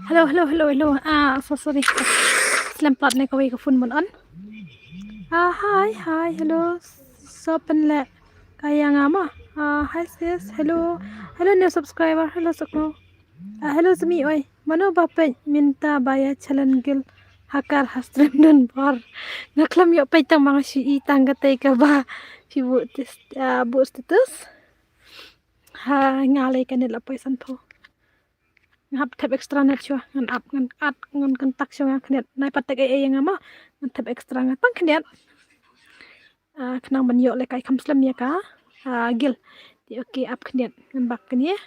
Hello. So sorry. Selamat ni kawai ke phone mon on. Hi. Hello. So penle kaya ngama. Hi sis. Hello. New subscriber. Hello Sukno. Hello Zumi oi. Mano bapak minta bayar challenge gil hakar hastrim dan bar. Naklam yo paitang mga shi tangga tay ka ba. Fibu bu status. Ngalay kanila paisan po. Ngap tab extra net chua ngan up ngan at ngan kontak chua knet nai patek yang ama ngan tab extra ngan pang knet kenang ban yo le kai kam slam ya ka gil di oke up knet ngan bak knya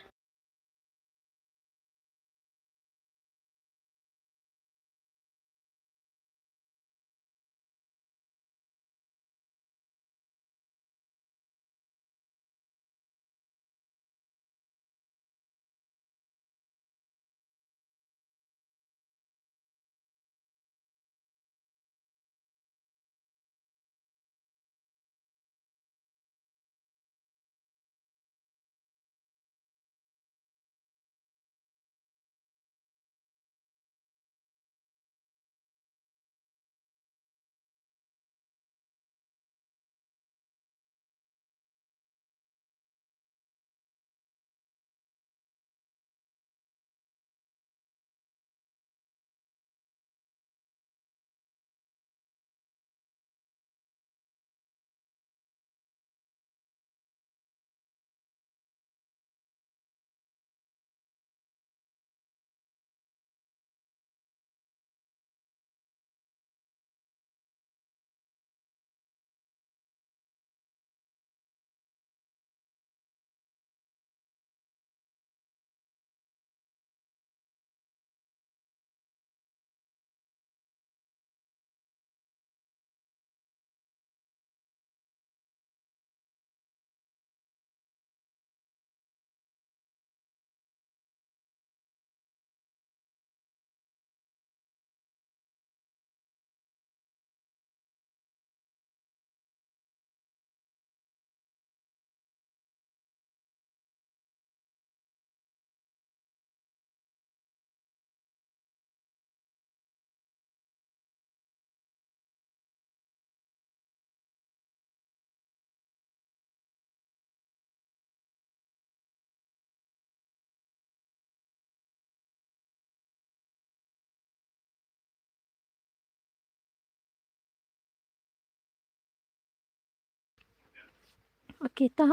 oke ta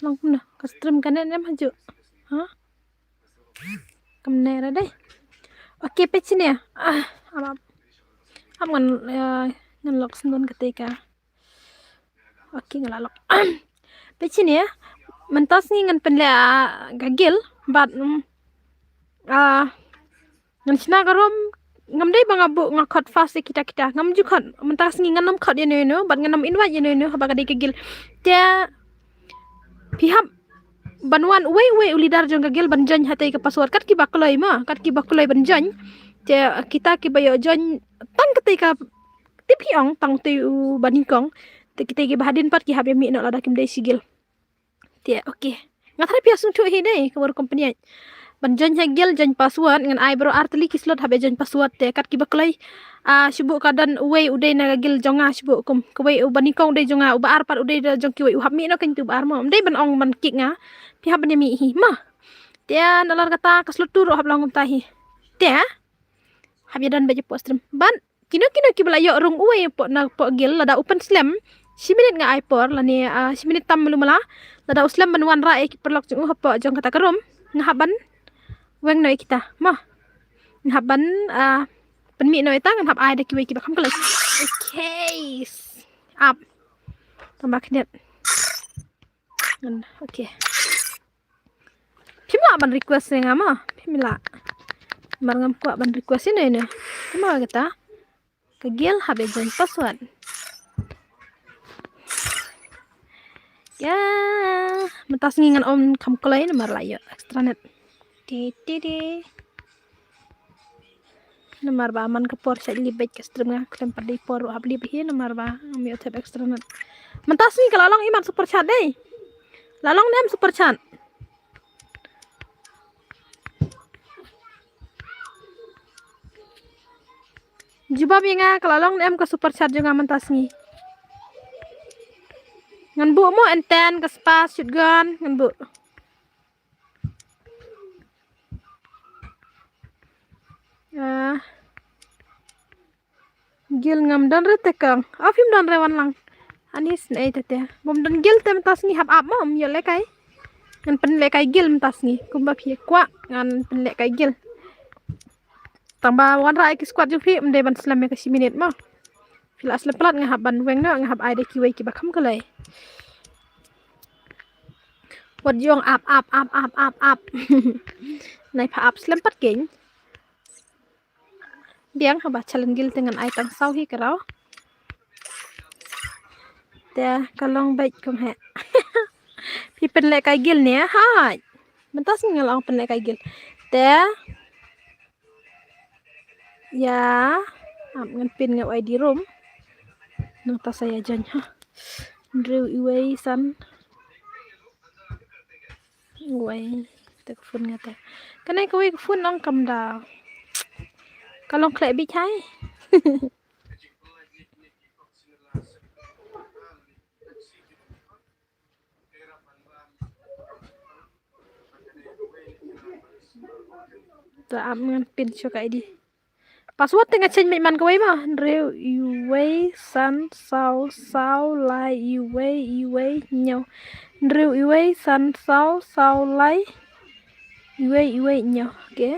lang na kastrim kanen em haju ha kamne ra dai oke pechin ya am ngan lok sendon ketika oke ngalalok pechin ya mentas ni ngan penle gagil bat ngan sina karom ngam dai bang abu ngakot fast kita ngam jukot mentas ngi nganam khot yene no bat nganam invite yene no haba kadai kegil dia pihap banwan we ulidar jong kegil banjan hatai ke password kat ki bakloi banjan dia kita ki bayo jon tang ketika tipi ong tang tu baningkong kita ki bahadin pat ki habe mi no lada kim dai sigil dia oke ngathar piasung tu hi dai ke company banjan hagel jan password ngan eyebrow artli kislot habe jan password te kat ki baklai sibuk kadan uwe udai na gil jonga sibuk kum kuwe ubani kong dai jonga uba arpat udai da jong kiwe uhap mi no kan tu bar mo dai ban ong ban kik nga pi hab mi hi ma dia nalar kata kaslot tur hab langum tahi dia hab dan baje postrum ban kino ki bala yo rung uwe po na po gil lada open slam 10 minit nga ipor lani 10 minit tam lumala lada uslam ban wan ra ek perlok jong hap jong kata karom ngahaban weng noi kita mah haban penmi noi ta ngam hab ai de kiwe ki bakam kala okay up tambah knet okay pimla ban request ngama pimla marngam ko ban request ini kama kata kegel habe jan password ya mentas ngingan om kam kolai nomor layo extranet di nomor ba man kapor sa libet ka stream nga klem padi por habli bihi nomor ba mi otep extranet mentas ni kalalong iman super chat deh lalong nem super chat Jubab yang kalau long em ke super chat juga mentas ni. Ngan bu mo enten ke spa shotgun ngan bu. Gil ngam dan rete kang. Afim dan rewan lang. Anis na tete. Bom dan gil tem tas ni hab ap mom yo lekai. Ngan pen lekai gil mentas ni. Kumba pie kwa ngan pen lekai gil. Tambah wan rai ke squad ju phi mde ban slam ke 10 minit mo. Filas lepelat ngahab ban weng no ngahab ai de kiwai ki bakam kelai. Wat jong up. Nai pa up slam pat geng. Biang haba challenge gil dengan ai tang sau hi kerau. Te kalong baik kum he. Pi pen le kai gil ne ha. Mentas ngelang pen le kai gil. Te ya am ngan pin ngau ai di room. Nang ta saya jan ha. Drew iway san. Iway tek phun ngata. Kanai ko phun nang kam da. Kalong klek bi chai. Ta am ngan pin cho kai di. Password tengah change man ko ba. Drew iway san sao lai iway nhau. Drew iway san sao lai iway nhau. Okay.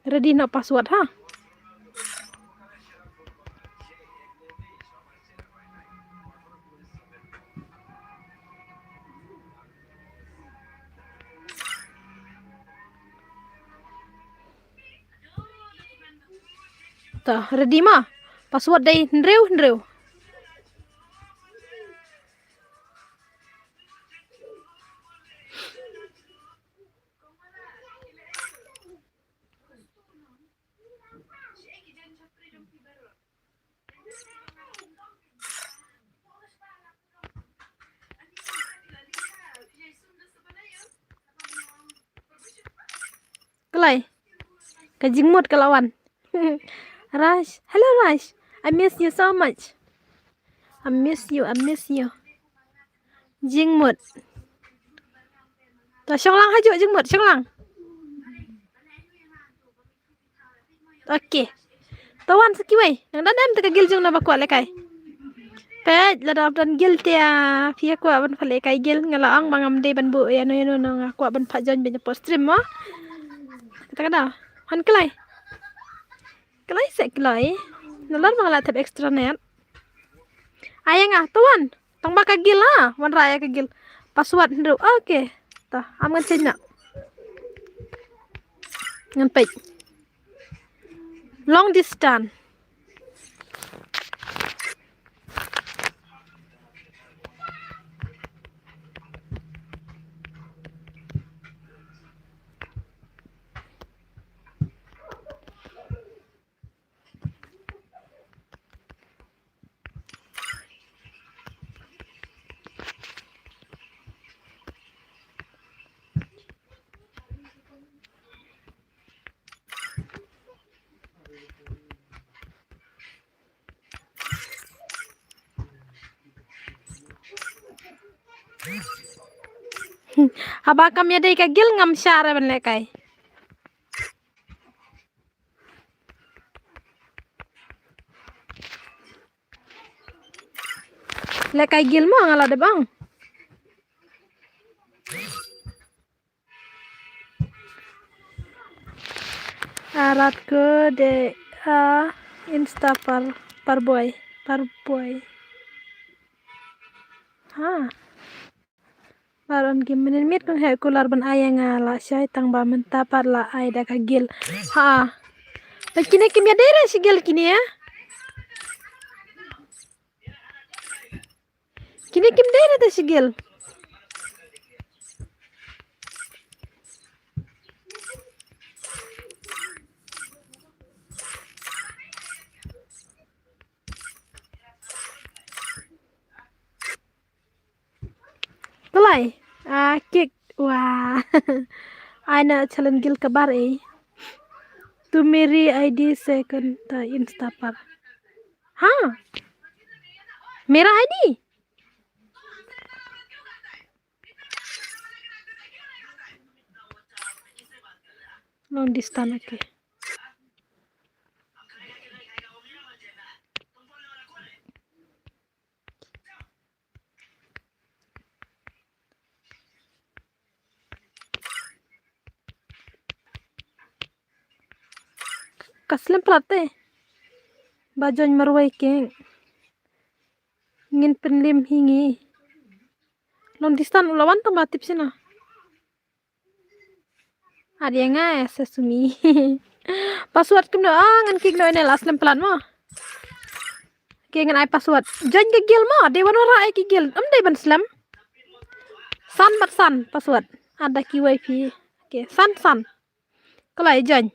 Ready nak password ha? Tah, ready mah? Password day Ndrew. Kelai. Kajing mood kelawan. Raj, hello Raj. I miss you so much. I miss you. Jing mood. Tah Xiong Lang haju jing mood Xiong Lang. Okay. Tawan sekiwai. Nang dan em teka gil jung na bakwa lekai. Pet ladap dan gil tia pia kwa ban phale kai gil ngalaang mangam de ban bu ya no no kwa ban phajon ben post stream mo. Kata kada. Han kelai. Kelai sek kelai. Nalar mangala tab extra net. Ayang tuan. Tang baka gil ha. Wan raya ke gil. Password ndru. Okay. Tah am ngan change nak. Ngan page. Long distance. Haba kam ya dei ka gil ngam syara ban lekai. Lekai gil mo ngala de bang. Arat ke de insta par boy. Ha. Baron game menit kung he kular ban ayang la syai tang ba mentapar la ay da ka gil. Ha. Kini kim ya dere si gil kini ya. Kini kim dere de si gil. hai. Kick. Wah. Aina challenge gil kabar Tu मेरी आईडी से करता इंस्टा पर हाँ मेरा ID non distan ke kaslim plate bajon marwai keng ngin penlim hingi non distan ulawan tomatip sina ada nga sesumi password kumno ngan kik no enel aslim plan mo ke ngan ai password jan ke gil mo de wan ora ai ke gil dei ban slam san bat san password ada ki wifi ke san kalai jan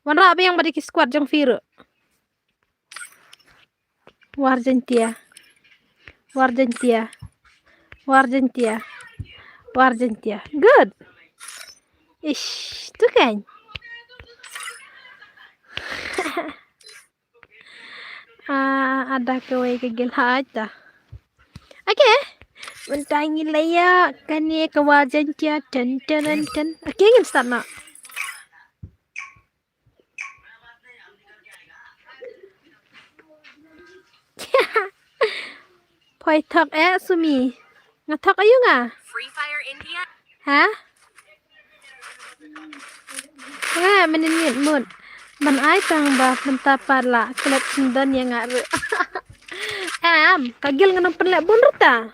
wan ra yang badi ki squad jang firu warjentia good ish tu kan ada kawai kegil haja oke mentangi laya kani ke warjentia ten oke ingin start nak Poi thok sumi ngathok ayu nga Free Fire India hả menit mut man ai tang ba menta pala kelak sindan yang ngaru kagil ngan penlek bunruta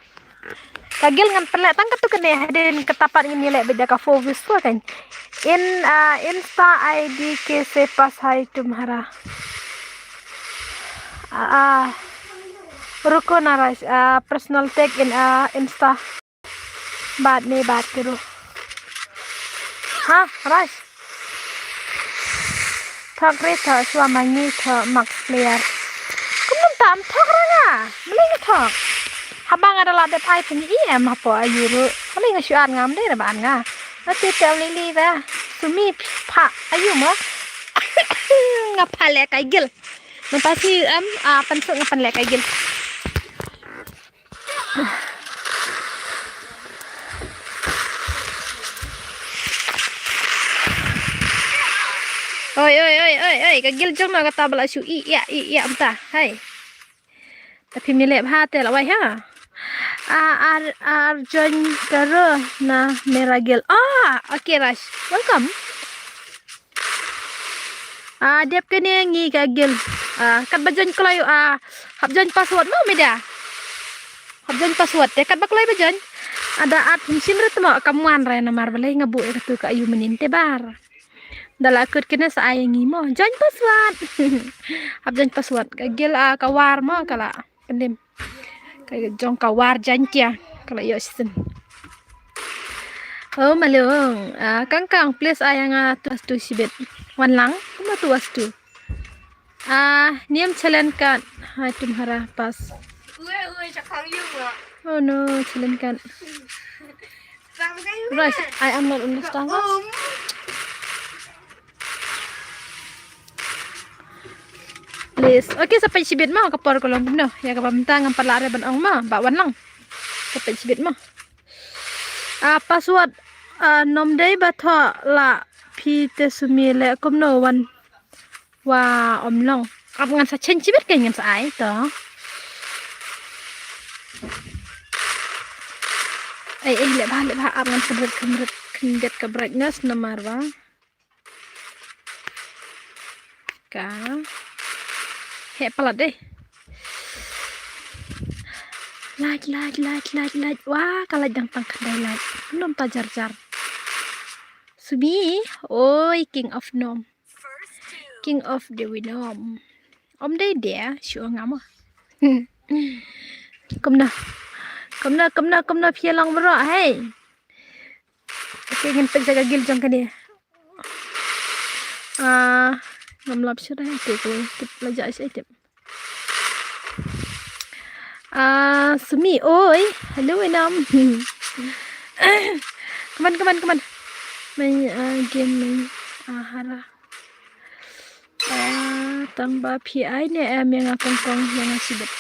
kagil ngan penlek tang katu kene haden ketapat ini lek beda ka focus kan insta id के से पास है तुम्हारा रुको ना rice personal tag in Insta बाद में बात करो हाँ राइस थक रे था suama ni था max player kum tam thok ranga mling thok habang adalah det ai pun em apa ayuru mling syuan ngam de ban nga ati tel lili da sumi pha ayu ma ngapale kai gil mentasi pensuk ngapale kai gil oi kagil jong na kata bala syu iya amta hai tapi milep ha te lawai ha arjon karo na meragil okay Rash welcome dep kene ngi kagil kat bajon kloy habjon password mo media habjon password te kat baklay bajon ada at simret mo kamuan re na marbalay ngabu katu ka ayu meninte bar dala kut kena sayangi mo join password habjon password kagil kawar mo kala pendim kay jong kawar jantia kala yo sin malung kangkang please ayang tuas tu sibet wan lang kuma tuas tu niam challenge kan hai tumhara pas oh no challenge kan right I am not understand please okay sampai sibit mo kapor ko lang no ya kapamtang ang palare ban ang ma bawan lang sampai sibit mo password nom dei batho la phi te sumi le kom no wan wa omlong ap ngan sa chen sibit kan ngan sa ai to le ba ap ngan sabret kendet ka brightness nomor ba ka he pala deh like wah kalau jang tang kadai like nom ta jar subi oi king of the winom om dei dia shu ngam komna phielang bro hey ingin pek jaga gil jang kene ngam lap shu dai te ko tip laja sai tip sumi oi hello enam Kaman. May game may hala. Tamba PI ne yang kongkong yang sibet.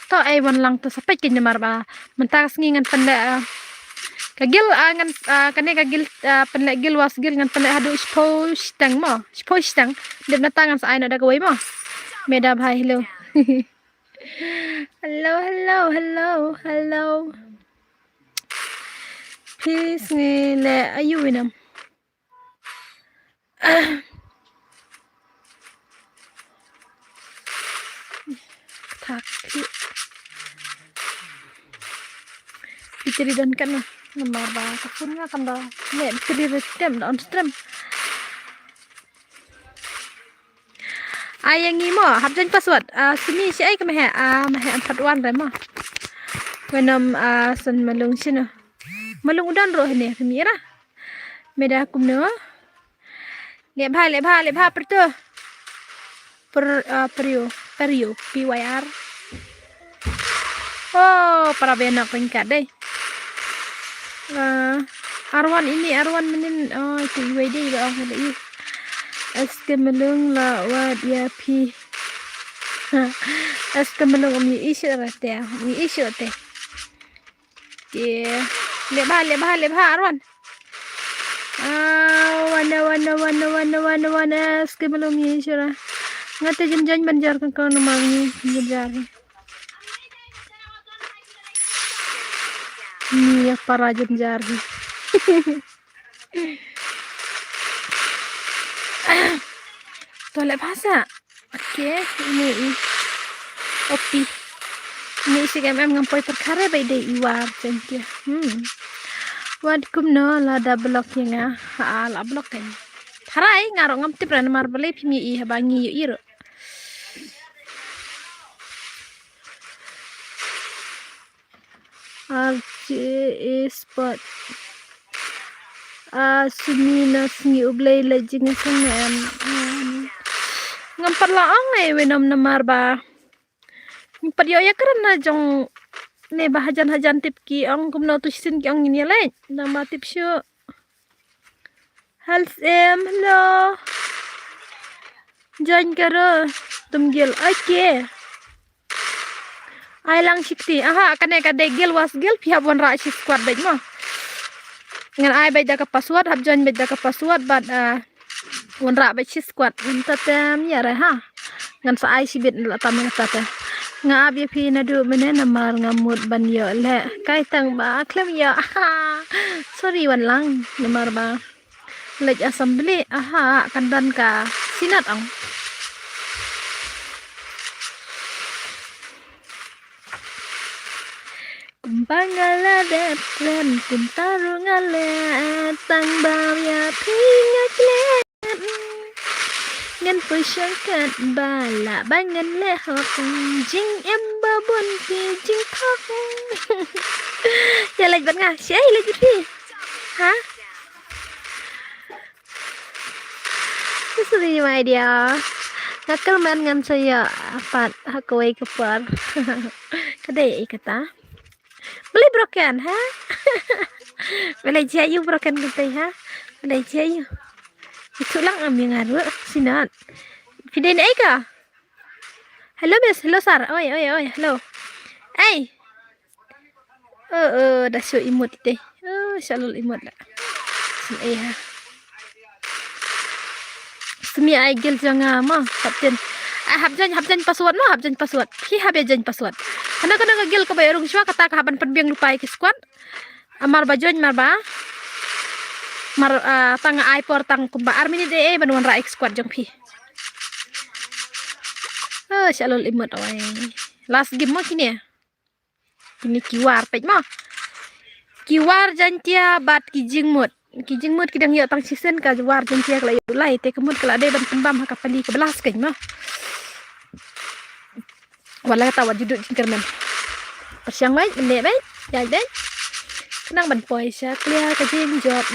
To ai wan lang to sampai kin mar ba. Mentas ngingan penda kagil ngan kane kagil penda gil was gil ngan penda hadu spostang mo. Spostang de na tangan sa ai na da gawai mo. Meda bhai hello. Hello. Please ngile ayu winam. Tak. Pitiri dan kan nomor ba kapun nga kan ba. Ne pitiri stem on stream. Ayang ngimo habjan password sini si ai kemhe mahe 41 re mo. Wenam san malung sino. Malung udan roh ni mira. Meda kumno. Le bha pertu. Perio PYR. Oh, para benak peringkat deh. Arwan menin itu UID juga ada i. Aske melung la wa dia pi. Aske melung mi isu rate. Dia le bha Arwan. Wana aske melung mi isu ra. Ngate jan banjar kan kau namanya banjar. Ini para janjar. Tolak bahasa. Okey, ini opi. Ini isi ngampoi perkara baik deh iwar cantik. Wad kumno lada blok yang la blok kan. Harai ngarok ngam tip ran mar bale pimi I habangi iro. Spot sumina singi ublay lajing sanam ngampar laang wenam namar ba ngapar yo ya karena jong ne bahajan tip ki ang kumno tusin ki ang ini lain nama tip syo hello join karo tumgil okay. Ai lang shikti kane ka degel was gel pihak wan ra shik squad baik mo ngan ai baik da ka password hab join baik da ka password bad wan ra baik shik squad tatam ya ra ngan sa ai sibit la tam tata nga abi phi na du mene namar ngamut ban yo le kai tang ba klem ya sorry wan lang namar ba lej assembly kandan ka sinat ang Bangala dan kuntarungala tang bawya pingak let ngan pusyakat bala bangan lehok jing babon ki jing thok ya lej ban nga si ai lej pi Suri my dia nakal man ngan saya pat hakoi kepar kadai kata beli broken beli jayu broken gitu beli jayu itu lang yang ngaruh sinat video ini ka hello miss hello sar oi hello dah show imut deh shalul imut lah semi aigil jangan mah habjan password no habjan password hi habjan password kana gil ka bayarung shwa kata ka haban penbiang lupa ki squad amar bajon mar tang ai por tang kumba armini de banwan ra squad jong phi shalol imut awai last game mo kini ini kiwar pej mo kiwar jantia bat kijing mut kidang yo tang season ka war jantia kala yo lai te kemut kala de ban tembam ka pali ke belas kan mo wala tawa juduk jingkerman persiang baik bende baik ya deh kenang ban poi sya clear ka jing job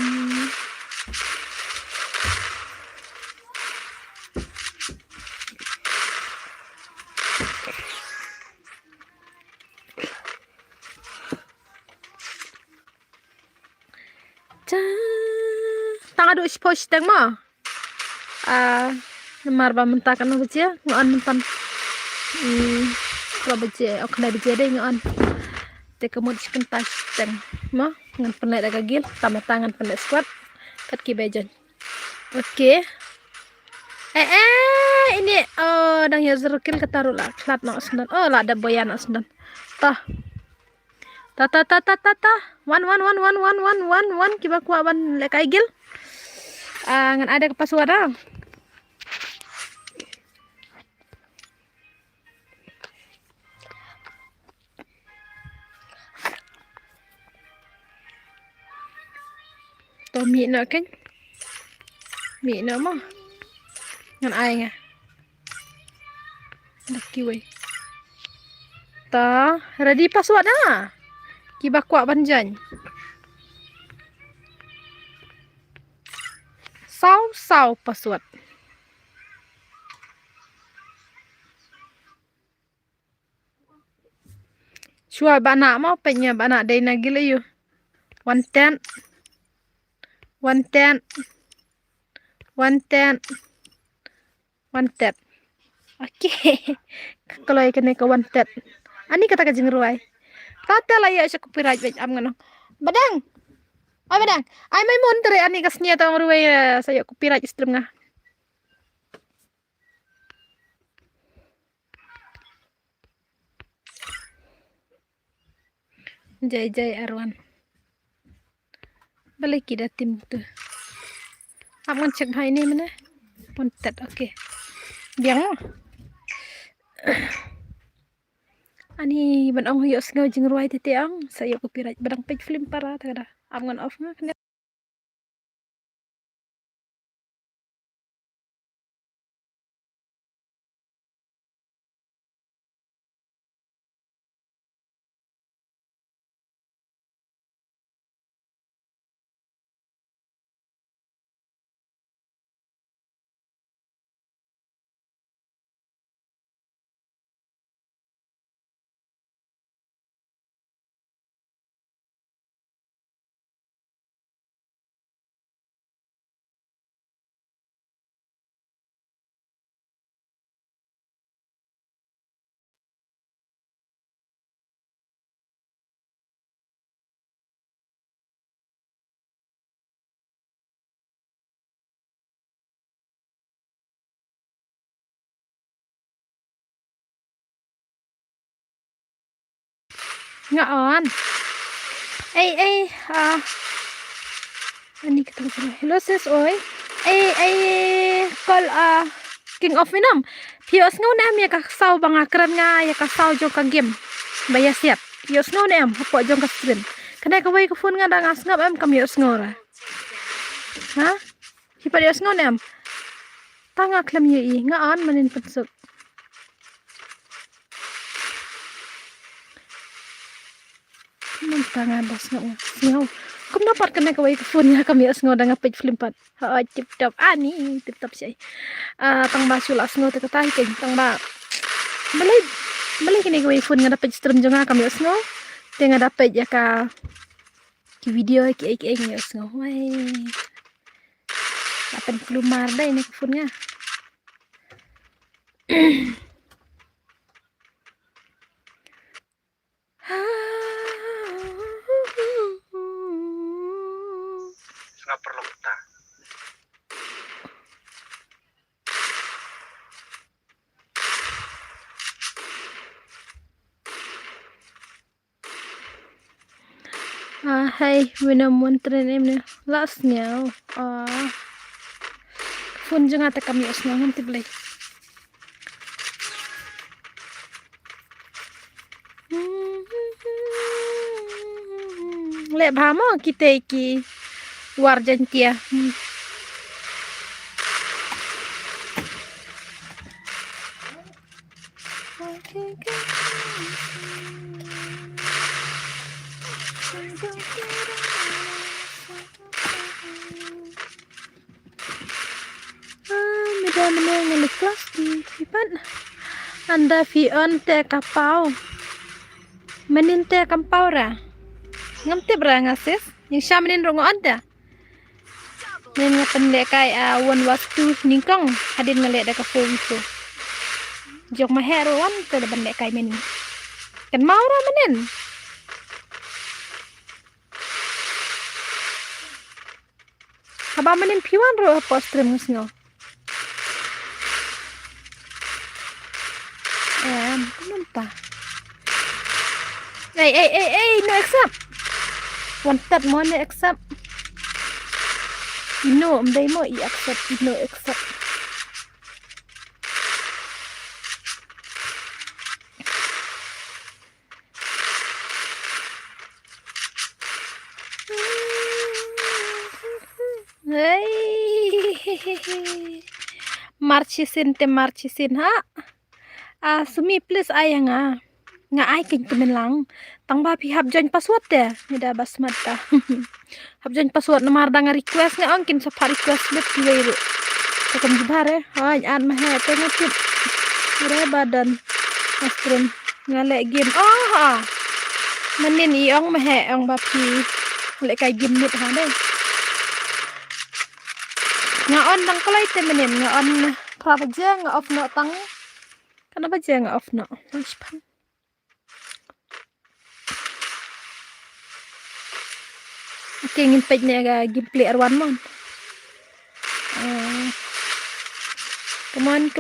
ngadu post tang ma mar ba mentah kan baca ngon mentan kalau baca okna baca deh ngon te kemud sekentas tang ma ngan penat gagil tambah tangan penat squat kat ki bejan oke ini dang ya zerkil ketaruh lah klat nak sendan lah ada boyan nak sendan tah wan kiba kuat ban lek kaigil ngan ada ke pasuara to mi nak kan mi nak mah ngan ai nga nak kiwe ta ready pasuara kiba kuat banjan sau pasuat Shua bana mau penya bana day nagil ayo 110 oke kalau ikan ke 110 ani kata ka jingruai kata lah ya copyright bet am ngono badang ai mai montre ani kasnya tang ruai saya copyright stream nga jai Arwan balik kita tim tu am cek hai ni mana montet oke biang ani ban ong yo sngaw jing ruai tete ang saya copyright badang page film para tada am ngan off nga nga on ani kita hello sis oi call king of Vietnam pios ngau nam ya ka sau banga kran nga ya ka sau jo ka game baya siap pios ngau nam hapo jong ka stream kana ka wai ka phone nga dang asngap am kam pios ngau ra ha hipa pios ngau nam tanga klam ye nga on manin patsuk tangan das ngau kum dapat kena kawai ke phone nya kami asngo dengan page film pat tip top ani tip top sih tang ba sul asngo te katai ke tang ba balik kini kawai phone nga dapat stream jonga kami asngo te nga dapat ya ka ki video ki nya asngo wai apan kelumar dai ni phone nya nggak perlu kita. Hai minum tren em lasnya phone jangan tak kami asnya nanti beli le bhamo kita ki warjan kia Mida kelas di Vipan anda Vion te kapau menin te kampau ra ngamte bra ngasis yang syamenin rongo anda nên nga pendek kai wan wastu ningkong hadin ngale da ka phone so jok ma hero wan te da pendek kai men kan mau ra menen haba menen piwan ro postrim ngisngo nampa no accept wanted mo no accept no amday mo i-accept no accept marchisin ha sumi please ayang nga ay king tumilang tang ba pi hab join password de nida basmat ta hab join password nomor da nga request nga ongkin sa pa request bet kiwero takam jibare ay an ma he te ngitip re badan astrum ngale game manin iong ma he ong ba pi le kai game nit ha de nga on dang kalai te manin nga on kenapa je nga off no tang kenapa je nga off no maspan okay ngin page ni aga gameplay arwan mon come on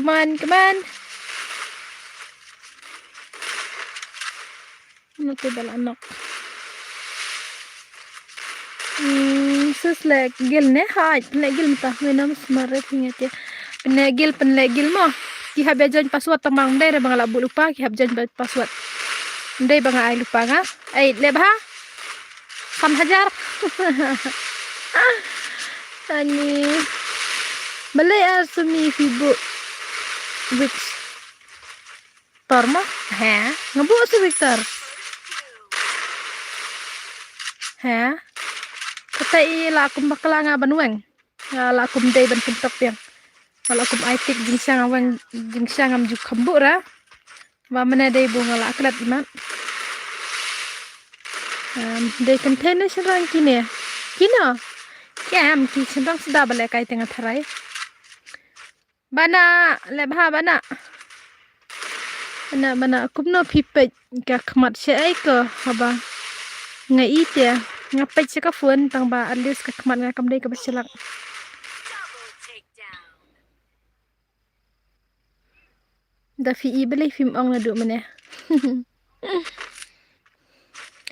ano te bal anak sus leg gil ne ha gil mata menam smart ingat ya penlegil mo ki habe join password tamang dai bang la lupa ki habe join password dai bang ai lupa nga ai le ba fan hajar ani bale asumi fibu wix torma ha ngabu su Victor ha kata ila akum bakla nga banweng la akum dai ban pentok yang kalau akum aitik jingsang am juk kambu ra ba mana dai bunga la aklat iman dai container serang kini kem ki serang sudah balik kai tengah tarai bana lebha bana akum no pipe ka khmat se ai ko haba ngai ite ngapai se ka phone tang ba at least ka khmat nga kam dai ka baselak da fi ibele film ong na du mane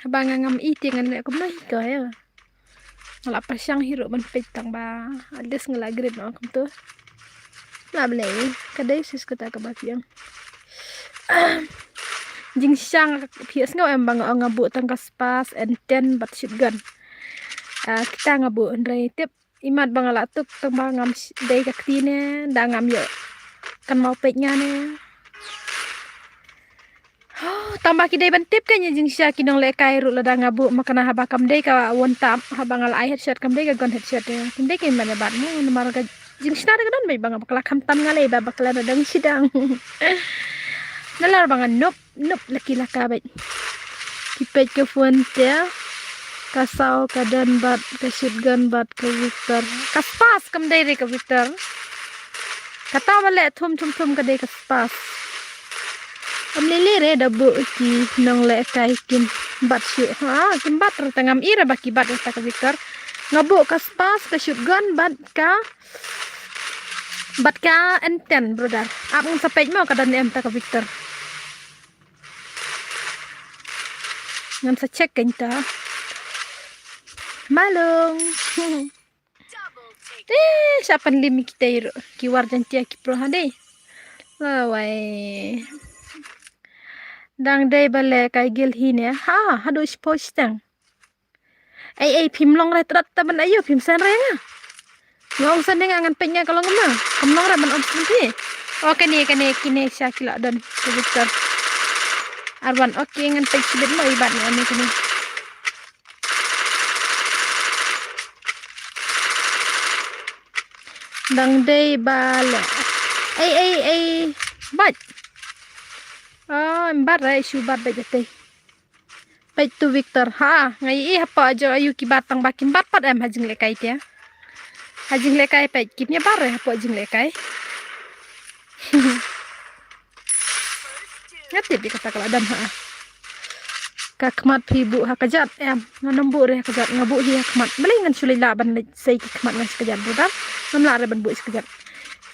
abang ngam ite ngan le kom nahi ka ya ngala pasyang hiro ban petang ba ades ngala grade no kom tu la bele kadai sis kata ka ba piang jing syang PS ngau em bang ngabu tangka spas and 10 bat shotgun kita ngabu ndrai tip imat bang ala tuk tang bang ngam dai ka ktine da ngam yo kan mau pet nya ne tambah kidai bantip kan jing sya kinong le kai ru lada ngabu makana haba kam dei ka wontam haba ngal ai headshot kam dei ka gon headshot ya kim dei kim mana bat mo nomor ka jing sna de kan bai bang bakla kham tam ngale ba bakla na dang sidang nalar bang nup laki laka bai kipet ke phone te kasau ka dan bat ka shotgun bat ka Victor kaspas kam dei re ka Victor kata bale thum ka dei ka spas amlele re dabu ki nong le kai kin bat shu kin bat tangam ira baki bat ta ka Victor ngabu ka spas ka shotgun bat ka enten brother apung sapej mo ka dan em ta ka Victor ngam sa check kan ta malong siapa limi kita iro kiwar jantia ki pro hade lawai dang dai bale kai gil hine hadu spostang ai phim long re trat ta ban ayo phim san re nga ngong san deng angan penya kalau ngama kamlong ra ban option thi oke ni kini syakila dan Victor arwan oke ngan pek sibet mo ibat ni ani kini dang dai bale ai bat embar rai subat bejate pet tu Victor ngai apa aja ayu ki batang bakim bat pat em hajing le kai tia Hajing lekai pe kipnya bare po jing lekai. Ngati di kata kalau adam ha. Kakmat ibu ha kajat em nganombu re kajat ngabu hi kakmat melingan sulai laban sei kakmat ngas kajat budak ngamla re ban bu kajat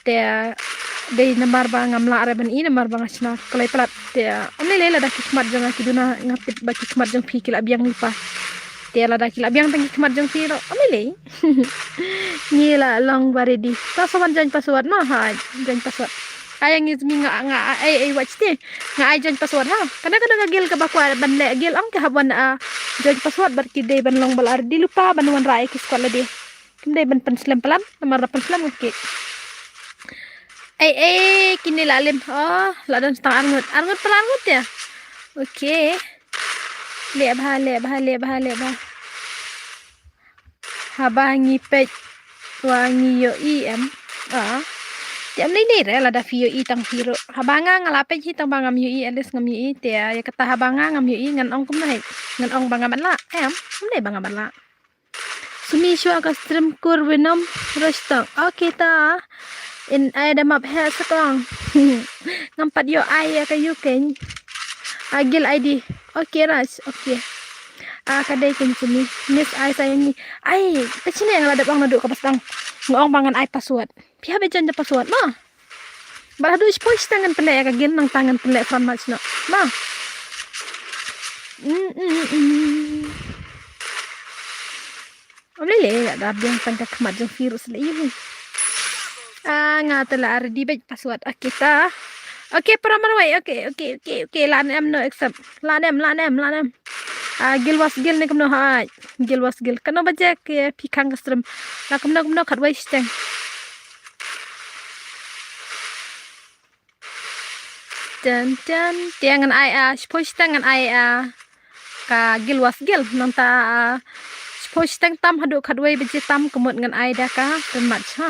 te dei nambar ba ngamla re ban i nambar ba ngasna kalai pelat te omne lela dak kakmat jang kiduna ngapit ba kakmat jang fikil abiang lipa te la dak abiang tang kakmat jang firo omne le ngila long baredi ta sawan jan password ma ha jan password ayang izmi nga ay watch te nga ay join password ha kadang-kadang gil ka bakwa ban le gil ang kahaban join password bar kide ban long balar di lupa ban wan rai ki sekolah de kinde ban penslam pelan nomor penslam ke ay kini lalim oh ladan setang arngut pelan arngut ya oke le bah habangi pej wangi yo im Tiap ni re la da fio i tang firo. Habanga ngalape hi tang bangam yu i alis ngam yu i tia ya kata habanga ngam yu i ngan ong kum nai. Ngan ong bangam la. Nai bangam la. Sumi shwa ka stream kur winom restang. Okay ta. In ay da map ha sakong. Ngampat yo ay ka yu ken. Agil ID. Okay ras. Okay. Kadai ken sumi. Miss ay sayang ni. Ay, kecil yang ada bang naduk ka pasang. Ngong bangan ay password. Pihak bejan je password ma. Balah du spois tangan pelek kagil nang tangan pelek from match no. Ma. Omle le ada biang tangka kemat jong virus le ini. Ngata la di bej password kita. Okay, peraman wai. Okay. Lanem no accept. Lanem. Gil was gil ni kumno ha. Gil was gil. Kano baje ke pikang stream. La kumno khat wai steng. Dan tiangan ai spois tangan ai ka gil was gil nanta spois tang tam hadu khadwai beje tam kemut ngan ai da ka temat ha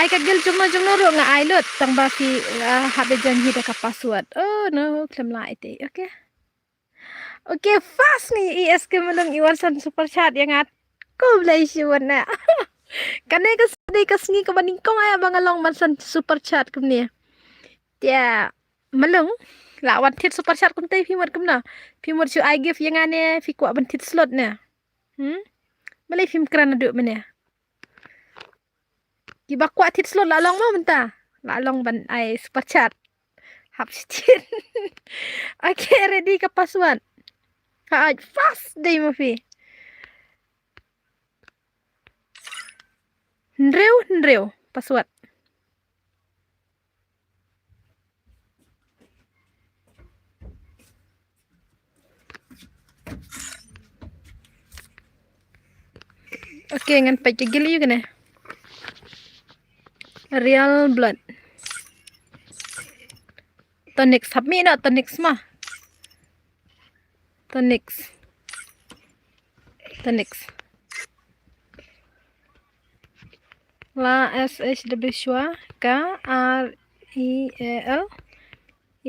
ai ka gil jungno ro nga ai lot tang ba fi habe janji da ka password oh no klem la ite okay fast ni is ke melung iwarsan super chat yang at ko blai siwan na kanai ka sedai ka sngi ka baningkong ay bangalong mansan super chat kumni Tia melung lawan tit super chat kum tei phimot kum na phimot chu I give yang ane fi kwa ban tit slot na malai phim kran adu mene ki ba kwa tit slot la long ma menta la long ban I super chat hap sitin okay ready ka password ha fast day mo fi Nreu password Okay, ngan pagkigil yun na. Real blood. Tonics. Hapmi na, tonics ma. Tonics. La SHW Shwa K R E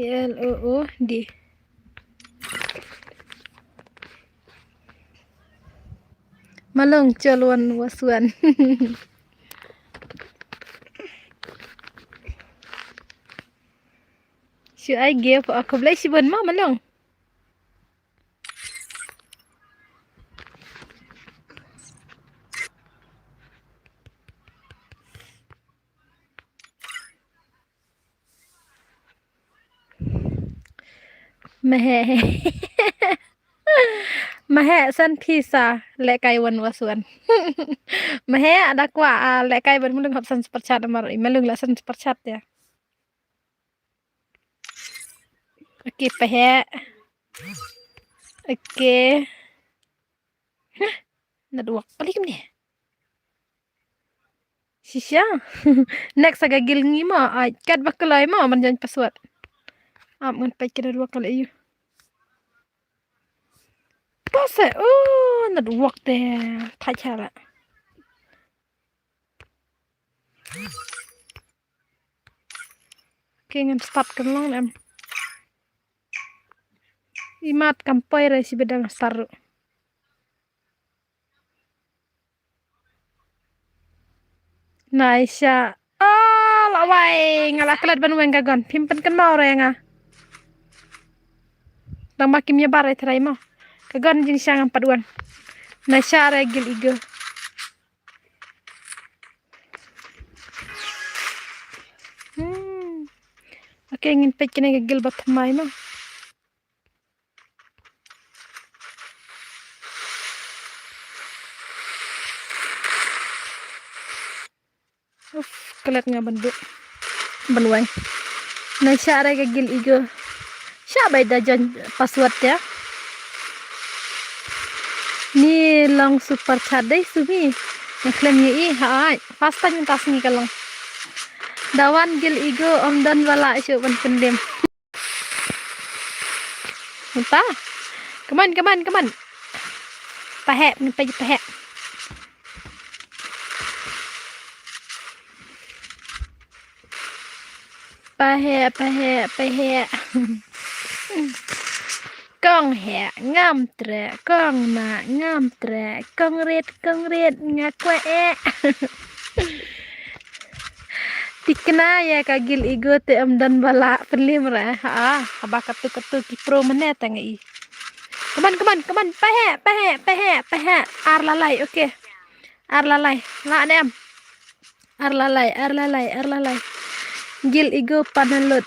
L O O D. Malong coluan wasuan. Should I give aku boleh sibun ma malong? Mahe san pisa lekai wan wasuan. Mahe ada kwa lekai ban mulung hap san percat mar melung la san percat ya. Oke pahe. Oke. Naduak balik ni. Sisya. Next aga gilngi ma kat bakalai ma man jan password. Mun pai kira dua kali you. Pase oh naduak deh. Thacara. Kengen start kan long em. Imat kampai re si bedang star. Naisha. Oh, lawai ngalah kelat banuen gagon. Pimpen kan mau renga. Dang makim ya bare terai mau. Gagon jin siang paduan. Naisha regil igo. Oke, ingin pekin gagil bat mai mau. Kelat nga banduk. Banwang. Naisha regil igo. Siapa ida jan password ya? Ni long super chadai sumi. Yang klaim yi hai. Pasta yang tas ni kalong. Dawan gil igo omdan wala isu ban pendem. Apa? Come on. Pahek ni pahek. Pahek. Kong he ngam tre, kong na ngam tre, kong red ngakwe Tikna ya kagil igo te dan bala pelim ra. Haba katu ki pro menet ngai. Come on. Pahek. Ar lalai, okay. Ar lalai. La nem. Ar lalai. Gil igo panalut.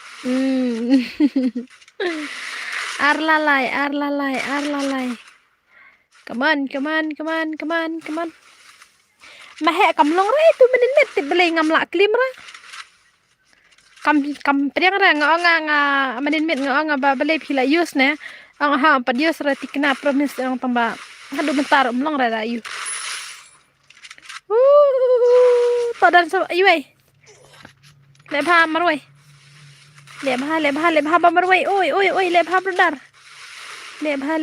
Ar lalai. Come on. Mahek kam long ra itu menit belai ngam la klim ra. Kam priang ra nga menit nga ba belai phila use ne. Ang ha pad use ra tikna promise ang tamba. Hadu bentar long ra yu. Padan so ayu ai. Le bha marwai. Le bha ba marwai. Oi le bha brother. Le bha.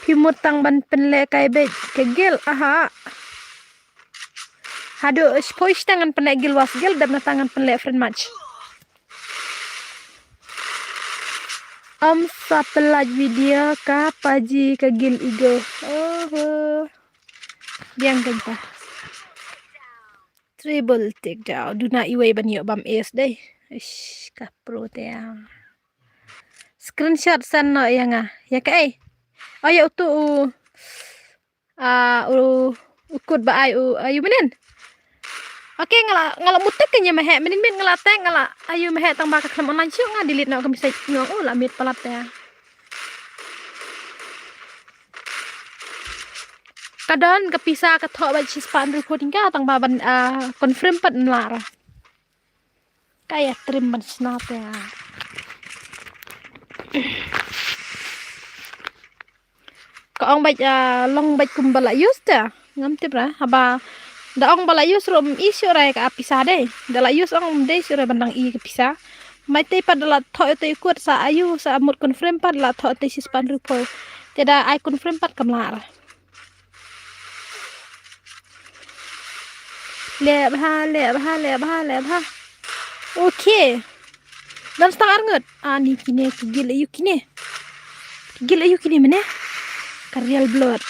Pimutang ban penle kai be kegel aha. Hado spoish tangan penle gil was gil dan tangan penle friend match. Sapelaj video ka paji kegil igo. Biang kenta. Triple takedown. Do not iway ban yo bam es day. Ish ka pro te. Screenshot san no yang ya kai. Oh ya utu ukut ba ayu menen. Oke ngala mutek nya mehe menin ngala teng ngala ayu mehe tang ba ka klam online syuk nga delete no kam bisa ngong la mit palat ya. Kadon kepisah ke thok ba chis pan recording ka tang ba ban confirm pat nlara. Kaya trim ban snap ya. Kaong ba long ba kumbala use ta. Ngam tip ra haba daong bala yus rom isyo ra ka pisah deh. Dala yus ong deh sura bandang i ke pisah. Mai te padala thok te ikut sa ayu sa amut confirm pad la thok te sis pan rupo. Tidak ai confirm pad kamlar. Le bha. Okay. Dan setengah ngut. Ni kini kegil ayu kini mana? Karyal blood.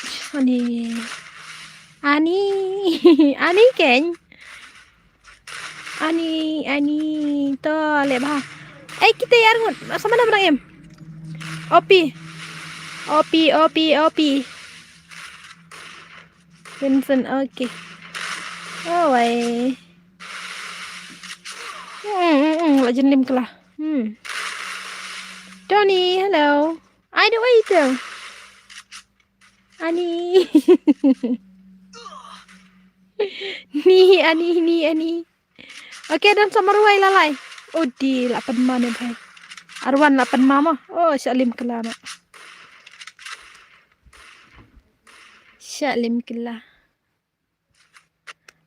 Ani ken. Ani to le bha. Kita yar ngut. Sama nama em. Opi. Vincent okay. Oh wai. Legend lim kelah. Tony, hello. I do wait. Ani. Ni. Oke, dan sama ruai lalai. Di 8 mana bhai. Arwan 8 mama. Syalim kelama.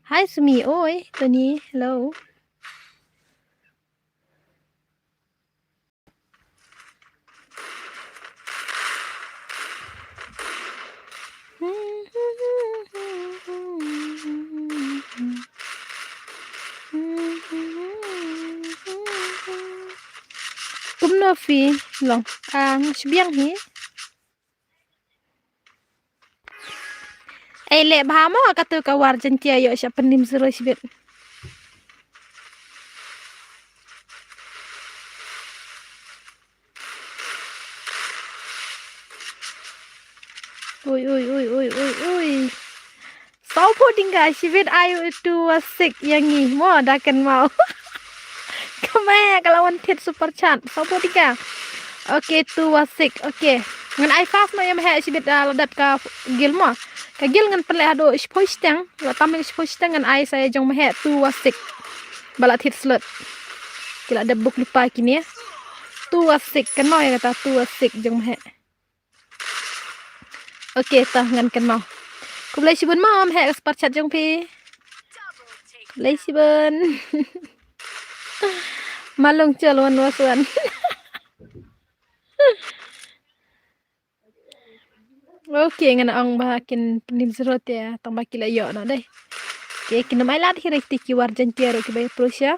Hai Sumi, oi, Tony, hello. Novi long sibiang hi le bha mo ka tu ka war jan tia yo sha penim zero sibet พูดจริงๆชีวิตอายุตัวสิกอย่างงี้หมอดากันเมา ก็แม่กะละวันเท็ดซุปเปอร์ชันเขาพูดจริงๆโอเคตัวสิกโอเคงั้นไอฟาสมายังแห่ชีวิตระดับกะกิลหมอกะกิลงั้นเป็นเลยฮะโดสปอยส์ตังเราทำให้สปอยส์ตังงั้นไอsaya jongแห่ตัวสิกบาลาทิดสลัดkita ada book lupa kini ya tua sik kan mau ya kata tua sik jong he oke tah ngan kan mau ku boleh sibun mau he sport chat jong pi boleh sibun malung calon wasuan oke ngan ang bahakin penim serot ya tambah kila yo no deh oke kena mai lat hirik tiki warjan tiaro ke bay plus ya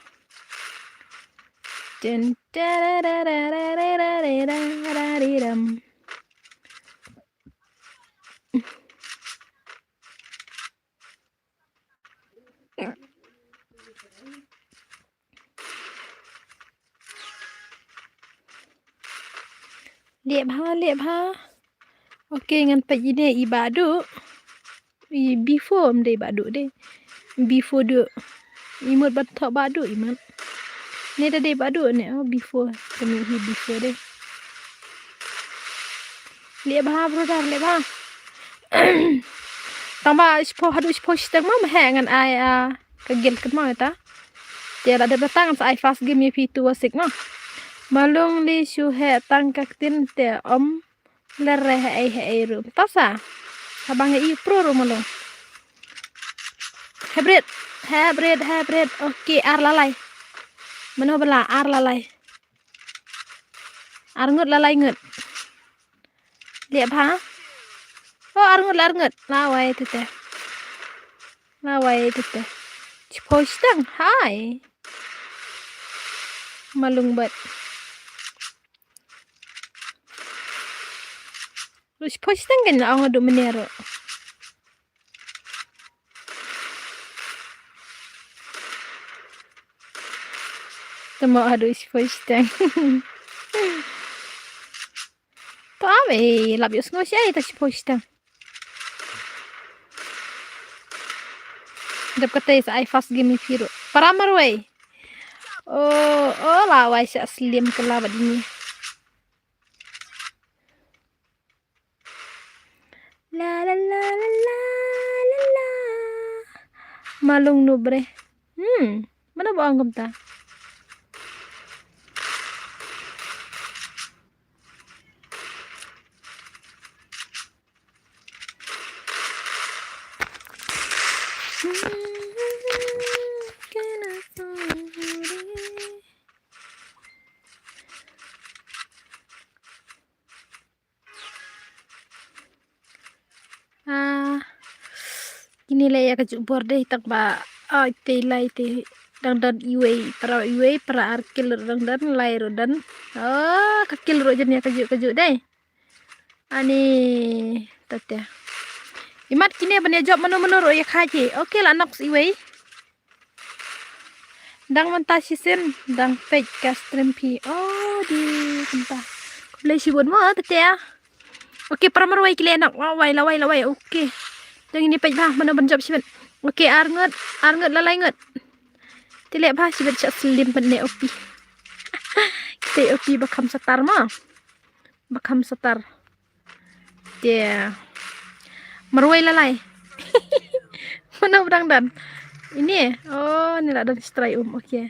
Dun, da-da-da-da-da-da-da-da-da-da-dum. Liệp ha. Okay, ngan pa ide ibadu. Before mde ibadu de. Before du. Imut bat thok badu iman. Ni dah de badu ni before. Kami hi before de. Liệp ha brother, liệp ha. Tambah hadu stang mau ngan ai kagil kat mau ta. Dia ada datang sa ai fast game pi tu wasik no. Malung li shu he tang kak tin te lere he rum. Tasa. Habang he pro rum malung. Hybrid. Okay, ar lalai. Mano bala ar lalai. Ar ngut lalai ngut. Lihat ha? Oh, ar ngut. Lawai tete. Cepos tang. Hai. Malung bat. Terus cepos tang kan ang adu menero. Temo adu cepos tang. Tame, labios ngosya ita cepos tang. Dap kata sa ai fast game piro. Paramar way. Oh lawai sa slim kelawat ini. La la la la la la la. Malung nubre. Mana ba ang ta? Ini lah ya kejuk borde tak ba te lai te dan iwe para arkil dan lai dan kakil ro jen ya kejuk deh ani tatya imat kini banya job menu ro ya khaji oke lah nox iwe dang mentasisin dang page castrim pi di tempat boleh sibun mah tatya oke para marwai kile nak lawai oke Jangan ini pej bah mana banjab sibet. Okey arngut lalai ngut. Tilek bah sibet cak slim benne opi. Kita opi bakam setar mah. Bakam setar. Dia meruai lalai. Mana udang dan. Ini ni lah dan stray okey.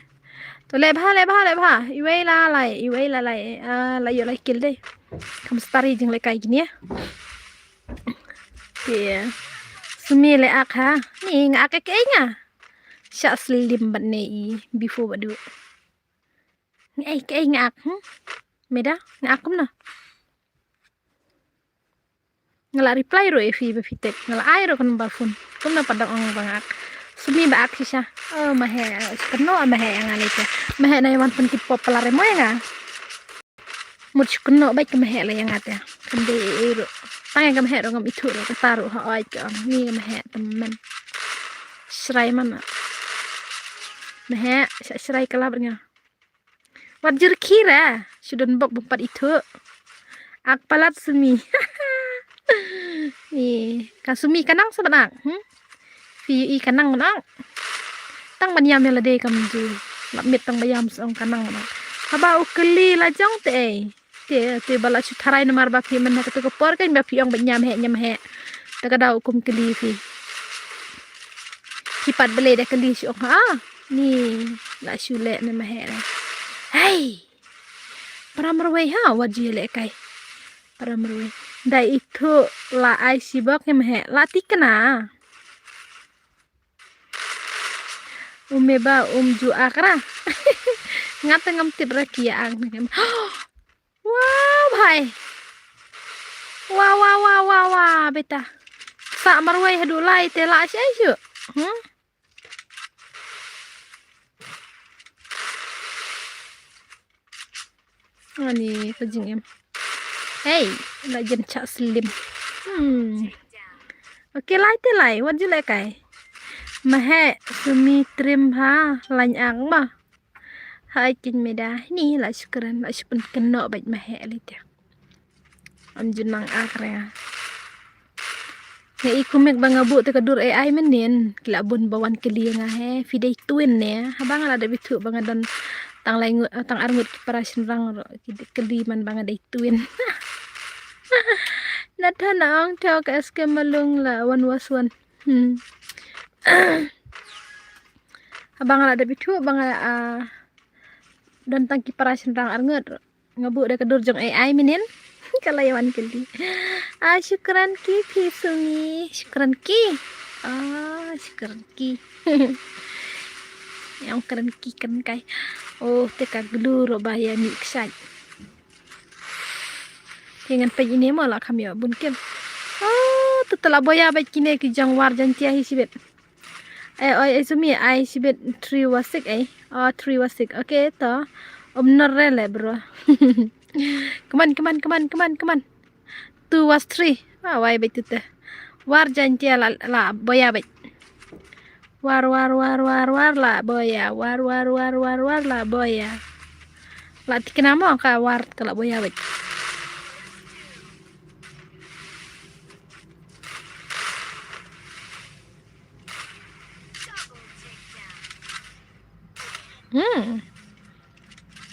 Tu lek bah. Iwei lalai. Layu lai kill deh. Kam setari jeng lekai gini ya. Dia Sumi le ak ha. Ni ngak ke nga. Syak slim bat nei before badu. Ni ke ngak. Meda ngak na. Ngala reply ro fi tek. Ngala ai ro kan balfun. Kum na padang ong bangak. Sumi ba ak sya. Mahe keno mahe ngale ke. Mahe nai wan pen tip popular mo nga. Mut keno baik ke mahe le yang ate. Kende ro. Tanya kam hero ngam itu ro taruh ai ka ni kam he temen serai mana meh serai kala bernya wajur kira sudah bok bempat itu ak palat sumi ni kasumi kanang sebenak Fi kanang nang tang ban yam la de kam ju lap mit tang bayam song kanang nang haba ukeli la jong te bala chu tharai na mar ba fi man ka to ko por kan ba fi ong ban nyam he ta ka da ukum keli fi pat bele da keli chu ha ni la chu le na ma he hey paramrwe ha waji le kai paramrwe dai itu la ai sibok em he la tikna umeba ju akra ngata ngam tibra kia ang ngam wow bhai wow beta sa marwai hadu lai te la sai chu ani kajing em hey la jen cha slim okay lai te lai wat ju le kai mahe sumi trim ha lany ang ma hai kin meda ni la syukran la syupen kena baik mahe lite am junang akra ne ikumek bangabu te kadur AI menen kila bun bawan keli nga he fidei twin ne habang ala da bitu bangadan tang laingut tang arngut preparation rang keli man bangadai twin natanang tau ka eske malung la wan waswan abang ada bitu abang dan tang kiparasyon rang arngut ngabu da kadur jong AI menen kalayawan keli syukran ki pisumi syukran ki syukran ki yang keren ki kan kai oh teka gluro bahaya miksai dengan pe ini malah kami bunkin tu telah boya baik kini ki jangwar jantia hisibet sumi ai sibet 3 wasik 3 wasik okay to omnor rele bro Come on. 2 was 3. Why bet itu teh. War jantia la boya bet. War la boya. War la boya. La tikenama ka war kala boya bet.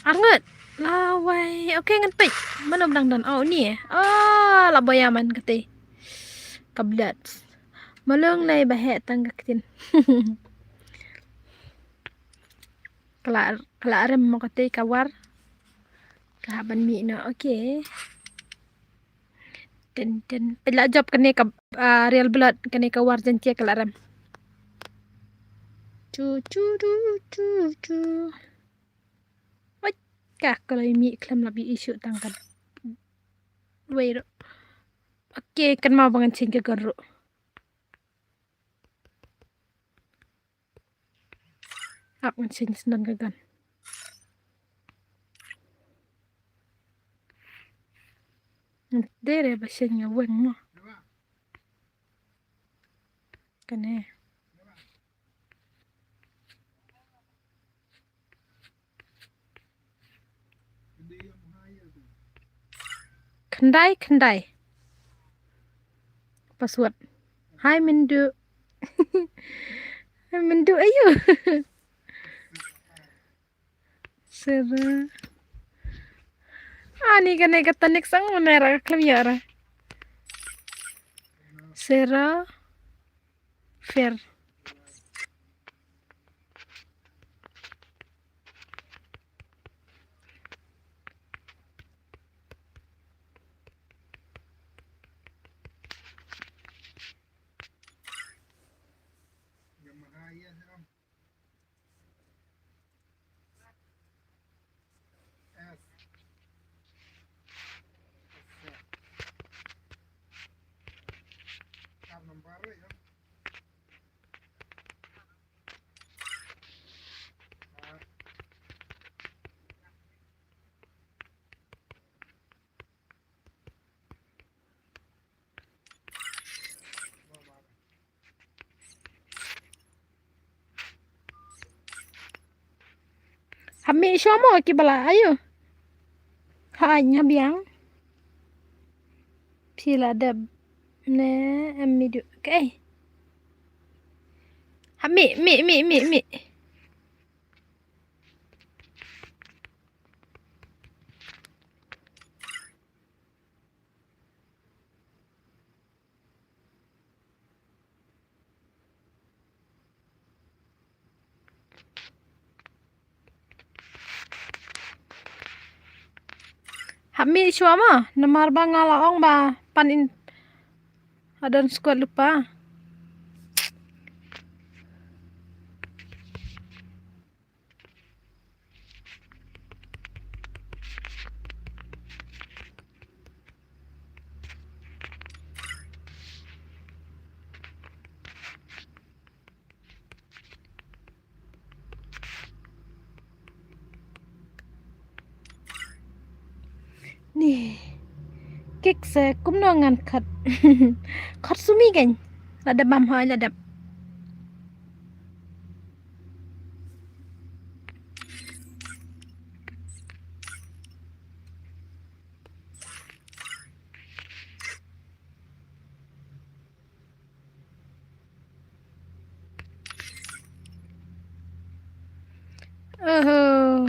Arngut. Lawai. Okay ngan pek. Mana bang dan ni la boyaman kate. Kablat. Malung nai bahe tangga kitin. Kala arem mo kate kawar. Kahaban mi na okay. Den pela job kane ka real blood kane kawar jantia kala arem. Cu. Kah kalau mi klam lebih isu tangkat wait okay kan mau bangan cing ke garu ap cing senang gagan dere basenya weng mo kane Kendai password hai mindu ayo sera ani kane katanik sang menera klamyara sera fair Hami shomo ki bala ayo hanya biang pila dab ne amidu okay Mi. Hami shua ma, namar ba ngalaong ba panin adon squad lupa. Nih, kik se kumnongan kat. Kat sumi kan. Ladap bam ha ladap. Oh.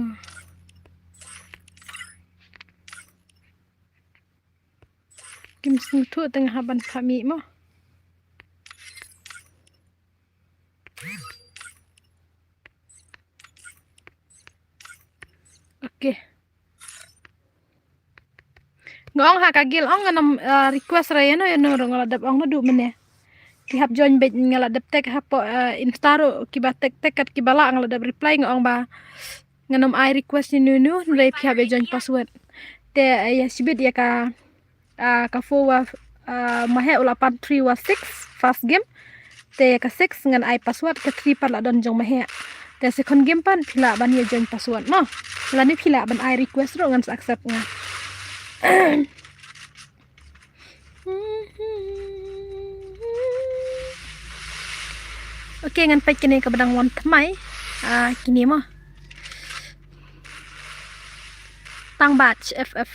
Kim sing tu tengah haban kami mo. Oke. Ngong ha kagil ong nganam request raya no ya no ngaladap ong no du meneh. Kihap join bet ngaladap tek hapo instaro kiba tek kat kibala ngaladap reply ngong ba nganam I request ni nu nulai kihap join password. Te ya sibit ya ka fo wa mahe ulapan 3 wa 6 first game. Te ka 6 ngan I password ke 3 par la don jong mahe. Te second game pan pila ban ya join password no. Lani pila ban I request ro ngan accept nga. Oke ngan pek kini ke bedang wan temai kini mah tang batch ff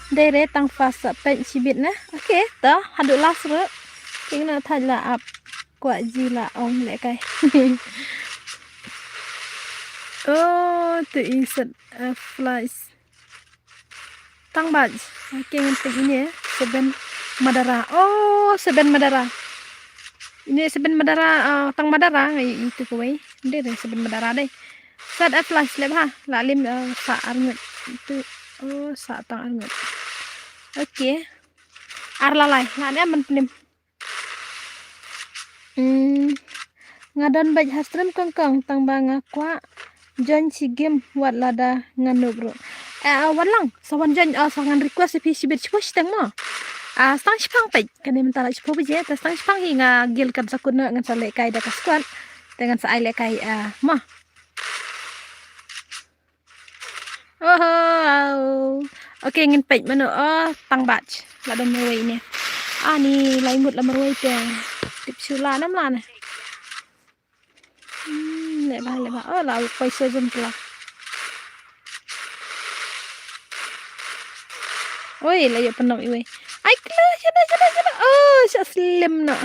dere tang fasa pek sibit na. Oke ta hadu las re kina thala ap kwa jila ong le kai. Oh tu insert flies tang batch. Oke ngan pek ini ya seben madara. Oh seben madara. Ini seben madara tang madara itu kuai. Dere seben madara deh. Set flash leb ha lalim sa arngut itu sa tang arngut. Oke. Arlalai ngane man penim. Ngadon baj hastram kangkang tang banga kwa join si game wat lada nganu bro. Walang sawan join sangan request si sibit push tang mo. Stang spang pej kani mentala sipo beje ta stang spang hinga gil kan sakuna ngan sale kai da kaskuan dengan sa ai le kai mah. Oh. Oke ngin pej mano tang batch la don merway ni. Ni lai mut la merway te. Tip sula nam la ne. Le ba. La koi so jum pula. Oi la yo penom iwe. Ai kla jana. Oh sya slim no.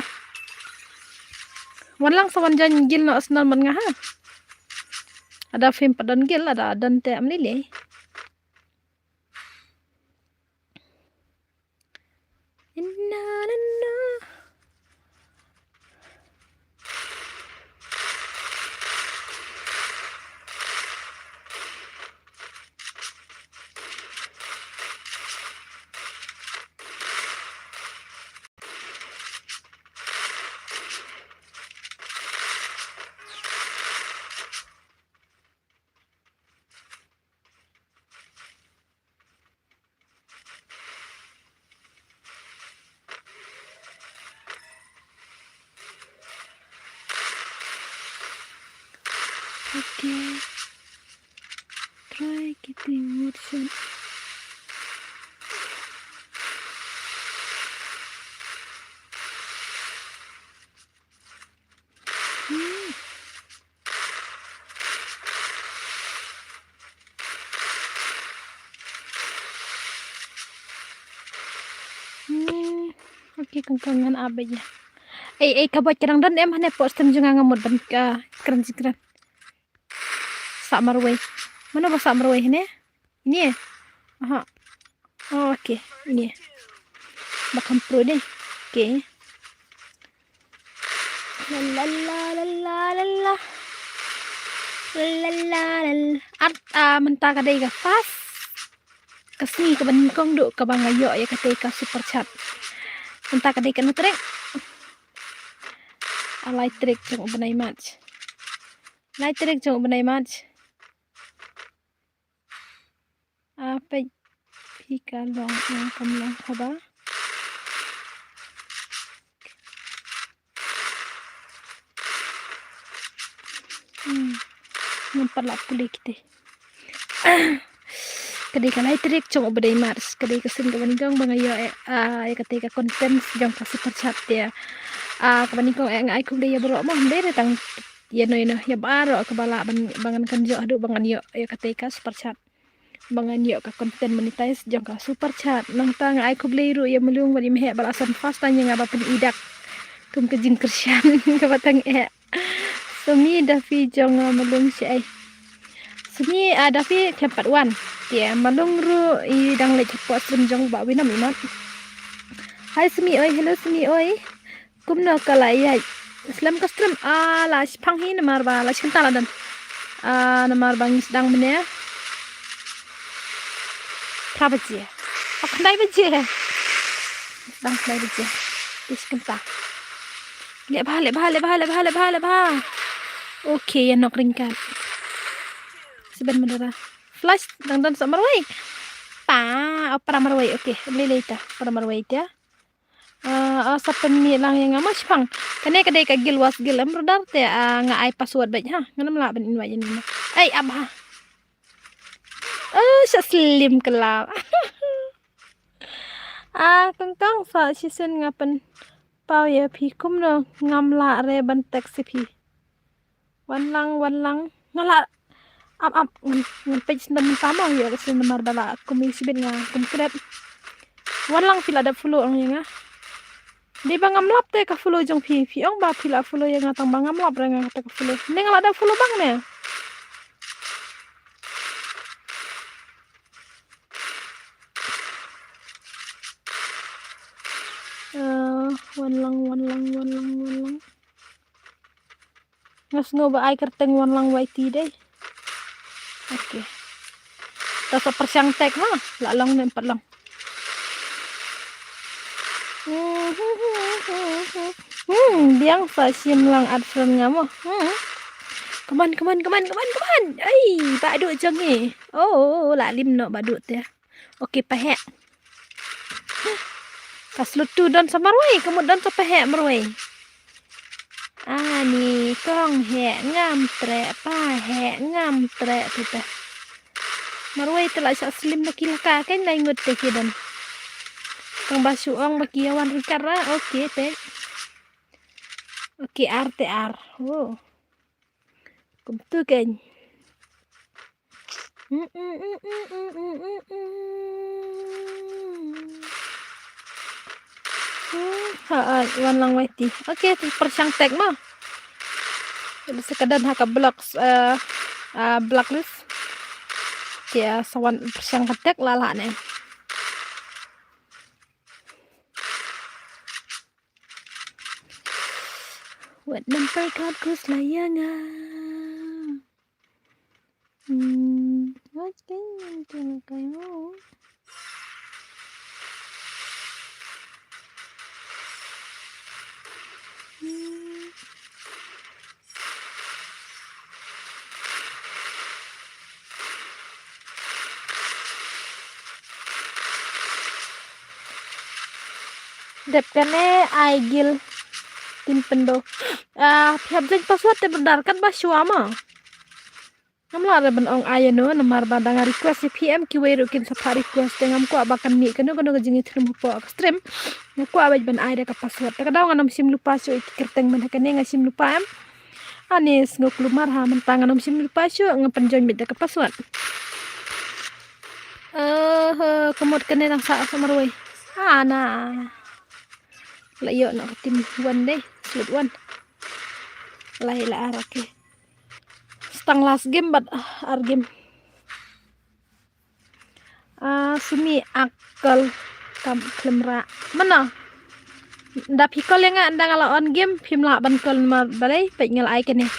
Walang sawan jan gil no asnal man nga ha. Ada film padon gil ada dan te amni le. Okay. Try getting version. Okay, kangkangan abay ya. Kabut kadang dan em hane po stem junga ngamut ban keren. Sak marway. Mana ba sak marway ini? Ini ya? Aha. Oh, oke. Ini. Bakam pro deh. Oke. La la la la la la. La la la. At mentah kadai ka pas. Kasi ka ban kong do ka bangayo ya kadai ka super chat. Mentah kadai ka no trek. Light trick jong benai match. Light trick jong benai match. Apa pika long yang kamlang haba. Nampak lah pulih kita. Kadai ka light trick jong benai match. Kadai ka sin ka banigong bangayo ya kadai ka konten jong ka super chat ya. Kabaningkong ngai kum dia bro mo ndere tang ya no ya baro ka bala bangan kan jo adu bangan yo ya katika super chat bangan yo ka konten monetize jong ka super chat nang tang ai kum leiru ya melung wali mehe balasan fast tanya ngaba pen idak kum ke jing kersian ka batang sumi dafi jong melung si ai sumi dafi kepat wan ya melung ru i dang le cepo stream jong ba winam imat hai sumi oi hello sumi oi kumno kalai Islam custom la pang hi namar ba la chintala dan namar bang sedang mene prabaje akndai baje sedang kandai baje diskenta le ba oke ya nok ringkat seben menara flash dang dan samarwai para marwai oke leleta para marwai ya sa penmi lang yang mas pang kane kadai ka gilwas gilam rodar te nga ai password ba ha nganam la ban invite ni ai abha sa slim kelap kangkang sa season ngapan pau ya pi kum no ngam la re ban taxi pi wan lang ngala ngan page nam sama ya sen namar bala komisi ben nga kum krep wan lang pila da follow ang nga di bangam lap te ka follow jong pi ong ba pila follow yang ngatang bangam lap re nga ka follow ning ada follow bang ne wan lang ngas ngo ba ai kerteng wan lang wai ti deh oke tas persiang tek ha la lang ne empat lang biang fasim lang adfren ngamo Come on. Ai, baduk jong ni. Oh, la lim no baduk te. Okey, pahek. Kaslutu don samarwai, kamu don pahek marwai. Ni kong hek ngam tre, pahek ngam tre tu teh. Marwai telah slim nak kilaka kan nai ngut te kidan. Kang basuang bakiawan rikara, okey te. Okey, RTR. Oh. Kumtu kan. Wan lang waiti. Okey, persiang tag mah. Sekadar haka blocks blacklist. Ya, sawan persiang ketek lala ne. Wat nampai kat kus layangan. What's going on kayo? Dep kane aigil tim pendo phiap jeng password te bendarkan ba suama namla ada ben ong ayano namar badang request PM kiwe rukin sapa request ngam ko abakan mi kano jingi trim po stream ko abaj ben ai ka password ka daw ngam sim lupa so kerteng men kane nga sim lupa am anis ngok lumar ha mentang ngam sim lupa so ngapen join beda ka password kemot kane nang sa samarway ana la yo nak tim wan deh slot 1 lahila okay. Stang last game but game sumi akal kam klemra mana da pikol yang anda ngala on game pimla ban kol mar balai pe ngala ai kene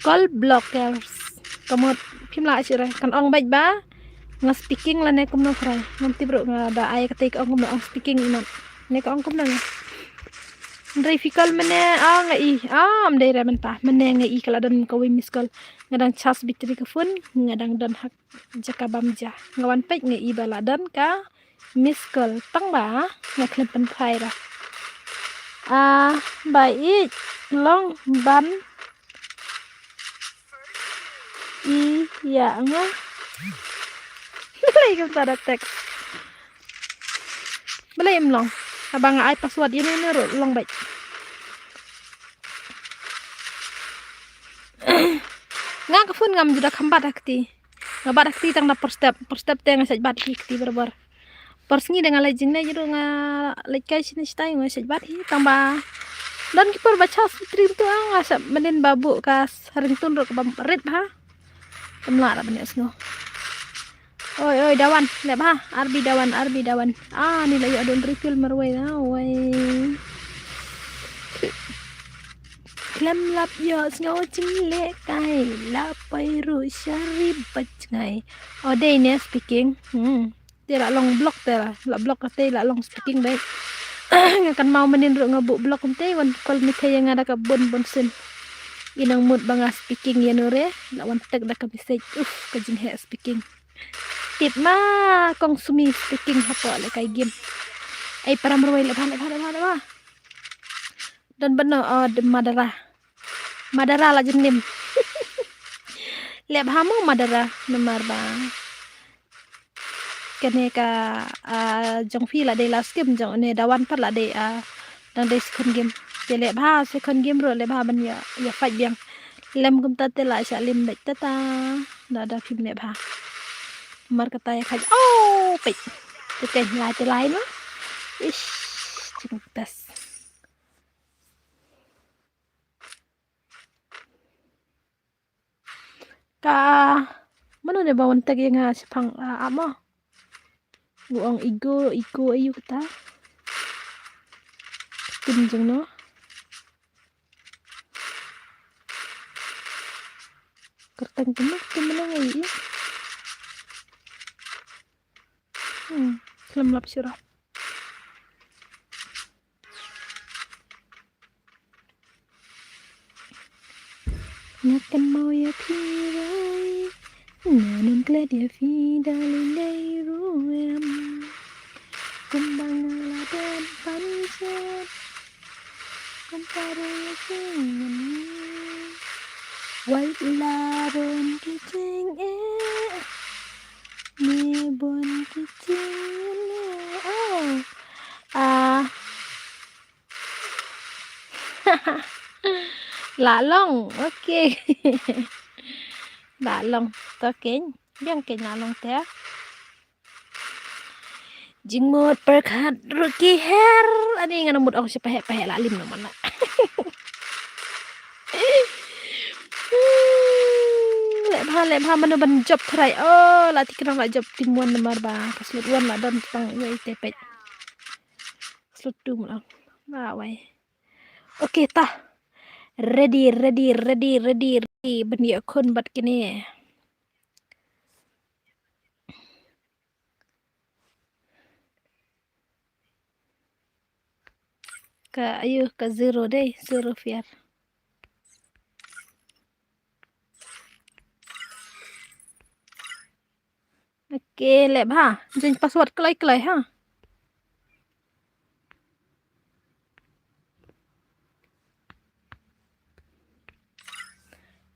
call blockers kamot pimla sira kan ong baik ba nga speaking la ne kum no kray nanti bro nga da ay katik ong kum ong speaking inat ne ka ong kum na ndai fikal mene nga i am dai ra menta mene nga i kala dan ko wi miskal ngadang chas bitri ka phone ngadang dan hak jaka bamja ngawan pek nga i bala dan ka miskal tang ba nga klepen phai ra bai long ban i ya nga Balay kang tada teks. Balay long. Abang ay password yun yun ro long baik. Nga ka phone ngam juda kambat akti. Ngabat akti tang na per step teng sa bat akti berber. Persengi dengan legend na jero nga lekay sinistai nga sa bat tang ba. Dan kiper baca stream tu asa menen babu kas haring tun ro ka red ba. Pemla ra benes no. Oi dawan lep ha RB dawan ni lagi adon refill marway wai klem lap yo sngo ching le kai la pai ru shari bach ngai day ne speaking te la long block te la block te la long speaking dai ngakan mau menin ru ngabuk block te wan kol mithe yang ada ka bon sen inang mood banga speaking ya nure la wan tek da ka message ka jing he speaking tip ma kong sumi speaking hapo le kay game ay para marway le ba dan bener de madara la jenim le hamu madara nomor ba kene ka jong fi la de last game jong ne dawan par la de dan de second game de le second game ro le ban ya fight biang lem kum ta te la sha lim de ta da phim le mar kata ya kaj pek te lain mah ish cintas ka mana ne bawon tag yang sepang ama buang ego ayu kata tunjung no kerteng temen ngai Kelam lap sirah. Ngakan mau ya pirai Nanun kledia fidali nei ruem Kumbang ala dan pancet Kumpare ya singan Wai laron kicing ni bon kicing lalong okay lalong token yang ke lalong teh jingmut perkat ruki hair ani nganamut aku siapa pahe lalim no mana lep ha mana ban job try lati kenang la job timuan nomor ba kaslut wan la dan tang wei tepet slut dum lang ba wai okay tah ready benia kon bat kini ke zero deh zero fiar okay lep ha jin password kelai ha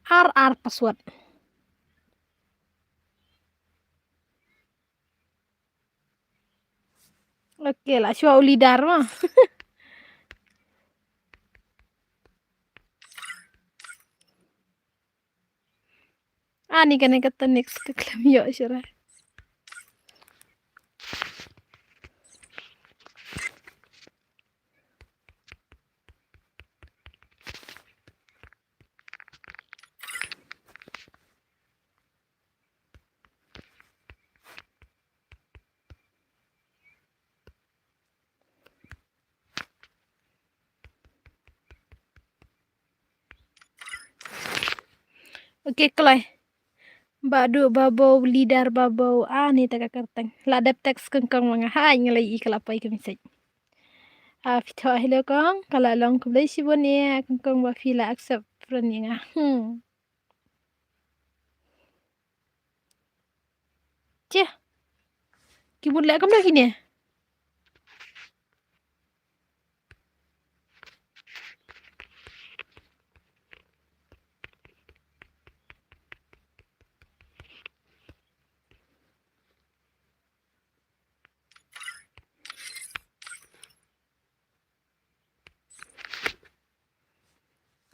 RR password okay lah syua ulidar mah ni kan kata next ke klaim yo syarah Oke, kelai. Badu babau lidar babau ani taka kerteng. La dep teks kengkong mga hai ngalai I kalapai kemisai. Fito hello kong kala long kublai sibon ya kengkong ba fila accept friend nga. Cia. Kibun lek kam lagi ni.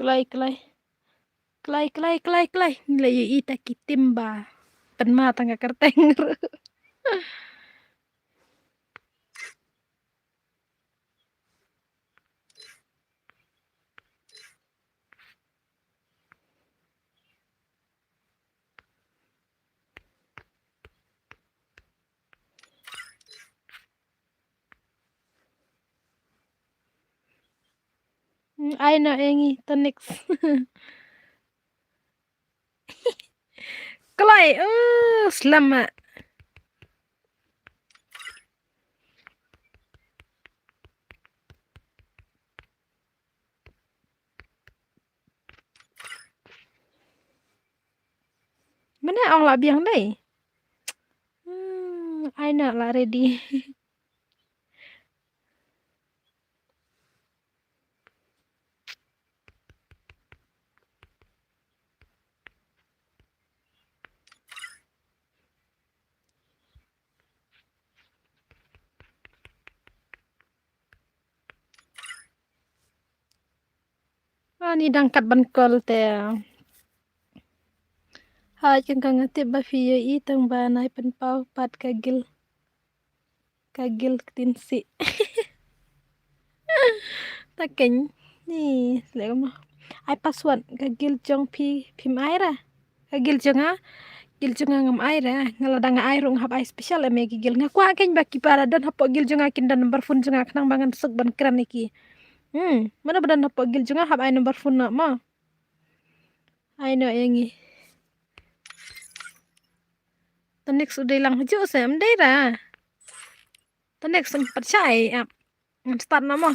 Kelai. Nilai ita kitimba. Penma tangga kerteng. Ay na engi to next. Kelai. Selamat. Mana orang lah biang dai? I nak lah ready. Ni dangkat bankol te. Hai kang ngatip ba fiyo I tang banai penpau pat kagil. Kagil tinsi. Takeng. Ni lek mah. Ai password kagil jong pim aira. Kagil jong ha. Gil jong ngam aira. Ngaladang air rung hap ai special ame gil ngakwa keng baki para dan hapok gil jong akin dan nomor phone jong aknang bangan suk ban kran iki. Mana badan hapok gil jong hap ai nomor phone nak ma. Ai no yangi. Tanek sudah hilang hujung saya mendera. Tanek sempat percaya. Start nama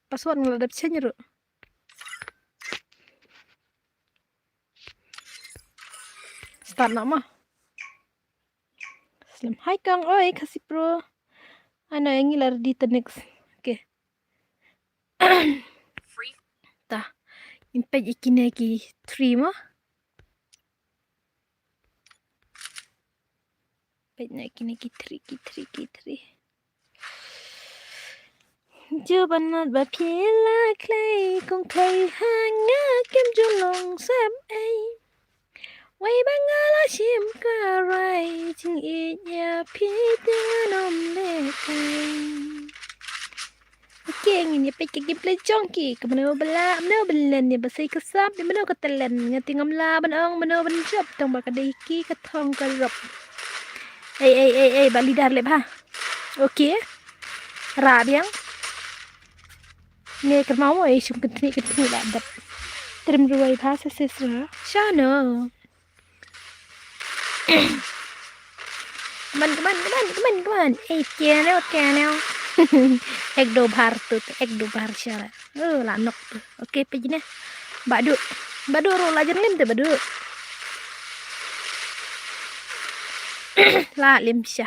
password ngeladap change. Start nama. Slim. Hai Kang, oi kasih pro. Ana yang ngilar di tanek. Oke. Tah. Impej ikine ki 3 mah. Impej ikine ki 3. Jawaban ba phila clay kong clay hanga kem julong sam ai. Way bangala shim karai ching inya pitinganom lekai. Oke, ini pakai gameplay jongki. Kemana belan ni basai kesap di mana ketelan ngati ngamla banong mana banjap tong bakadiki katong karap. Bali dar lep ha. Oke. Rabiang. Nghe cái máu ấy chúng cái thi đã đập trim ruồi phá sẽ sửa sao nữa mình ấy kia neo ek do bar syara là nok oke pejine badu roll aja lim te badu la lim sya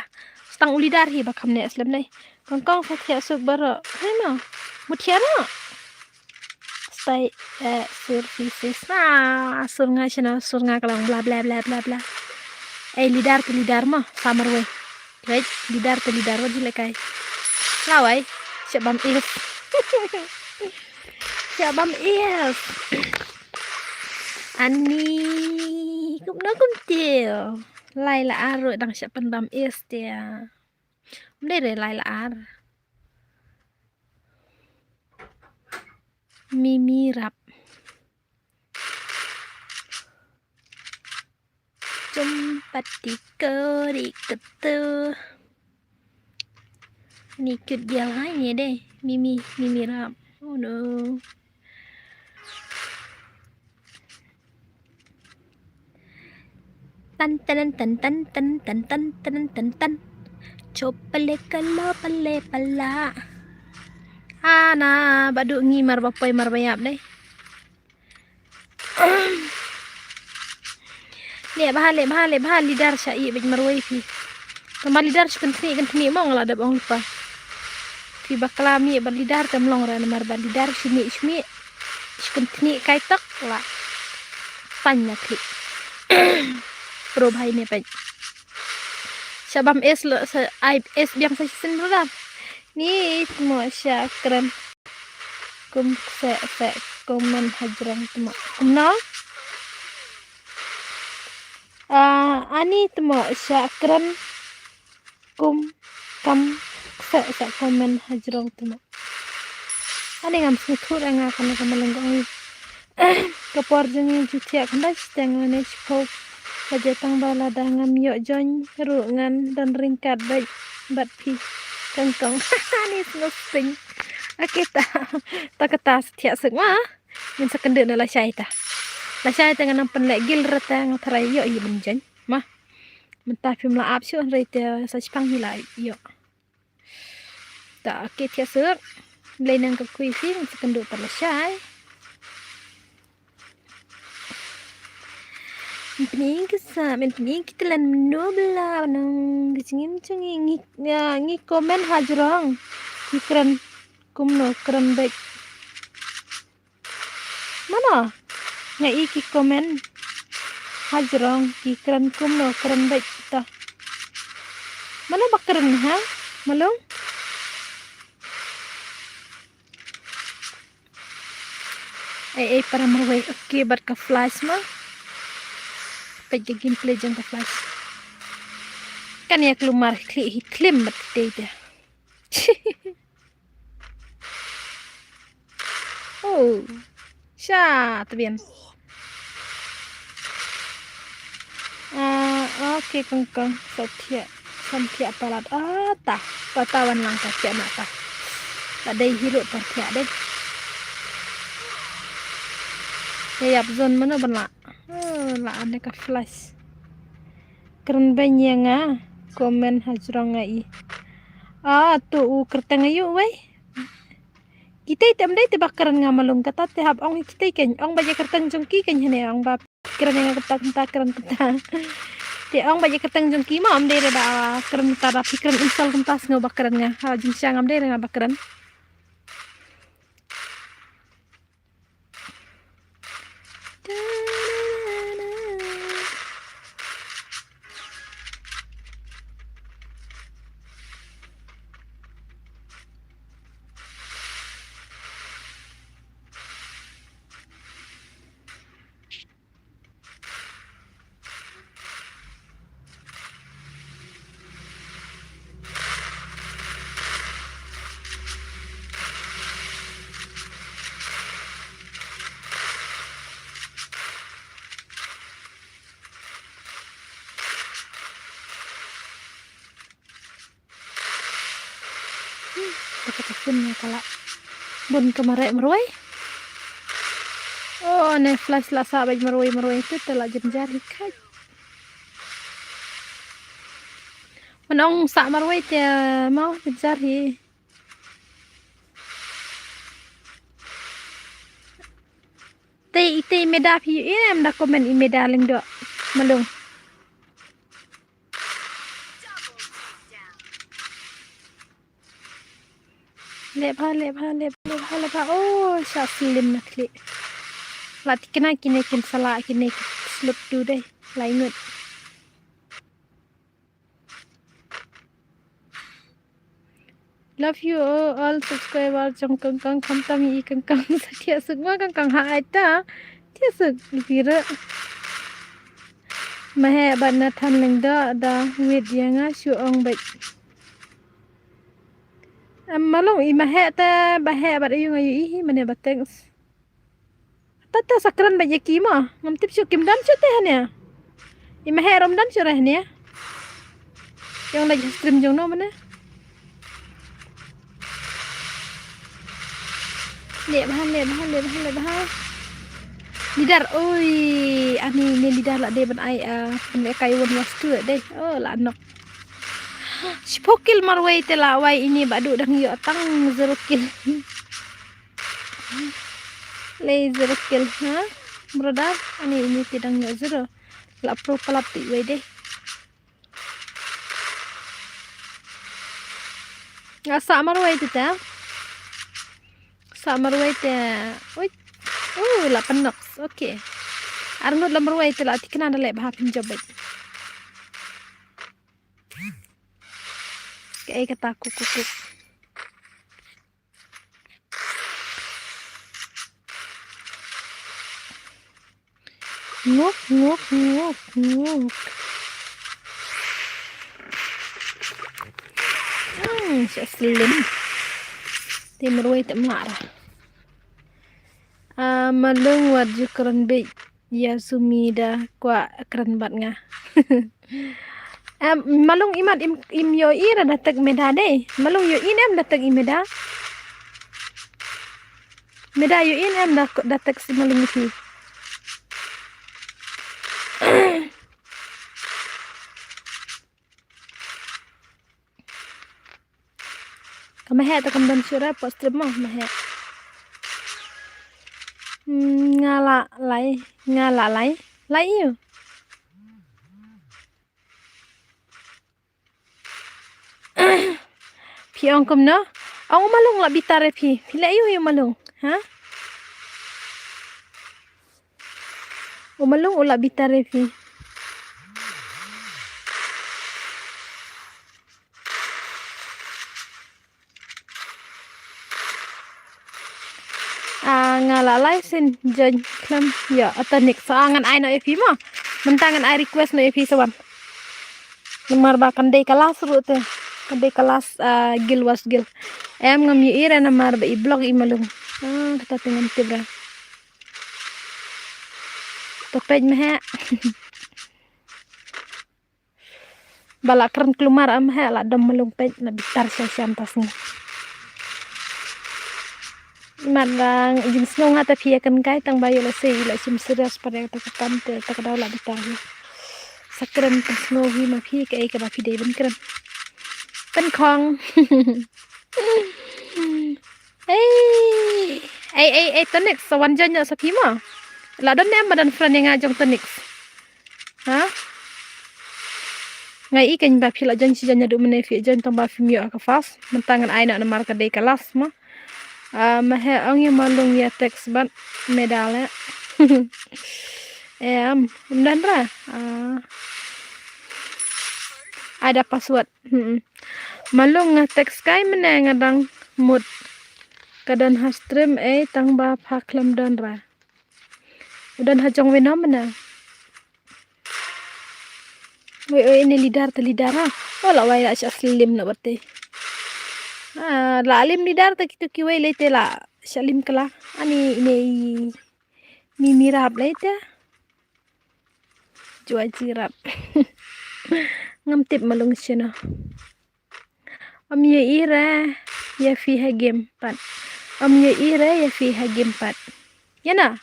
stang uli dari bakam ne aslam nei kongkong fatia suk baro hay ma mutiara stay services sur nga kalang bla bla lidar mah summer way right lidar wa jilekai lawai siabam is ani cũng chiều lai là rồi đằng sẽ phần bam is tia đây để lai là Mimi rap jumpa di ketu ini cute dia lainnya deh Mimi rap oh no Tan tan tan tan tan tan tan tan tan tan. Copale kalo pale pala. Ana badu ngi mar bapoy mar bayap deh. Le bahal lidar syai bej marwai fi. Kama lidar kan tni mong la dab ong lupa. Fi baklami bal lidar tam long ran mar bal lidar shmi kan tni kai tak la. Tanya klik. Pro bhai ne pej. Syabam es lo es biang sa sin bro. Ni mo syakran kum se kuman hajrang tuma. No? Ani tuma syakran kum kam se kuman hajrang tuma. Ani ngam smithur anga kana kamalengong. Kapor jeng jutia kanda stang ne chpo pajatang bala dangam yo jon ruangan dan ringkat baik bat pi kangkong ni sing akita takata setia semua min sakende la syaita dengan penlek gil rata ngathrai yo i benjan mah mentah film la apsyo rate sa chpang hila yo ta akit ya ser lenang ka kui fi min sakende la syai Pening kita lan nobla nang gicingin ngi komen hajrong ikran kumno kran baik mana ngai iki komen hajrong ikran kumno kran baik ta mana bakran ha malong para marway okay bar ka flash mah pagiging play jang ka flash kan ya kelumar klim mat data oh sya bien okay kangkang santia palat tah patawan lang ka sia mata tadai hirup partia deh yap zon mana ban la ane ka flash keren banyak komen hajrong ngai tu kertang ayu wai kita item dai te bakaran ngamalung kata te hab ong kita ken ong baje kertang jongki ken hene ong bab keren yang keren kata te ong baje kertang jongki ma am dai ba keren tara pikran install kentas ngo bakaran nga ha jing syang am dai nga bakaran Takutnya kalau bun kemarin meruai ne flash lah sahabat meruai itu telah jari kai menong sak meruai dia mau jari te meda pi em da komen meda ling do malung lep ha oh syaslim nakli lati kena kini salah kini slip tu deh lainut love you all subscriber trong kangkang kami kangkang setia semua kangkang haita dia sekira mahe bana than lengda da wit yang syuong baik malong imahe ta bahe bat yung ayu mane bateng tata sakran baje kima ngamtip syu kim dan syu teh ne imahe rom dan syu reh ne yang lagi stream jong no mana le bahal lidar oi ani ni lidah la de ban ai pen kai won was tu deh. Oh la nok. Spokil marway te la wai ini badu dang yo tang 0 kill. Le 0 kill ha. Brother ani ini tidang yo 0. La pro palap ti wai deh. Asa marway te ta. Sa marway te. Oi. Oh la penox. Okay. Arnod la marway te la tikna na le bah pinjabet. Kayak kata kuku. Ngok. Siya slim. Timurway tak marah. Malung wajib keren be. Ya sumida kwa keren bat nga. Malung imat im yo ira datag meda deh. Malung yo in datag imeda. Meda yo in datag si malung itu. Kamahe ta kam dan sura poster mo mahe. Ngala lai yo. Pi ongkom no. Ang malung la bitare pi. Pila yo malung, ha? O malung ula bitare pi. Ngalalai sin jon klam ya atanik soangan ai no epi mo mentangan ai request no epi sawan nomor bakan dei kelas rute kandai kelas gil was gil ngam yu ira nomor ba i blog i malung kata tengan tibra topej mehe bala keren kelumar he la dom malung pej na bitar syam tasnya Madang jenis nong ata pia kan kai tang bayo la sei la sim serius pada ta kante ta kada la bitahi sakren snow hi ma phi kai ka ba phi dei ban kren pen khong ai tonik sawan janya sa phi ma la don nem badan friend yang ajong tonik ha ngai ikan ba phi la jan si janya du mene phi jan tang ba phi mi ka fas mentangan ai na mar ka dei kelas ma mahe ang malung ya teks ban medale dan ada password malung teks kai meneng ngadang mut kadan hastream tang ba phaklam dan ra dan hajong wena mena oi ini lidar telidara wala wai asya slim na bate la alim lidar ta kitu kiwai lete la shalim kala ani ini mirap lete jual jirap ngam tip malung sino am ye ira ya fi ha game pat am ye ira ya fi ha game pat yana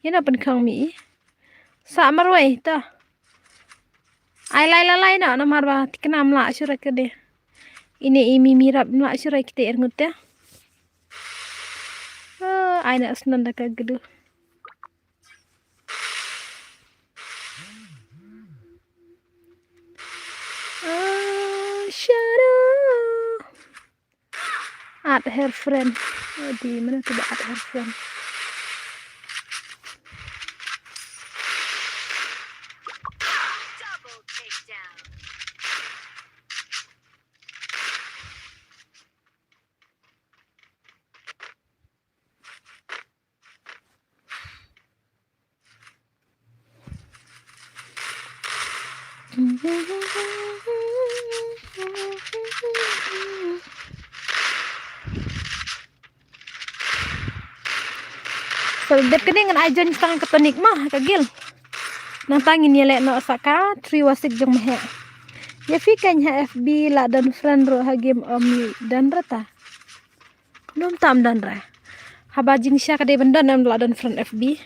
pen khang mi sa marwai ta ai lai na nomor ba tiknam la syura kede ini imi mirap na syura kita erngut ya aina asnan da kagedu shadow at her friend di mana tuh at her friend bet kening ngan ajan tang ketonik mah kagil nang tangin yele no saka tri wasik jong mehe ya fikan ha FB la dan friend ro ha game om dan rata belum tam dan ra habajing sya kade benda nam la dan friend FB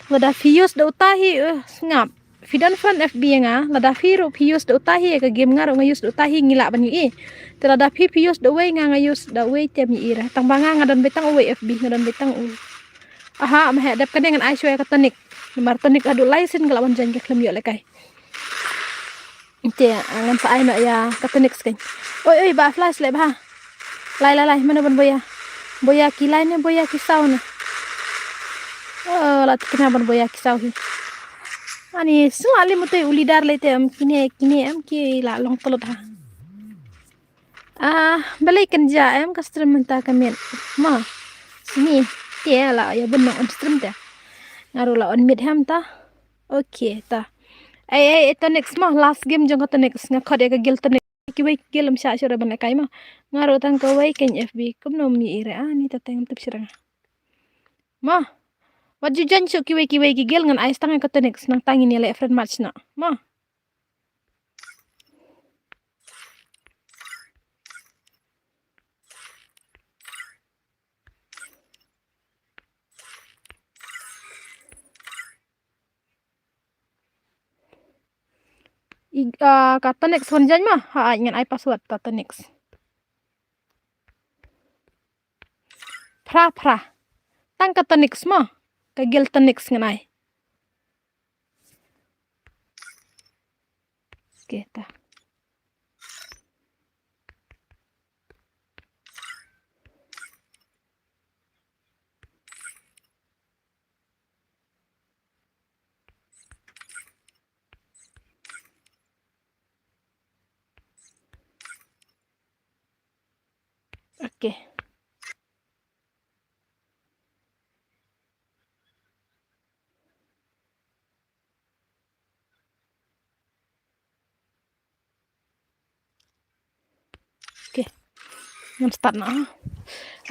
lada fius da utahi ngap fidan fan FB nga lada firu fius da utahi ka game ngaro ngayus da utahi ngila ban yi te lada fius da we nga ngayus da we tem yi ira tang banga ngadan betang we FB ngadan betang u aha ma hadap ka dengan ai shwe ka tonik mar tonik adu license galawan jan ke klem yo le kai te angan sa ai na ya ka tonik sken oi ba flash le ba lai mana ban boya kilai ne boya kisau na lat kena ban boya kisau hi ani sungali mutai ulidar lete am kini am ki la long tolot ha balai kerja am custom menta kamen ma sini dia la ya benong on stream ta ngaru la on mid ham ta okay ta ai to next ma last game jong to next nga khode ka gil to next ki wai gilam sha shura ban kai ma ngaru tang ka wai ken FB kum no mi ira ani ta teng tip sirang ma waju jancu ki wai ki gil ngan ais tang ka to next nang tangi ni le friend match na ma kata next one jan mah ha ngan ai password kata next pra tang kata next mah kagil ta next ngan ai kita oke ngam start na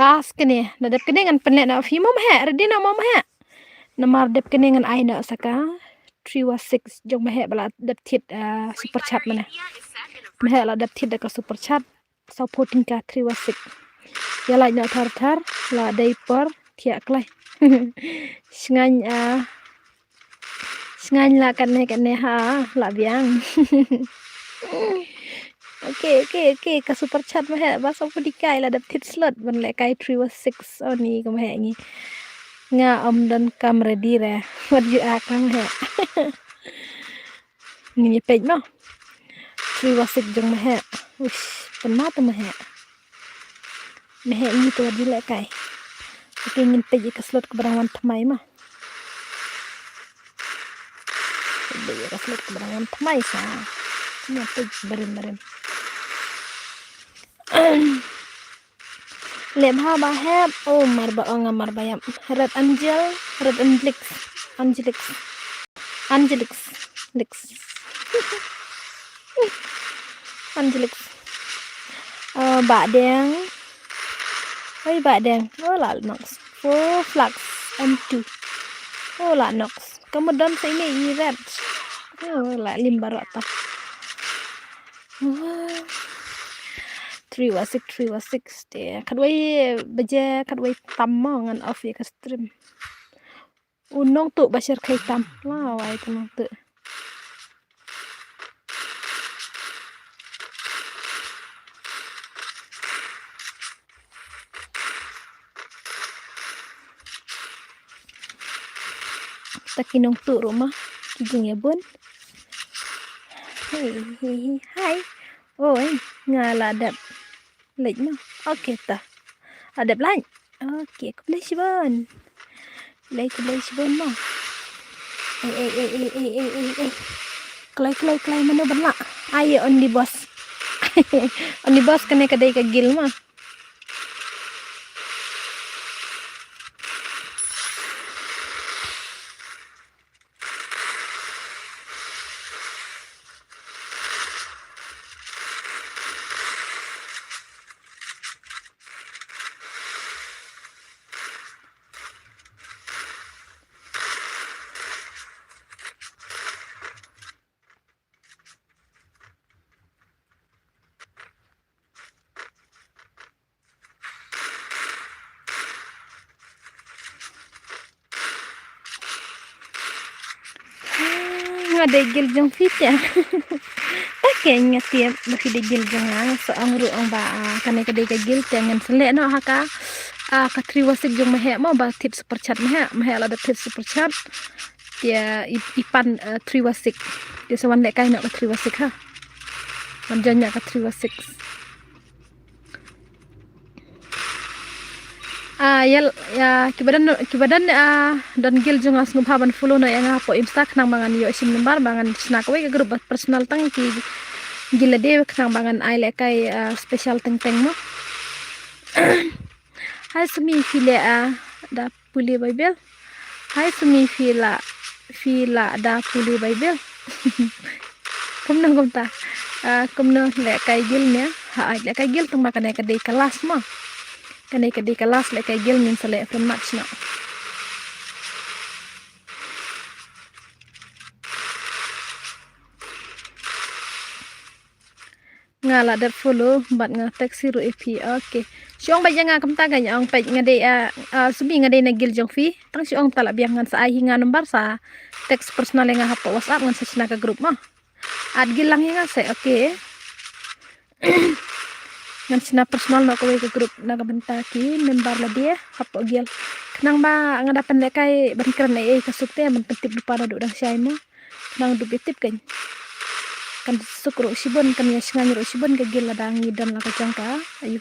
ras kene dadap kene ngan penle na fi mom he redi na mom he namar dep kene ngan ai na saka 316 jong me he bala dep thit super chat mana me he la dep thit ka super chat supporting ka 316 ya la nya thar la diaper thia klai sngan la kene ha la biang Oke ka super chat mah basa pedikai lah dapet slot ban le kai 316 oni ko mah ngi nga om dan kam ready re waju akam he ngi pej mah 316 jong mah ush penat mah ngi to di le kai oke ngin pej ka slot ke berawan tmai mah be ka slot ke berawan tmai sa nya pej barem lem ha ba heb marba ngamar bayam red angelix bak deng la nox flux m2 la nox kemudian sini i red la limbarata 316 te kadwai baje kadwai tamma ngan off ya stream unong tu bashar kai tam la wai tunong tu takinong tu rumah kijing ya bun hai ngala dap lệnh mà ok ta đẹp lạnh ok có lấy chibon lấy chibon mà clay mana bala ayo on the boss kene kadai ka gil mah ngade gil jong fit ya. Kayaknya tiap bagi de gil jong so ang ru ang ba kane kade ka gil jangan selek no haka ka triwasik jong mehe mo ba tip super chat mehe ala da tip super chat dia ipan triwasik dia sawan lek kai no ka triwasik ha manjanya ka triwasik ya kibadan dan gil jong as ngumhaban follow no yang apo imsak nang bangan yo sim lembar bangan snack we ka grup personal tang ki gila de nang bangan ai lek kai special teng teng mo hai sumi file da puli bible hai sumi fila da puli bible kom ta komno lek kai gil ne ha lek kai gil tong makan ka de kelas mo kane ka di kelas lek kay gil min sale from match na ngala dat follow bat nga taxi ru ep okay siong ba nga kam ta ganya ang paj nga de subi nga de na gil jong fi tang siong tala biang ngan sa ai hinga nomor sa text personal nga hapo whatsapp ngan sa ka group mo ad gil lang nga sa okay ngan sina personal no ko ke grup naga bentaki member la dia hapo gel kenang ba nga dapan le kai ban kran e kasukte man pentip lupa na do dang syai mo nang du betip kan sukro sibon kan ya singan ro sibon ke gel ladang dan la kacangka ayo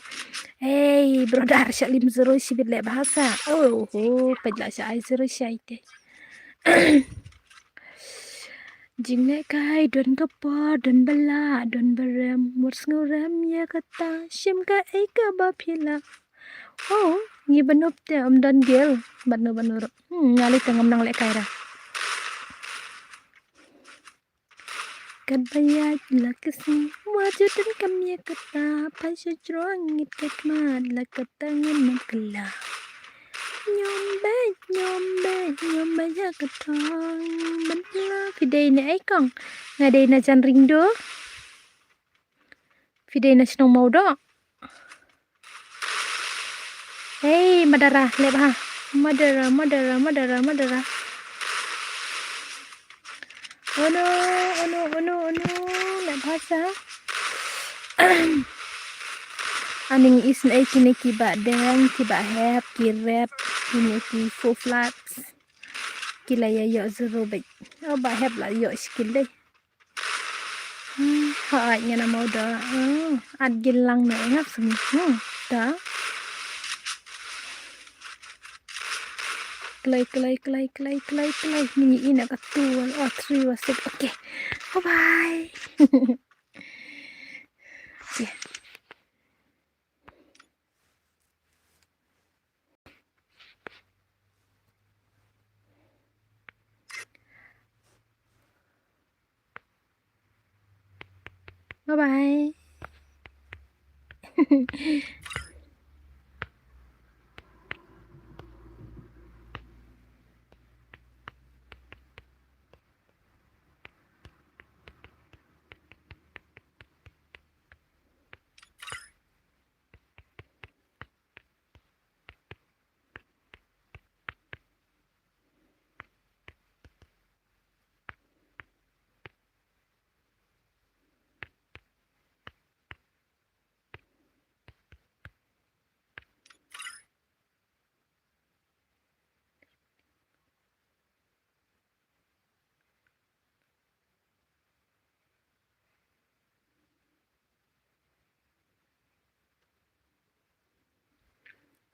hey brother syalim zero sibit le bahasa oh pajla syai zero syai te Jingne kai don kapa don bala don baram murs nguram ya kata shim ka eka bapila oh ngi banup te don gel banu ngali tengam nang lek kaira kan bayat lakasi wajudan kam ya kata pasya drongit kakman la katangan makla nyombe ya katang bentla fidei na ay kang ngaday na jan ringdo fidei na sinong maudo hey madara leba madara oh no lebasa aning is na kini kiba deng kiba hep kirep kini ki full flats kila ya yo zero bait oh ba hep la yo skill deh ha nya na mo da ad gilang na ngap sum da klay ni ina ka tuwal oh 3 was it okay bye yeah. Bye.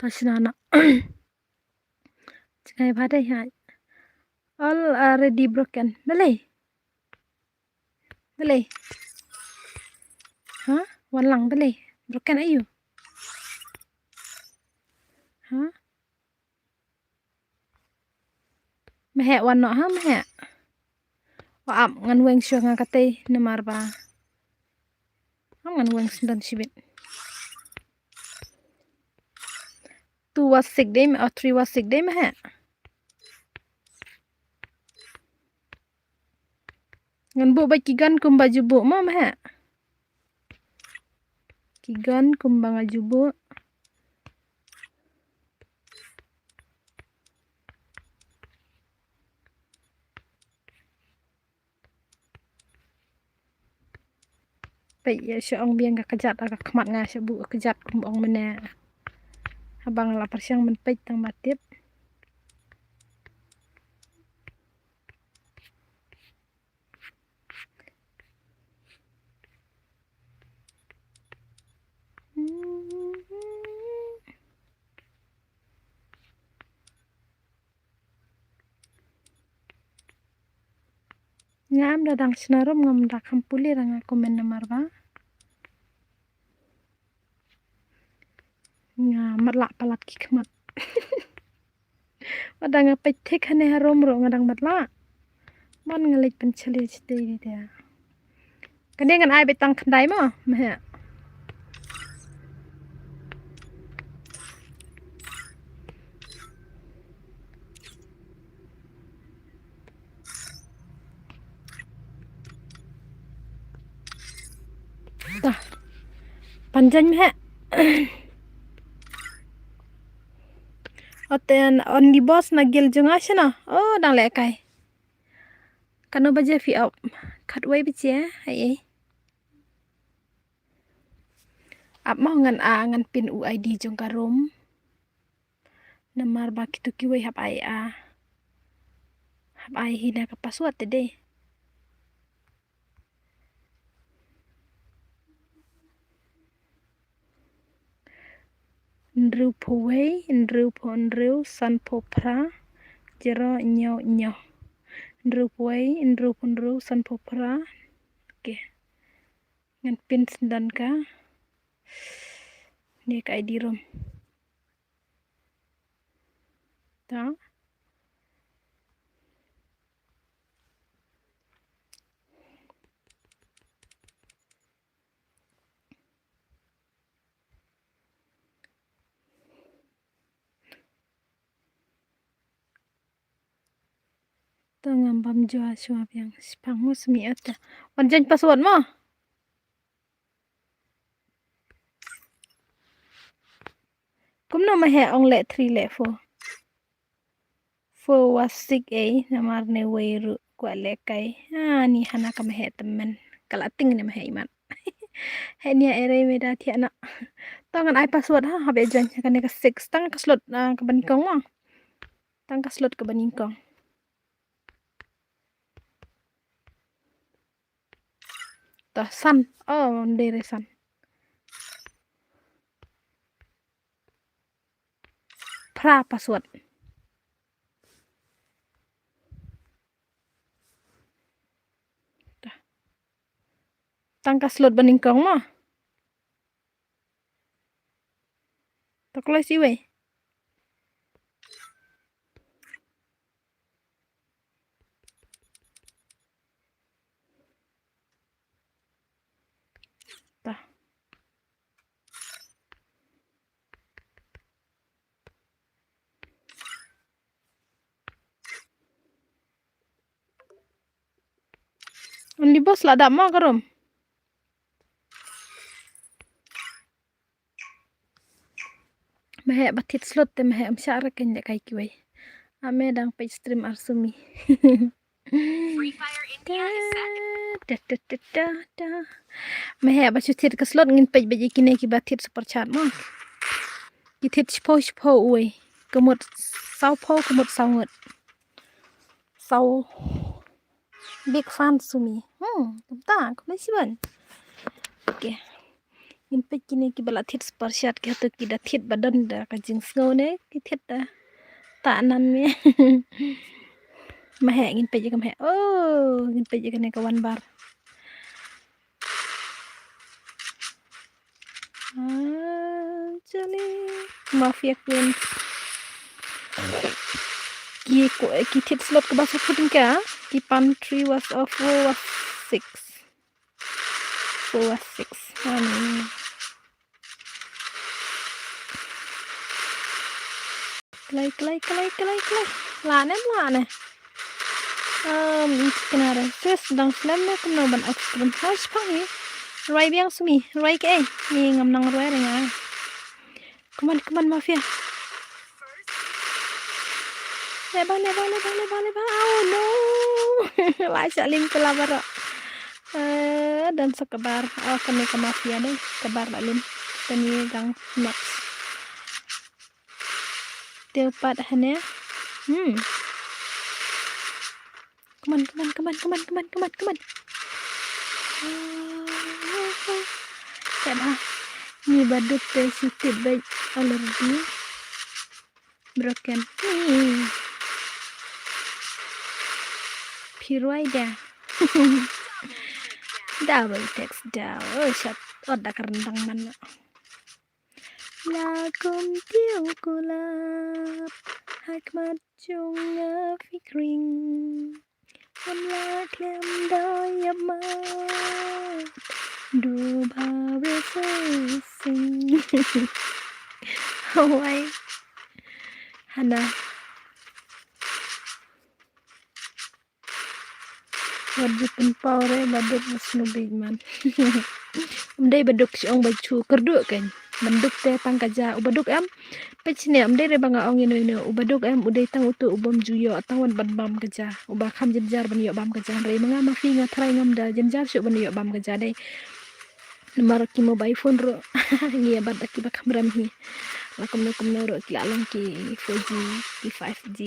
Tashnana Jangan pada ya all already broken boleh hah walang boleh broken ayo hah mehe wano ha mehe waap ngan weng syo nga katay namar ba ngan weng sindan sibit 2 was sick day or 3 was sick day mehe ngan bu ba kigan kum baju bu ma mehe kigan kum bang aju bu Pe ya seong biang ka kejat agak kemat nga sebu kejat kumbong mena. Abang lapar siang men pej tang matip. Ngam dadang sinarum ngam rakam puli ranga komen namar ba. Ngamat lak palat ki kemat. Wadang apa tek hane harom ro ngadang matla. Mon ngelik penceli cete dia. Kene ngan ai betang kendai mo. Mah. Tah. Panjan mah. Oten on di bos nagil junga shana. Oh dang lekai. Kano baje fi up. Kat wai biche ai. Ap mau ngan a ngan pin UID jong karum. Namar ba kitu ki wai hap ai a. Hap ai hina ka password tede. Ndru po wai, ndru po ndru san po pra. Jero nyo nyo. Ndru po wai, ndru po ndru san po pra. Oke. Ngan pin sendan ka. Ni ka ID rom. Ta. Tengam bam jua suap yang sipangmu semi ata. Wanjan password mo. Kumno mahe ong le 3 le 4. 4 was 6 namar ne weiru kwa le kai. Ni hana ka mahe temen. Kalating ne mahe iman. He ni ere me da ti anak. Tangan ai password ha habe jan kan ka 6 tang ka slot ka banikong mo. Tang ka slot ka banikong. Tah san. Oh, ndere san. Pra password. Tah. Tang ka slot baningkong mo. Taklay si we. Tah. Di bos lah dak mau karom. Mahe batit slot te mahe amsyara kan kai kiwai. Ame dang page stream arsumi. Free Fire India is set. Mahe bachutit ke slot ngin page baji kine ki batit super chat mo. Kitit shpo uwe. Kemut sau po kemut sangut. Sau big fan sumi. Ta ko si ban. Okay. In pe kini ki bala thit sparshat ki hatu ki da thit badan da ka jing snow ne ki thit da ta nan me mahe ngin pe jika mahe oh ngin pe jika ne ka one bar jali mafia queen ki thit slot ka basu putin ka ki pan 3 was of 4 was 6 4 was 6 Clay. Lah ne. Kenara. Terus dang slam ne kumno ban upstream. Harus pangi. Rai biang sumi. Rai ke ni ngam nang rai renga. Come on mafia. Lebang. Oh no. Lai saling pelabara. dan sekabar kami ke mafia deh kabar lalim tani gang next tepat hanya come on Tama ni badut teh sitip baik alergi broken piruai dah double text dah shot oda kerendang mana lakum tiêu kulap hikmat junga fikring Amlak lem doyamat du bhawe sing Hawaii Hana Wajib penpore baduk snubig man Amdai baduk si ong bacu kerduk kan Banduk teh tang kaja ubaduk am pecine amdai re banga ong ino ubaduk am udai tang utu ubam juyo atawan bam kaja ubah kam jenjar ban yo bam kaja re manga mafi ngatrai ngamda jenjar syuk ban yo bam kaja dai nomor ki mobile phone ro ngia bad ki ba kamera mi lakum ro ki alang ki 4G ki 5G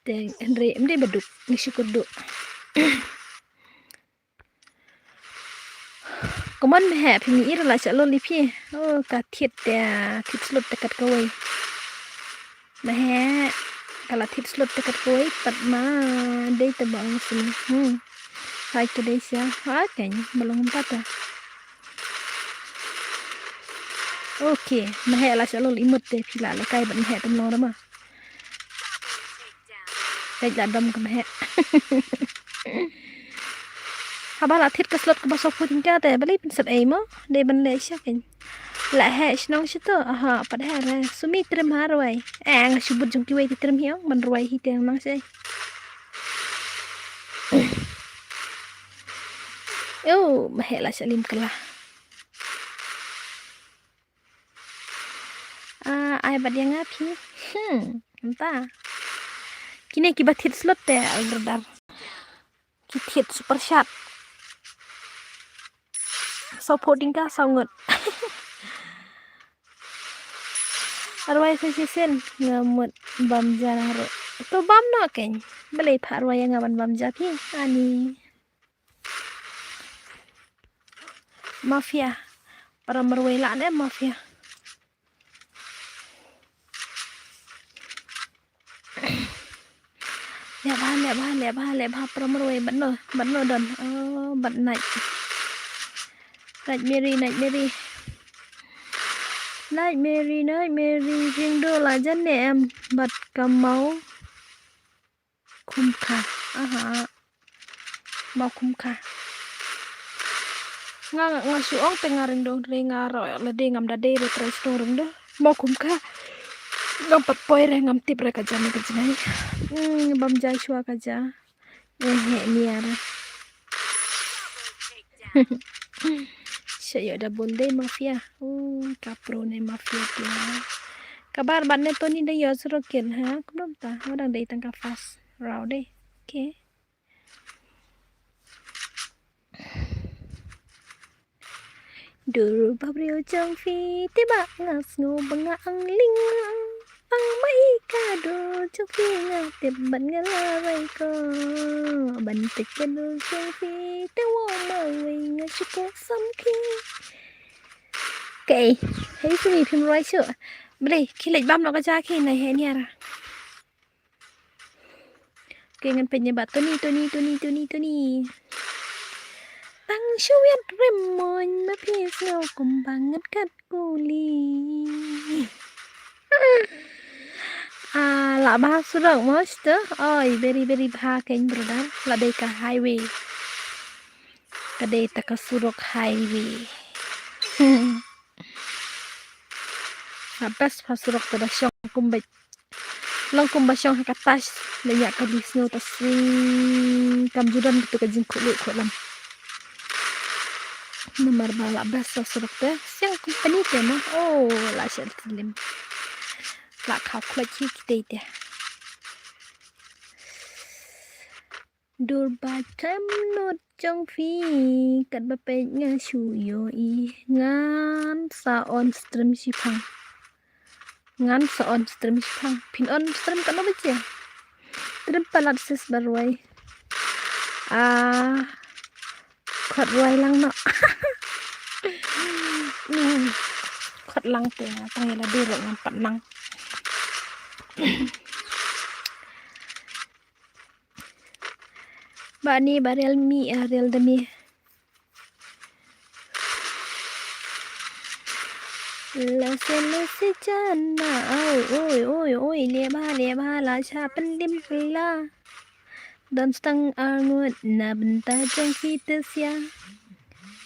teng andre amdai baduk ni syukur duk Kuman meh phi ir la chalo li phi ka thiet slot takat kawai meh kala thiet slot takat kawai pat ma dei ta bang sin hai ke dei sia ha kan belum pata okay meh la chalo li mut te phi la kai ban meh tam lo ma kai la dam ka meh Habala thit ka slot ka ba so puting ka te bali pin sat ai mo de ban le sha kan la he snong shito aha pad ha ra sumi trim ha roi ang shubut jung ki wei ti trim hiang ban roi hi teng nang sei yo mahela salim kala ai bad yang api entah kini ki ba thit slot te aldar ki thit super shot so puting ka so ngut arwai sesen ngamut bam jana ro to bam no ken beli pha arwai ngaban bam ja pi ani mafia para merwai la ne mafia le ba para merwai ban no don ban nai Night Mary riêng đưa là dân em bật cầm máu khum khà mau khum khà nga suong tengaring dong ringa ro la de ngam da de re tres dorong do mau khum khà ngam pat poi re ngam tip re ka jani ka jani bam jai shua ka ja he niar Saya ada bonde mafia. Kapro ne mafia dia. Kabar ban ne Tony de yo sroken ha. Kumdom ta. Odang dei tang ka fast rau de. Okay. Duru babrio jong fi tiba ngas ngo banga ang ling ang mai ka do jong fi nga tib ban nga rai ko ban tik ka do jong fi te wo ma wei nga chuko sam ki kệ thấy cái gì phim rồi chưa đây khi lệch băm nó có ra khi này hè nha kệ ngân pennya bat Tony tăng số biết rem mon mà phía sau cùng bằng ngất cắt cô li là ba số rộng master oi very ba kênh brother là đây cả highway cái đây ta cả surok highway Habas pasurok ta basyong kumbay long kumbasyong hakatas laya ka disno tas kamjudan gitu ka jing kulit kolam nomor bala bas pasurok ta siang company te no la shal tilim la ka klaki kite te Durbatam nut trong phi kat bapet nga shu yo I ngan sa on stream sipang ngan sa on stream sipang pin on stream kan no bace stream palat sis barwai khot wai lang no khot lang te tang la dir ngam pat nang ba ni ba realme real demi lase jana oi le ba la cha pendim la dan stang angut na benta jang fitus ya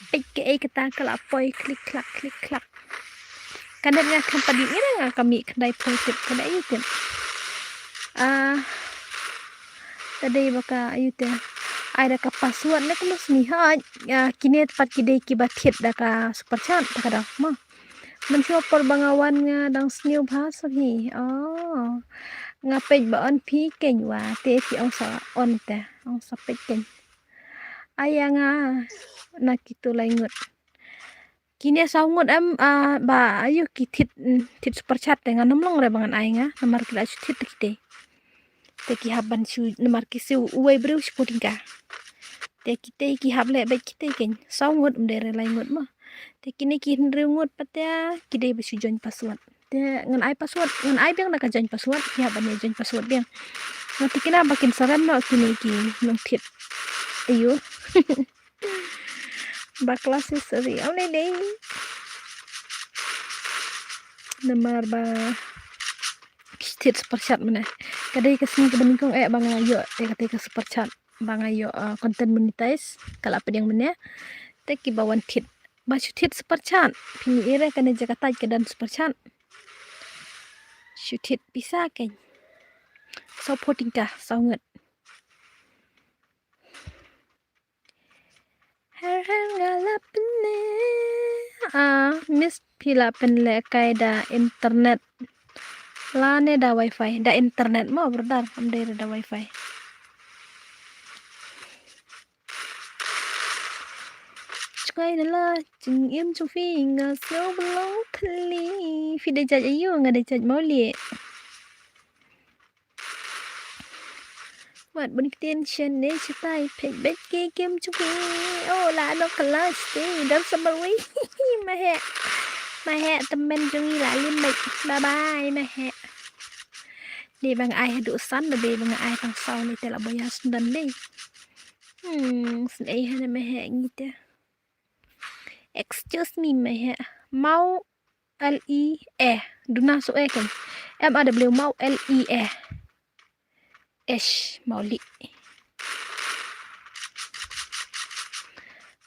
pike kata kala poi klik klak kadang nga kan padi nga kami kedai positif kedai itu tadi baka ayute ada ka password na kumus ni ha kini tempat kidai kibatit da ka super chat da kada ma mencoba perbangawan nga dang sniu bahasa hi ngapej ba on pi ken wa te ti ong sa on te ong sa peken aya nga nakitu laingut kini saungut ba ayo kitit tit super chat dengan nomlong re bangan ai nga nomor kila tit kite te ki haban su nomor ki su uwe breu spotinga te kite ki hable ba kite ken saungut umdere laingut ma te kini ki nrengut patya kide besu join password te ngan ai password ngan ai biang naka join password ki haban ne join password biang nanti kina bakin saran no kini ki nong tit ayo baklas seri ole deh nomor ba tit super chat mana kadai kesini ke beningkong bang ayo kata ke super chat bang ayo konten monetize kalau apa yang mana te ki bawan tit basu tit super chat pini ire kana Jakarta ke dan super chat shutit bisa kan supporting ka sangat har ngalapne miss pila penle kaida internet lane da wifi da internet mo berdar amde da wifi Quay là chừng em trong phi ngờ sâu belong thli phi để chạy ayo nga để chạy mau liệt Wat balik tension ne sitai pek bet ke kem trong phi la no kala stay dan sabarwi ma he temen trong la lim bạch bye bye ma he đi bằng ai đủ sẵn là đi bằng ai thằng sau này tên là bây giờ sundan đi ấy hay là ma he như thế Excuse me meh mau LIE duna so kan MAW mau LIE mau li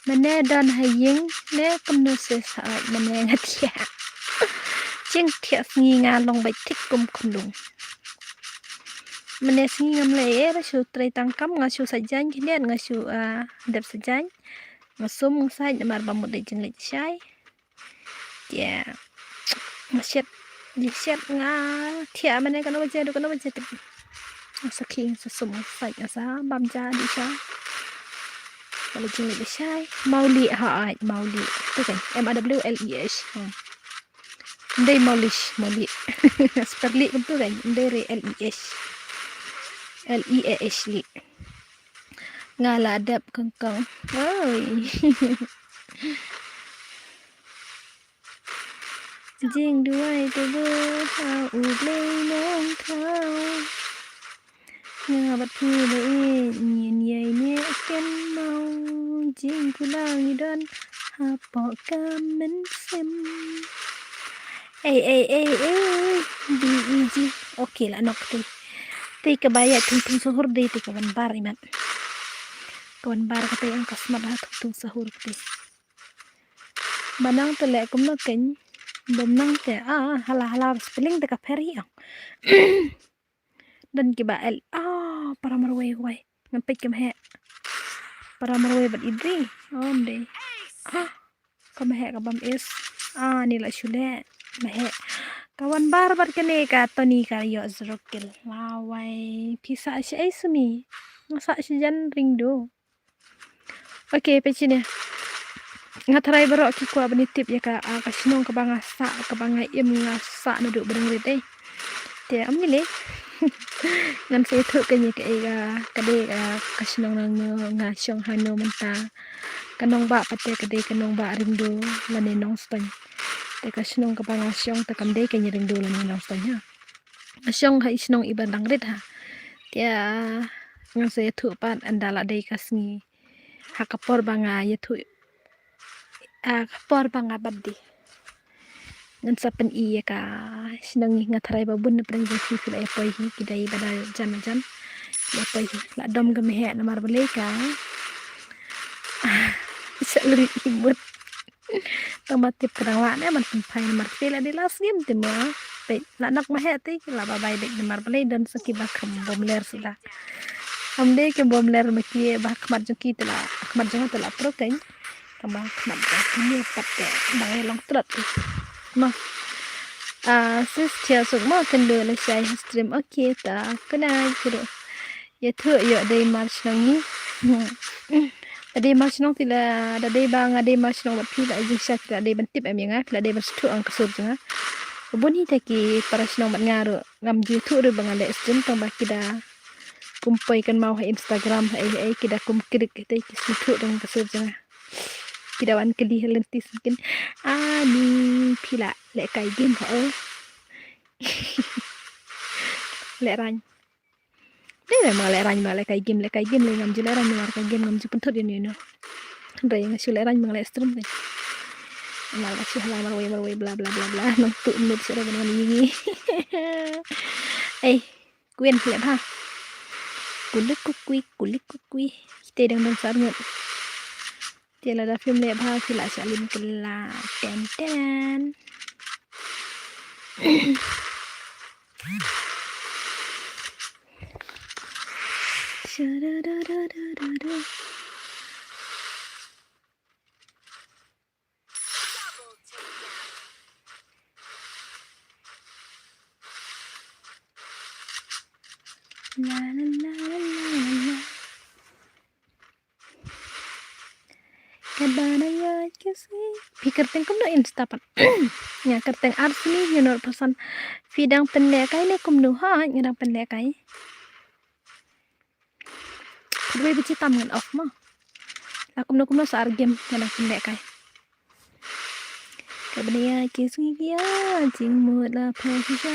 mane dan haying ne kamno se sa mane ngatia ching thia ngi nga long bai tik kum khundung mane singi ngam le ra su trai tangkam nga su sajan kinen nga su dep sajan ngasum ngasai namar bamut de jeng le chai ya maset nga thia mane kan baje do kan baje tip saking sasum sai asa bamja di cha kalau jeng le chai mauli mauli tu kan MAWLIS ndai mauli sperli tu kan ndai LIES li ngala adab kangkang oi jing duai tu bo u blei nong thao nga bat phu le nien yai ne ken mau jing pulang dan ha po kamen sem di okay lah nok ti kabaya tung sahur di ti kawan bar iman kawan bar kata yang kasmat ha tung sahur ti banang tele kum no ken benang te hala spelling te ka peri yang dan kibael para marway ngampet kem he para marway bat idri de kam he kabam is nila shule mahe kawan bar kene ka toni ka yo zrokil lawai pisa ai sumi Masa sijan rindu. Oke, pecine. Ngatarai berok ki kwa benitip ya ka kasinong ka bangasa ka bangay ngasa nuduk berengrit Dia amile. Ngam saya tu kanya ka de kasinong nang ngasyong hano menta. Kanong ba pate ka de kanong ba rindu lani nong stony. Te kasinong ka bangasyong ta kam de kanya rindu lani nong stony ha. Asyong ha isinong iban dangrit ha. Dia ngam saya tu pan andala de kasngi. Hakapor banga ya tu kapor banga baddi ngan sapen iya ka sinangi ngatarai babun na prang jaki fil epoi hi kidai bada jan epoi hi la dom ga mehe na marbale ka saluri imut tamatip kadang la ne man pai na marfil ade las game timma pe la nak mehe te la babai dek na marbale dan sakiba kam bom ler sida amde ke bom ler maki ba kmat jaki tela kmat janga tela pro kain tambah kmat ini patte bangai long trot ma sis chia suk ma kan de la sai stream okay ta kana kiro ya thu yo dei march nang ni ade march nang tila da dei bang ade march nang bat pila ji sak da dei bantip am yang la dei bastu ang kasur janga boni taki paras nang mat ngaro ngam ji thu re bang ale stream tambah kida kumpai kan mau ha Instagram ai kida kum kirik te ki thu dang kasur janga kidawan keli lentis mungkin ani pila le kai game ho le rany le ma le rany ma le kai game le ngam ji le rany ma kai game ngam ji pun thot ni no ndai nga su le rany ma le stream ni mal ba si hala mar way bla bla bla bla no tu mut sira ban ni ai quên le ha kulik kukui te dang dang sar ngot Dia là phim lệ ba thì lại sẽ lên cái là ten ten la la la la la Kabanaya kasi pikir tengkum no insta pan nya kerteng ars ni nyor pesan fidang pendekai ni kum nu ha nyadang pendekai dua bici tam ngan off ma la kum no sar game nyadang pendekai Kabanaya kasi dia jing mu la phasha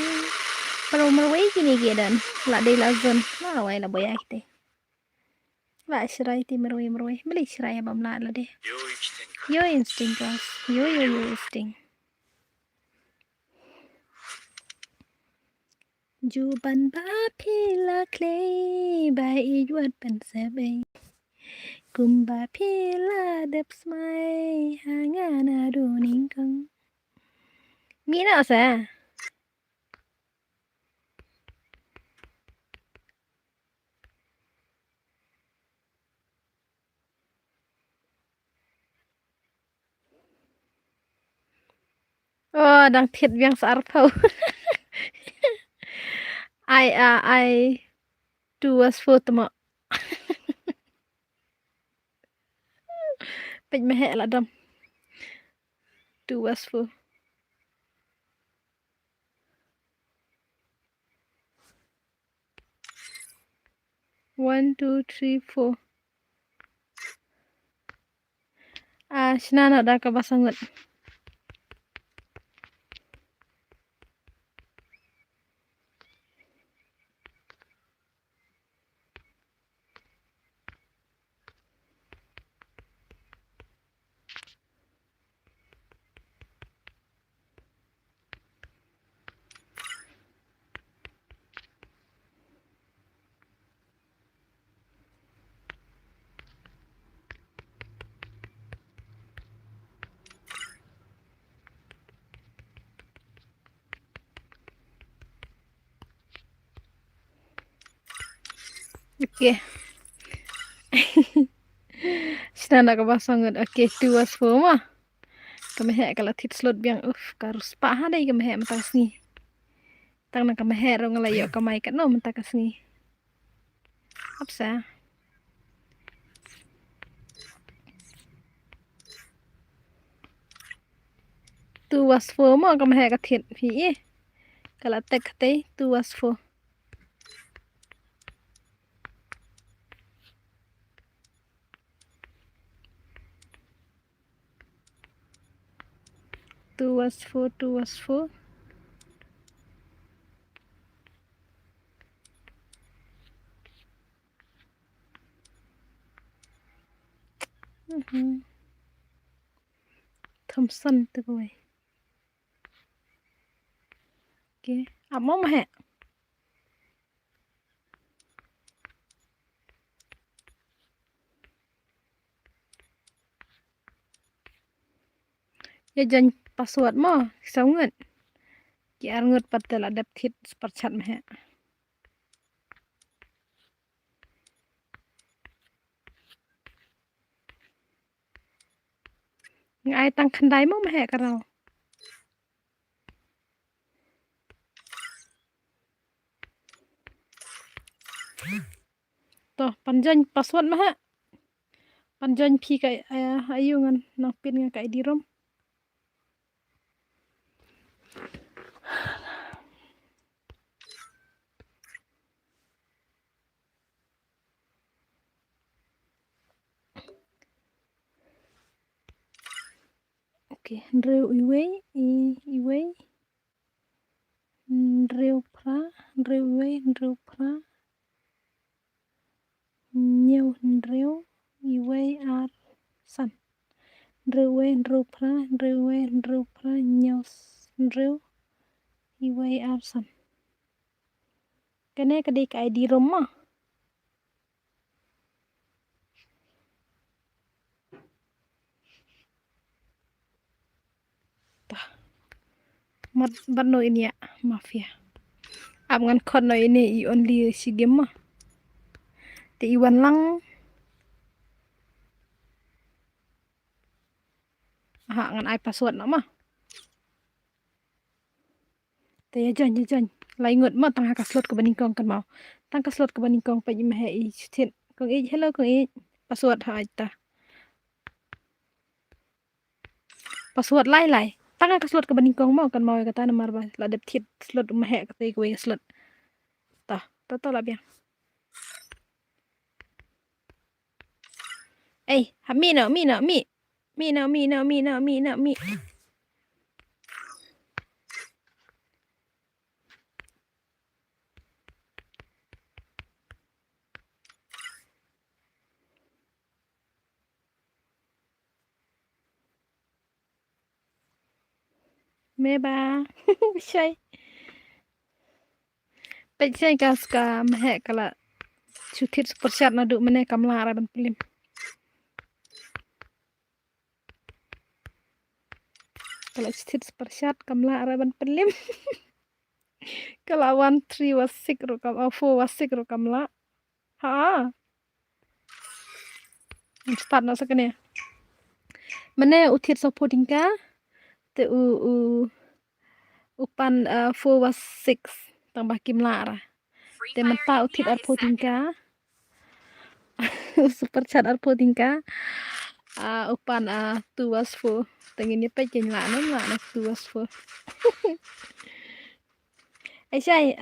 pero marwai kini gedan la de la zon la wai la boya kite La shirai ti marwai beli shirai abam la la de Yo instinct guys. Yo instinct. Juban ba pila clay by ijuat pan sabe. Kumba pila dep smai hangana doning kang. Mina sa. Oh, đang thiệt viang sar phau. I do was for tama. Pej mehe la dam. Do was for. One, two, three, four. Sinana dah kabasangat. Okay. Sinana kabasangat. Okay, do was for ma. Kamehe kala tit slot biang karus pa ha dai kamehe matas ni. Tang na kamehe ro ngalayo kamay kat no mentakas ni. Apsa. tu was for mo ka mahe ka thit phi e kala tek te tu was for tu was for Thompson tu koi okay amo mahe ya jan password mo saungat ki ar ngut patel adap thit perchat mahe ngai tang khandai mo mahe karau to panjan password mahe panjan phi kai ayungan nang pin nga kai dirom okay reu iwei reu pra reu pra nhiều reu iwei ar san reu pra nhiều reu iwei ar san kene kadi kai di rumah mat bano ini ya mafia ab ngan khon no ini I only si game mah te iwan lang ha ngan ai password no mah te ya jan lai ngot ma tang ka slot ke baning kong kan mau tang ka slot ke baning kong pa ima he I thit kong I hello kong I password ha ita password lai tang ka slot ke baning kong mau kan mau kata nomor ba la dep thit slot ma he ka te ko slot ta to la biang eh mi no me ba sai pe sai ka ska ma he kala chuthit perchat na du mene kamla ra ban pilim kala chuthit perchat kamla ra ban pilim kala 1 3 was 6 ro kam 4 was 6 ro kamla ha start na sakane mene uthit supporting ka te upan 4 was 6 tambah kimla ra te menta uthit ar supporting ka super chat ar supporting ka upan 2 was 4 tengin ni pe chen la no 2 was 4 ai sai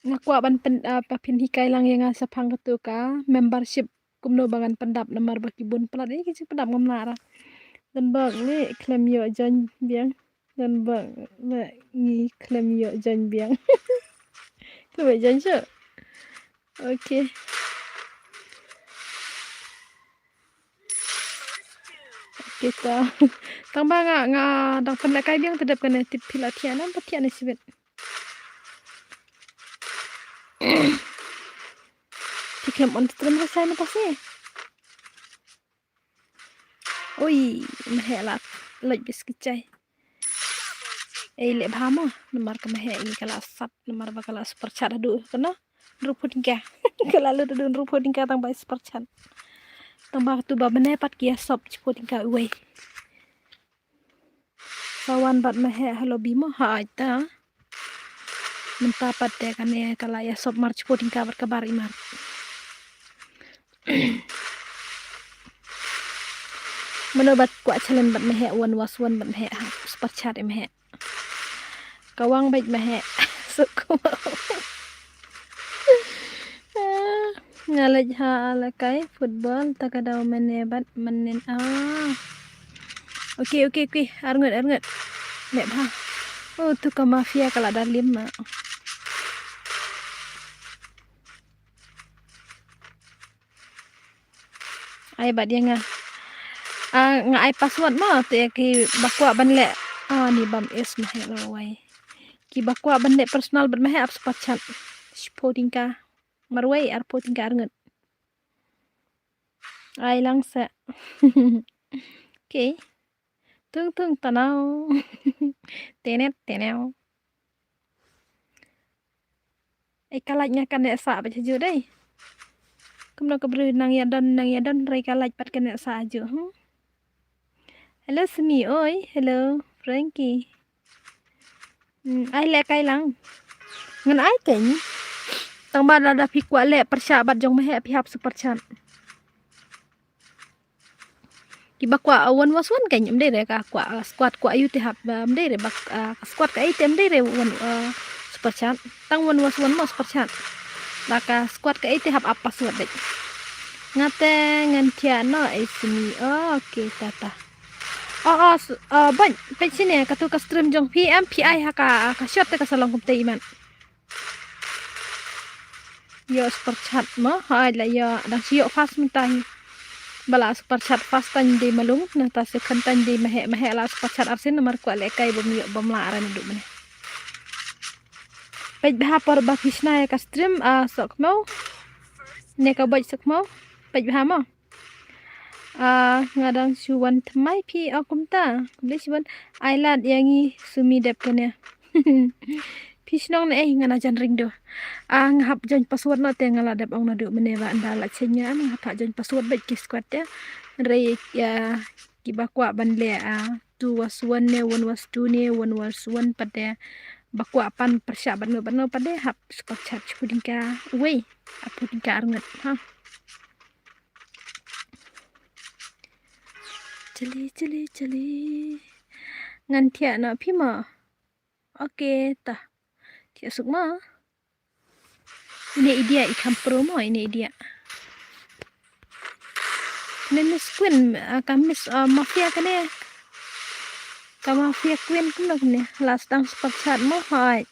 ngakwa ban pen papin hikai lang yang sapang tu ka membership kumno bangan pendap nomor bakibun pelat ini kecil pendap ngamlara dan bang ni klaim yo jan biang dan bang ni klaim yo jan biang klaim jan je okay kita tambah nga dang pen kai biang tedap kana tip pilatianan patian sibet Tikem on stream saya na pasti. Oi, mahelat loj biskicai. Le bhama nomor ka mahe ini kala sat nomor ba kala super chat adu kana rupo tingka. Kala lu adu rupo tingka tang ba super chat. Tang ba tu ba bene pat kia sop cipo tingka uai. Kawan bat mahe halo bimo ha ita. Mentapat deh kan ya kala ya sop mar cipo tingka berkabar imar. Menobat kuat challenge bat mehe wan was wan bat mehe super chat mehe kawang bait mehe suku ngalaj ha alakai football takadaw menebat menen oke arnget nek bah oh tu ka mafia kala dalim ai bat dia nga ai password ma te ki bakwa ban le ni bam es mehe lawai ki bakwa ban le personal ban mehe ap super chat spotingka marwai ar potingka arnget ai langsa okay tung tanau tenet ai kalaj ngakan nek sa ba ju dei kumno kabru nang yadan rai kalaj pat kan nek sa ju hello Sumi oi hello Frankie ai le kai lang ngan ai ken tang ba da phi kwa le persyabat jong mehe pihap super chat ki bakwa awan waswan kan mde re ka kwa squad kwa yu te hap mde re bak squad ka item mde re wan super chat tang wan waswan mo super chat baka squad ka ite hap apa suat dek ngate ngan tiano Sumi okay tata ban pe sini katu ka stream jong PM PI haka ka shot ka salong kumte iman yo super chat mo ha la yo dang siyo fast mintahi bala super chat fast tan di malung na ta se kan tan di mehe la super chat arsin nomor kwa le kai bom yo bom la aran du mene pej bah par ba krishna ya ka stream sok mau ne ka baj sok mau pej bah mau ngadang suwan tmai pi akumta le suwan island yangi Sumi dep kene pisnong ne ngana jan ring do ngahap jan password no te ngala dep ong nadu meneva andala chenya ngahap jan password baj ki squad ya re ya ki bakwa ban le tu was one ne one was two ne one was one pade bakwa pan persyabat no ban no pade hap super chat pudingka we apudingka arnget Celi ngan tia na pima okay ta tia sukma ini idea ikan promo ini idea nenes queen kamis mafia kene ka mafia queen kuno kene last tang super chat mo hai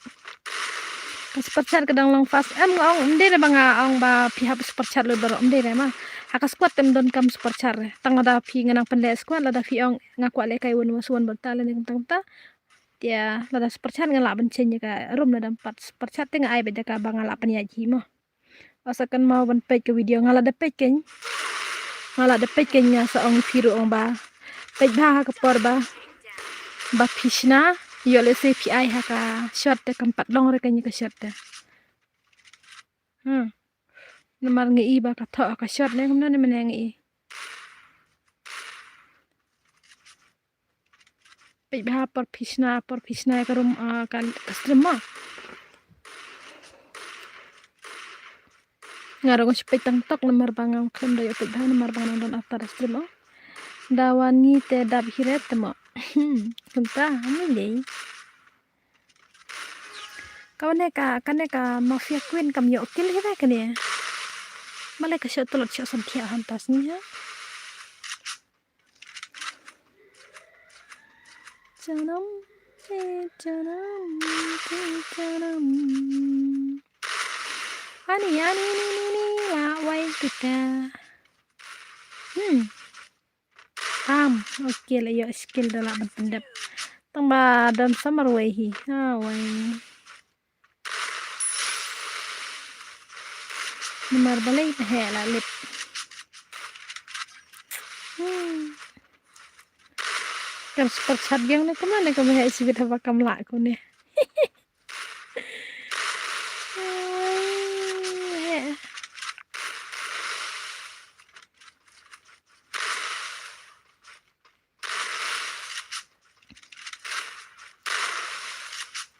super chat kadang long fast ngong mde re banga ong ba pihap super chat lo baro mde re ma haka squad tem don kam super chat re tang ada phi nganang pende squad lada phi ong ngakwa le kai won waswan bertale ning tang ta dia lada super chat ngala bencenya ka rum lada 4 super chat te ngai beda ka bangala pan ya ji mo asakan mau ban page ke video ngala de page nya sa ong firu ong ba page ba ka por ba pishna yo le CPI haka shot te kampat long re kanya ka shot te nomor ngi ba ka tho ka shot ne kumna ne menangi page ba por pishna ka rum kan stream ma ngaro ko spek tang tok nomor bangang kan do yo page ba nomor bangang don after stream dawani te dab hiret mo kunta amile kane ka mafia queen kam yo kill hira kane male ka shot tolot shot santhia hantas nya janam ani la wai kita oke lah yo skill dalam pendap tambah dan samar wai wai nomor balai hela lip kan super chat yang ne kemana kamu hai sibit apa kamla ko ne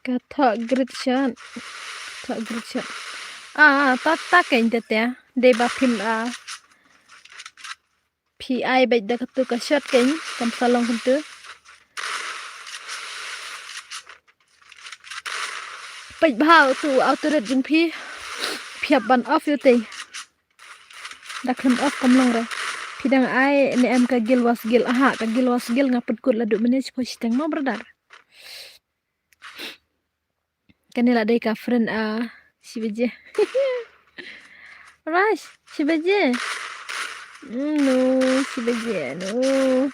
kata grid shot ta kain te de ba phim Phi ai baik dah ketu ke shot keng kam salong ketu. Baik bahau tu autoret jing phi. Phiap ban off yu te. Dak lem off kam long re. Phi dang ai ne em ka gil was gil aha ka gil was gil ngapet kut la du menich po siteng mau berdar. Kanila dai ka friend si beje. Rash si beje. No si beje no.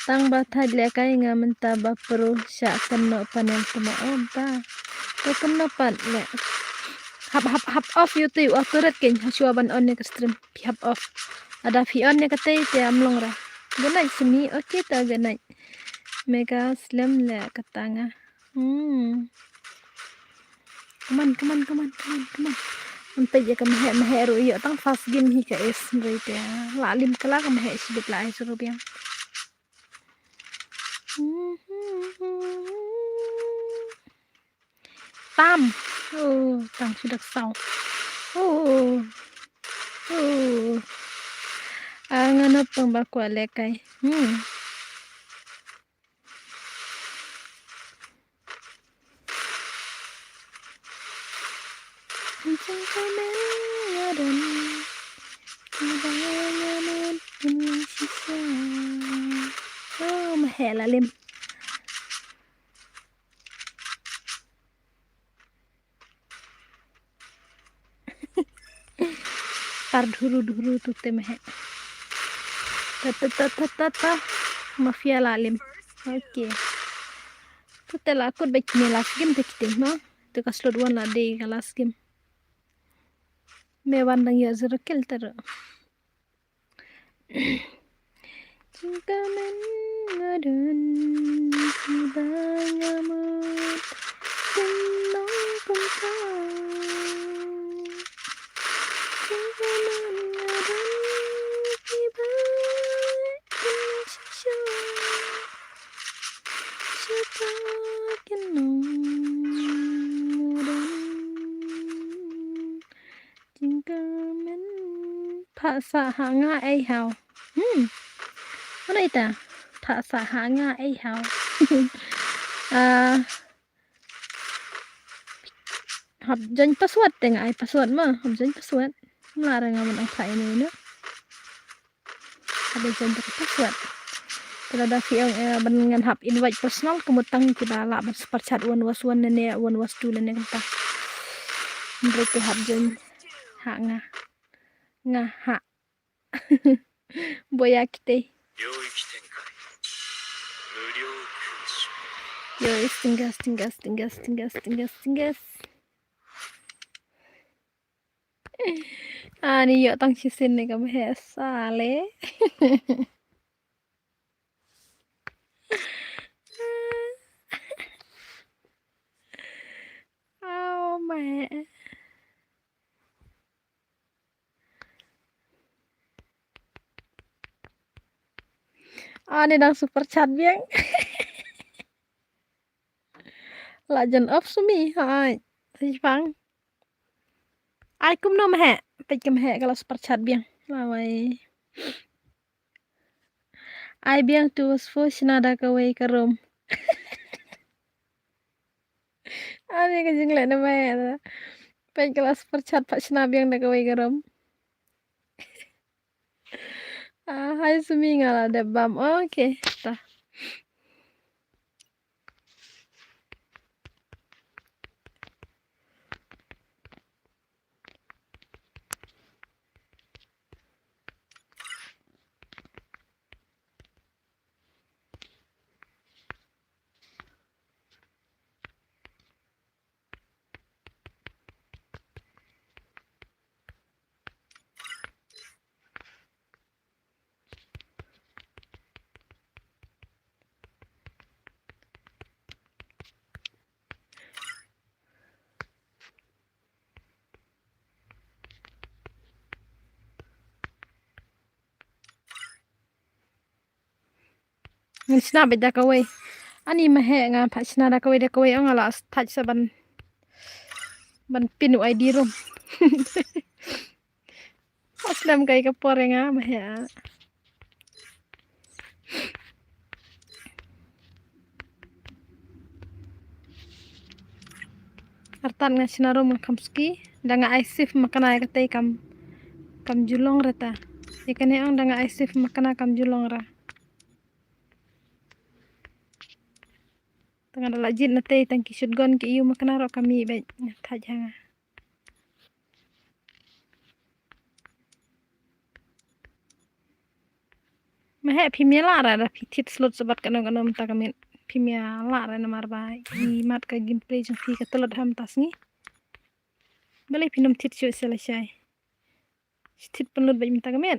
Tang bathai le kai nga menta ba pro sya keno panel tama onta. Ko keno pan le. Hap off you tu autoret ken hasua ban on ne ka stream hap off. Ada fi on ne ka te amlong ra. Ganai sini okay ta ganai. Mega slam le katanga. Come on. Sampai je kam he ro yo tang fast game hi ka es right ya. La lim kala kam he sibit la ai suruh biang. Tam. Oh, tang sudah sau. Oh. Ngano pang bakwa lekai. Oh, mahal lalim. Tar dhuru tu te mahe. Ta mafia lalim. Okay. Tu te lakut baik ni last game te kiting no. Tu ka slot one la de ka last game. Me wandang ya zerekil ter. Jika mengadun bangamut senang kumpang. Jika mengadun tiba insya setakin mengadun jika men phasa hanga ai hao. Mana ita? Tak sahanga ai hao. Hab jan password teng ai password ma, hab jan password. Melarang aman ang sa ini no. Ada jan password. Kalau ada fiang dengan hab invite personal kemutang kita la ban super chat one was one ne one was two ne kata. Mereka hab jan hanga. Ha. Boya kita. Yo, tinggas. Ni yo tang sisin ni kam he sale. Oh mẹ. Ni đang super chat biang. Legend of Sumi hai. Thì phang. Ai cũng nom he. Pe kem he kalau super chat biang. Lawai. Ai biang tu was for sinada ka wei ka rom. Ani ka jing le na me. Pe kalau super chat pak sina biang da ka wei ka rom. Hai Sumi ngala ada bam. Oke, tah. Sina beda ka wei. Ani mahe nga pak sina da ka wei ang ala touch sa ban pinu ID rom. Aslam kai ka pore nga mahe. artan nga sinaro makamski danga aisif makana katay kam julong reta ikane ang danga aisif makana kam julong ra tanga dala jit na tay tangki shotgun ki iu makana ro kami baik thaj hanga mahe phimia la ra phithit slot sabat kana kana mta kamen phimia la ra namar ba I mat ka gameplay jong thi ka telot ham tasngi balai pinum thit syo selesai thit penut baik mta kamen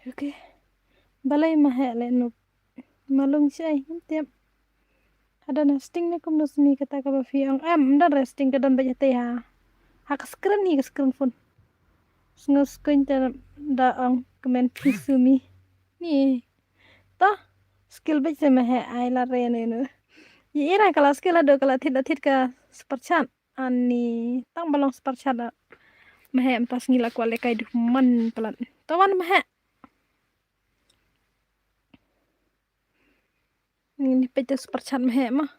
okay balai mahe le no malung sai tiap ada nesting ne kum nosmi kata ka ba fiang dan resting ka dan baja teh ha skrin hi skrin phone snus koin ta da ang kemen pisumi ni ta skill baja mahe ai la re ne no ira kala skill ado kala thit ka superchat ani tang balong superchat mahe pas ngila kwale kai du man pelan tawan mahe ini peta superchat mahe mah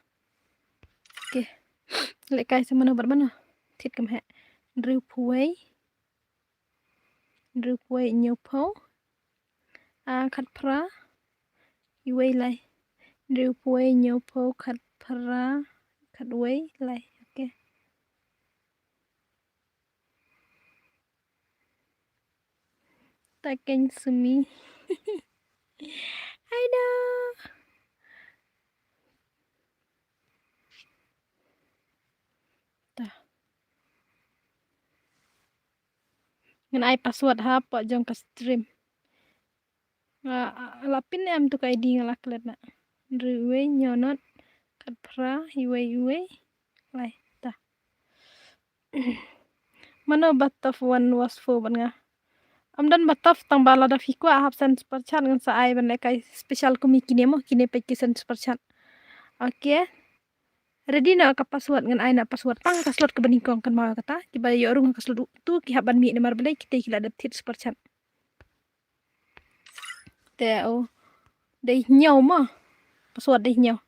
oke le kai sama no mana thit kam he drew puai nyopo khat phra iwei lai drew puai nyopo khat phra khat wei lai oke takeng sumi Aida ngan ai password ha po jong ka stream lapin em tu kai ding la klet na riwe nyonot kat pra iwe lai ta mano bataf wan was fo ban nga amdan bataf tang bala da fikwa hap sen superchat ngan sa ai ban le kai special ko mi kine mo kine pe kisen superchat oke ready na ka password ngan ai na password pang ka slot ke beningkong kan mau kata kiba yo rung ka slot tu ki haban mi ne mar balai kita kila dat tit superchat te o dei nhau ma password dei nhau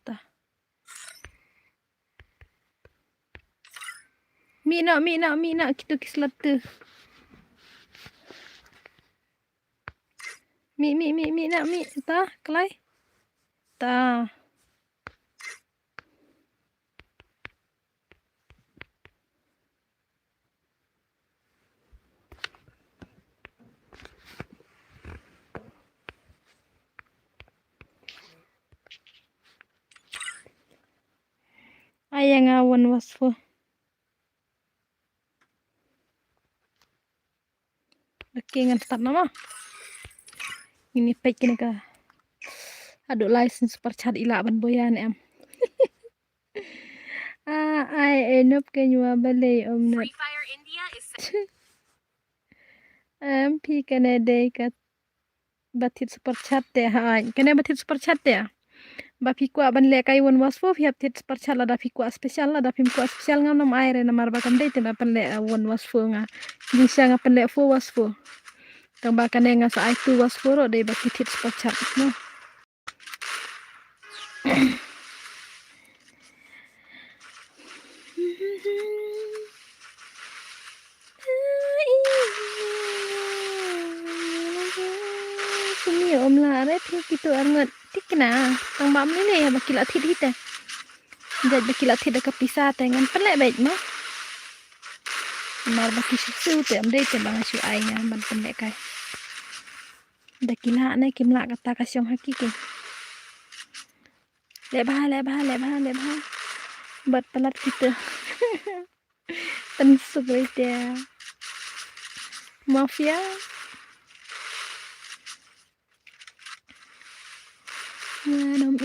ta mi na kitu kislat tu mi na ta kelai ta ayang awan wasfo Lakingan start nama ini pek kini ka aduk license superchat ila ban boyan em ai enop ke nyua balai om na Free Fire India is pi kene dei ka batit superchat te ha kene batit superchat te ba fikwa ban le kai won wasfo fi haptit superchat la da fikwa special la da fikwa special ngam nam aire na marba kam dei te ba pan le won wasfo nga bisa nga pan le fo wasfo tang ba kane nga sa ai tu wasfo ro dei batit superchat no Sumi om la re thi kitu angat tikna tang bam ni ne bakila thit hita jaj bakila thit ka pisa te ngan pele baik no mar baki su te am dei te bang su ai nga ban pele kai dakila ne kimla kata ka syong hakiki le ba bat pelat kita pensuk dia mafia Wanam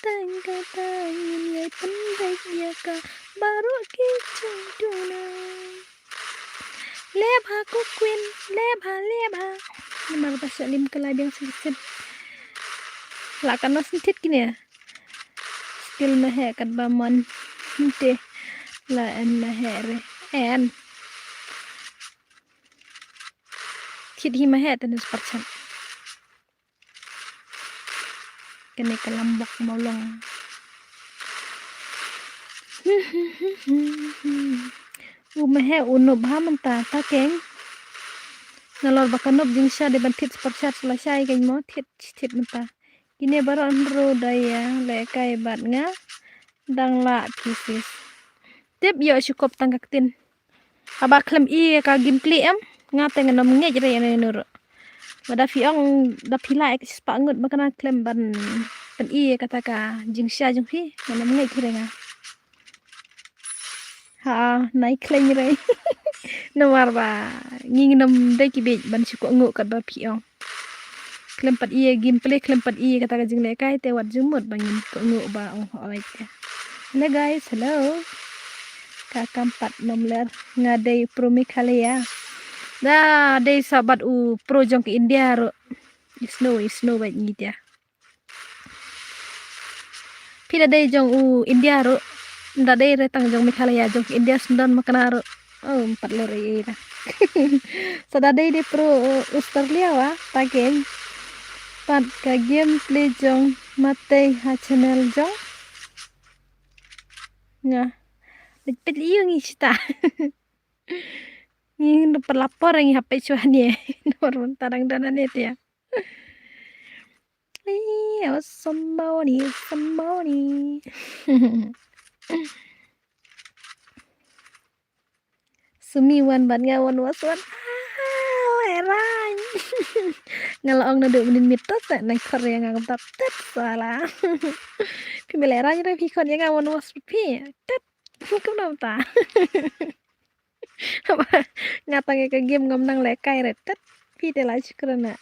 tang kata ini pendek ya ka baru kicau duna lebha ku queen lebha nomor bahasa lim kelabang sedikit lah kan sentit gini ya skill mahe kat baman nte la en mahe re en kit hi mahe tenis percent kene kelambok molong mahe uno bhamanta ta keng nalor bakanop jingsha de bantit percent selesai keng mo tit mata kini baru andro daya le kai bat nga dang la pieces tip yo cukup tanggak tin aba klem I ka gimpli em nga tengen nom nge jere ne nur bada fiong da pila ek spa ngut bakana klem ban I kata ka jingsha jung phi nom nge jere nga ha nai kleng re nomar ba nging nom de ki be ban cukup ngut kat ba fiong klem pat I gimpli klem pat I kata ka jing le kai te wat jumut bangin ko ngut ba ong oi hello guys hello kakampat nomler ngadai promi kali ya dah dai sabat u pro jong ke India ro snow baik ngit ya pila dai jong u India ro nda dai retang jong Meghalaya jong ke India sundan makana ro oh 4 lor ira sada dai de pro Australia wa pagen pat ka game play jong matei ha channel jong nga Lepet liu ngi cita. Ngi pelapor yang HP cuan ya. Nomor tarang dana net ya. Somebody. Sumiwan ban ngawan waswan. Lerang. Ngalaong na do menin mitos nang Korea ngam tap tet salah. Pi melerang ra pi kon yang ngawan was pi. Tet. Kum ta. Ngatang ke game ngom nang lekai retet pi de la chukrana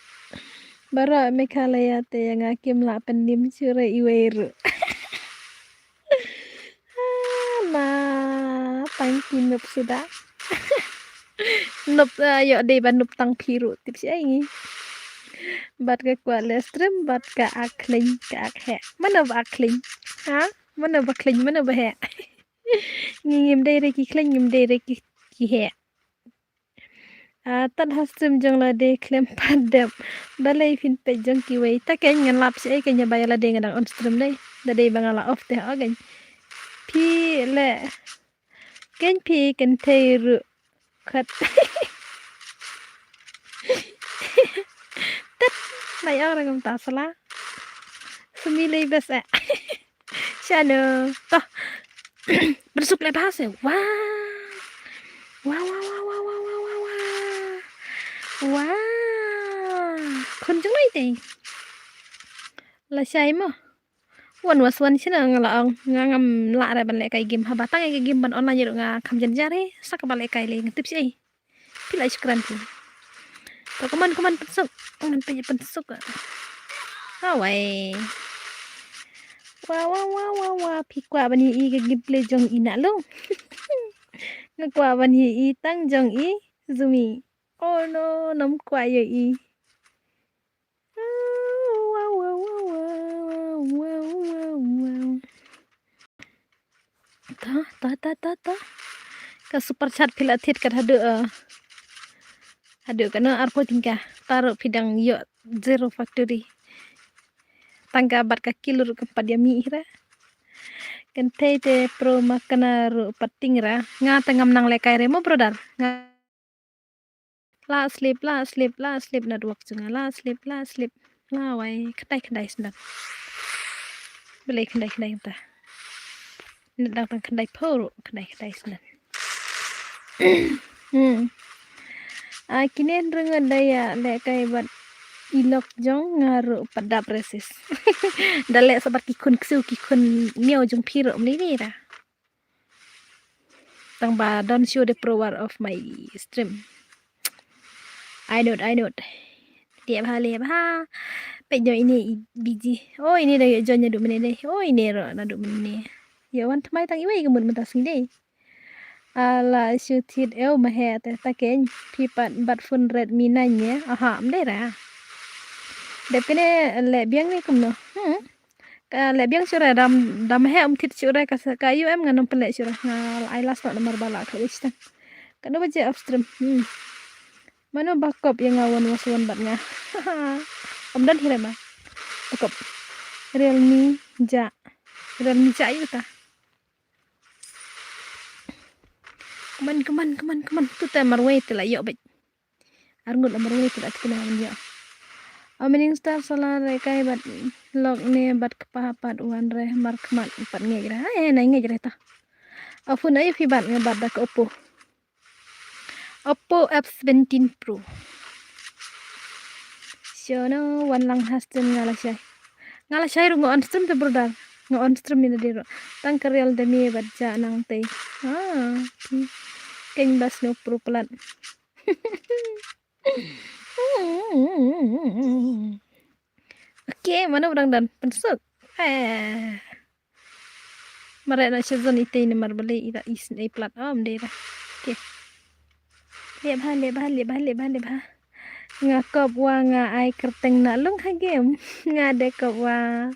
bara Meghalaya te yang akim la pendim chure iweru nah tangki nup sudah nup yo de ban nup tang piru tips ai bat ke kuala stream bat ka akling ka akhe mana ba akling ha mana ba kling mana ba he ngim de re ki kling ngim de re ki he tan hasum jong la de klem padam balai fin pe jong ki wei ta ken ngan lap se ken ya bayala de ngan on stream dai da de bangala off te agen pi le ken pi ken teiru khat tat lai orang ngam ta sala sumi le bes chano to bersuk le bahasa wowคนจังเลยติละใช่มั้ยวันwasวันฉันngalaong ngam la ra ban le kai game ha batang kai game ban online ro nga kham jan jare sak ba le kai le ngtip si pila skran tu to kaman pensuk ngan pe pensuk ha wai wow pi kwa ban I ke game play jong ina lo ngkwa ban I tang jong I zumi oh no nom kwa ye I ta ka super chat pila thit kat hadu kana arpo tingka taruh pidang yo zero factory tangga bat ka kilur ke padiami ira kan te pro makana ru pating ra nga tengam nang lekai remo brother la sleep na duak junga la sleep la wai kedai sendak beli kedai ta datang kedai poro kedai sendak kini rengen daya lekai bat ilok jong ngaru padap resis dalek sabar kikun miao jong piro ni ra tang ba don't show the power of my stream I know dia ha Pejo ini biji. Oh ini dah jonya duk meneh deh. Oh ini ro na duk meneh. Ya wan thamai tang iwai kemun mentas ngi deh. Ala syutit mahe teh taken pipat bat fun red minanya. Aha mde ra. Dep kene le biang ni kumno. Ka le biang sura dam he tit sura ka kayu nganam pelek sura. Ngal ai las nak nomor bala ka wis tang. Kana baje upstream. Mano bakop yang ngawan waswan batnya. Amdan hirema. Bakop. Realme ja. Realme ja itu ta. Keman. Tu ta marway tela yo bet. Arngut marway tela kena yo. Amining star salah rekai bat log ne bat kepahat uan re markmat pat ngegra. Na ngegra ta. Afun ay fi bat ngebat dak Oppo. Oppo F17 Pro. Siono wan lang hastem ngala syai rungo on stream te brodar ngo on stream ni diro tang real demi baca nang te keng bas no pro pelat oke mana udang dan pensuk mare na season ite ni marbale ida is ne plat dera oke lebah ngakop wa nga ai kerteng na lung ha game nga de kop wa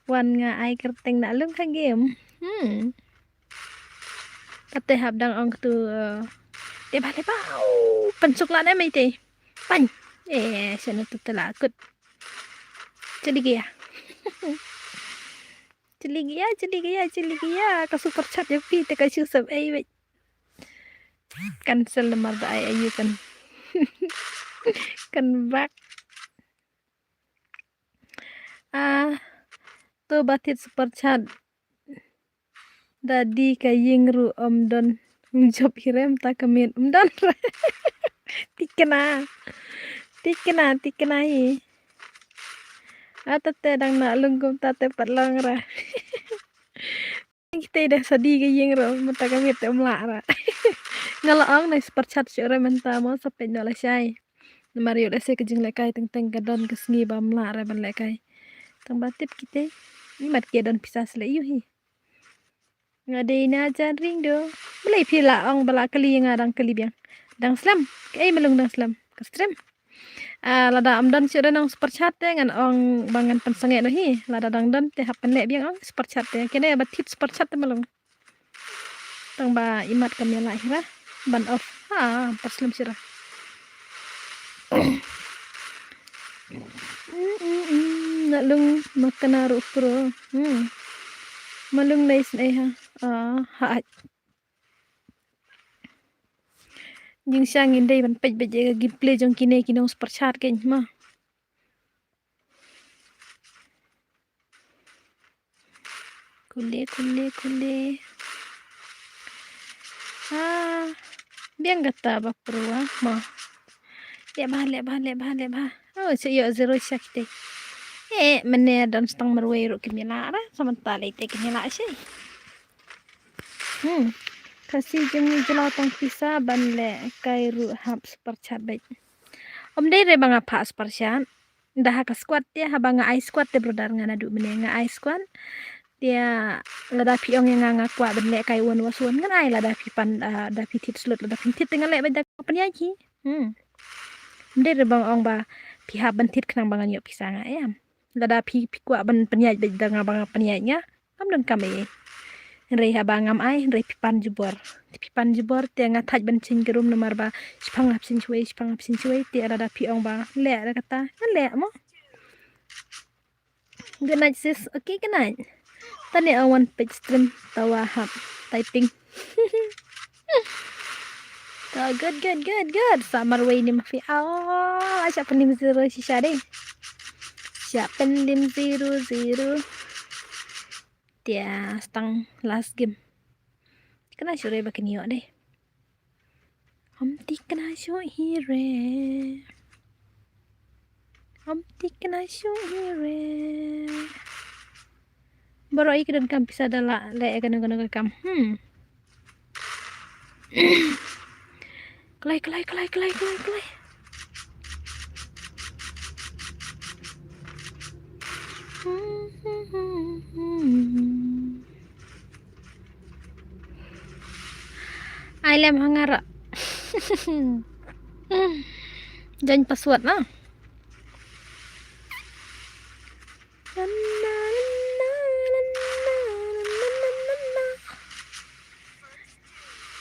wan nga ai kerteng na lung ha game kate habdang ong tu lebah pensuk la ne mai te pan sana tu telakut celigia ka super chat ya pi te ka susab ai cancel lemar da ai ayu kan kan bak to batit super chat dadi kaying ru omdon job hirem ta kemin omdon tikena hi atate dang na lungkum tate patlong ra kita dah sedih kaying ru mata kami te umla ra ngalaong na super chat syure menta mo sampai nyola syai Mario dese kejing lekai teng gadon kesngi bamla ra ban lekai tang batip kita imat ke don pisah sele yuhi ngadaina jan ring do belai pila ong bala kali ngadang kali biang dang slam kai melung dang slam ke stream lada amdan syure nang super chat ngan ong bangan pensange no hi lada dang don te hapen le biang ong super chat kene batit super chat melung tang ba imat kami la hira ban off paslam syira nalung makana pro malung nice na ha jing sang indai ban pej beje gameplay jong kine kinong super chat ken ma kule biang gata ba pro ma lebah oh yo zero sakte mene dan stang marway ro kimila ra samanta lete kimila syai kasih jeng jelatong pisa ban le kai ru hap super chat baik dei re banga pa super chat dah ka squad dia habanga ai squad te brodar ngana du mene nga ai squad dia lada piong yang ngakwa ban le kai won waswon ngan ai lada pi pan da pi tit slut lada pi tit tinggal le badak penyaji dei re bang ong ba pi ha ban tit knang bangan yo pisa nga lada pi kwa ban penyaj badak ngabang penyajnya am dong kami rei habangam ai rei pipan jubor te nga thaj ban chin gerum nomor ba spang hapsin chuai te ada pi ong ba le ada kata le mo good night sis okay good night tani awan page stream tawa hap typing good samar way ni mafi siapa nim 0 sisa deh siapa nim 0 dia stang last game kena syure bakin yo deh kena syure baru ai kedan kam bisa dala le kan kam kelai Ai lem hangara. Jangan password nah.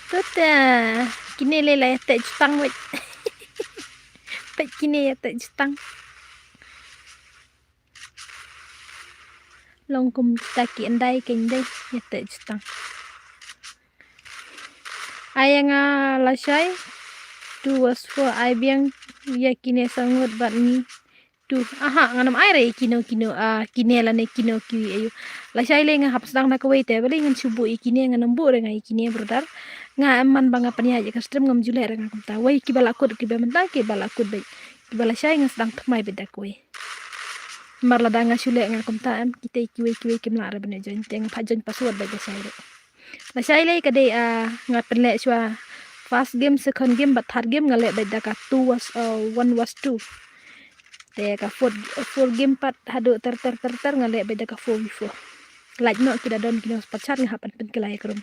Tuta, kini lelai tak jutang wait. Pet kini ya tak jutang. Long kum taki andai kendai ya tak jutang. Ayang lasai tu was for ai biang ya kini sangat bat ni. Tu aha nganam aire kino kini la ne kino kiwi ayu. Lasai le nga hap sedang nak wait ya beli ngan subuh ikini ngan nembu dengan ikini brother. Nga aman banga pania aja custom ngam jule dengan kum ta. Wai kibalakut kibamenta kibalakut baik. Kibalasai nga sedang tmai beda kue. Marla danga shule nga kum ta am kita kiwi kim la ra bene join teng pajon password baga sai le. Lasai le kade nga penle shwa first game second game but third game ngale beda ka 2 was 1 was 2. Te ka 4 game pat hado ter ngale beda ka 4v4. Like no kita don kino pacar nga hapan pen kelai krum.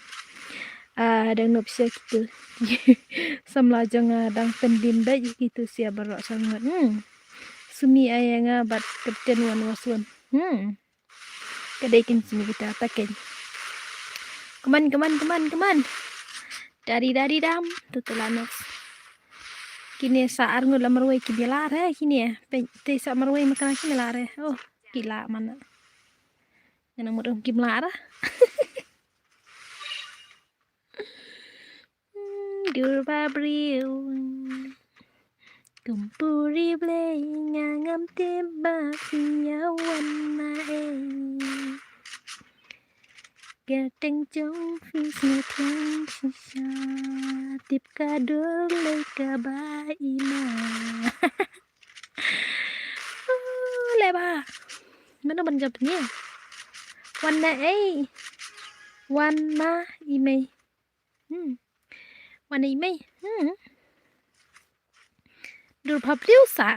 Dan no bisa gitu. Samla jang dang pendim baik gitu sia barok sangat. Sumi ayanga bat kapten wan waswan. Kadaikin sumi kita taken. Keman. Dari dam tutulanos. Kini saar ngul marwai kibilare kini ya. Te sa marwai makan kibilare. Oh, gila mana. Yang nomor kibilare. Durba brio. Kumpuri bleng ngam tembak nyawan nae. Gateng jong fisna thang shisha tip kadol le kabaina. Leba. Mana ban jawab ni? Wan nae. Wan ma ime. Wan ime. Durba brio sa.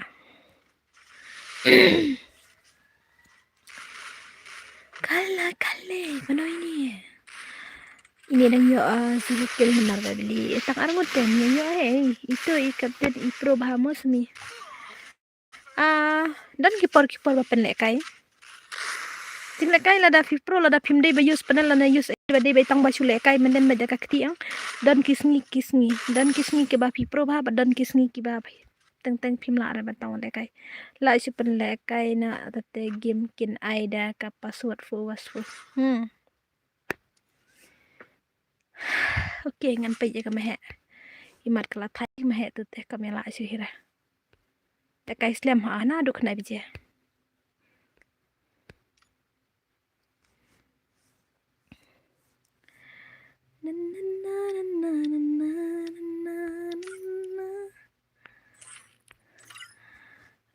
Kale, mana ini? Ini dang yo sikil benar beli. Tak arngot tem yo itu kapten ipro bahamos mi. Dan kipor bapen lekai. Ting lekai lada pro lada pimdei bayus panel lana yus badai baitang basu lekai menden baja kakti ang dan kisngi dan kisngi ke ba pro bah dan kisngi ke ba teng pim la ra batang lekai. La si pen lekai na tate game kin aida ka password fu was fu. Oke ngan pe je ka mehe. Imat kala thai mehe tu te kamela si hira. Te kai slam ha na duk na bije.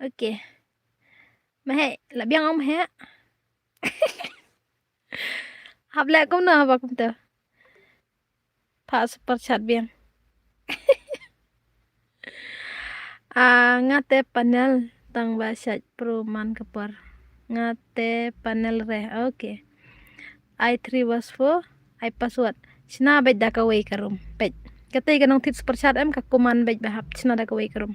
Oke. Mehe, la biang om he. Habla kum na ba kum ta. Pa super chat biang. Ngate panel tang bahasa pro man kepar. Ngate panel re. Oke. I3 was for I password. Sina baik dah kawai karum. Baik. Kata ikan nong tit super chat em kakuman baik bahap. Sina dah kawai karum.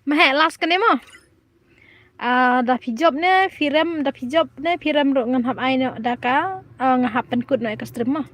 Mahek last kan emo. Dah pijop ne firam ro ngan hap ai no dah ka ngahap penkut no ka stream mah.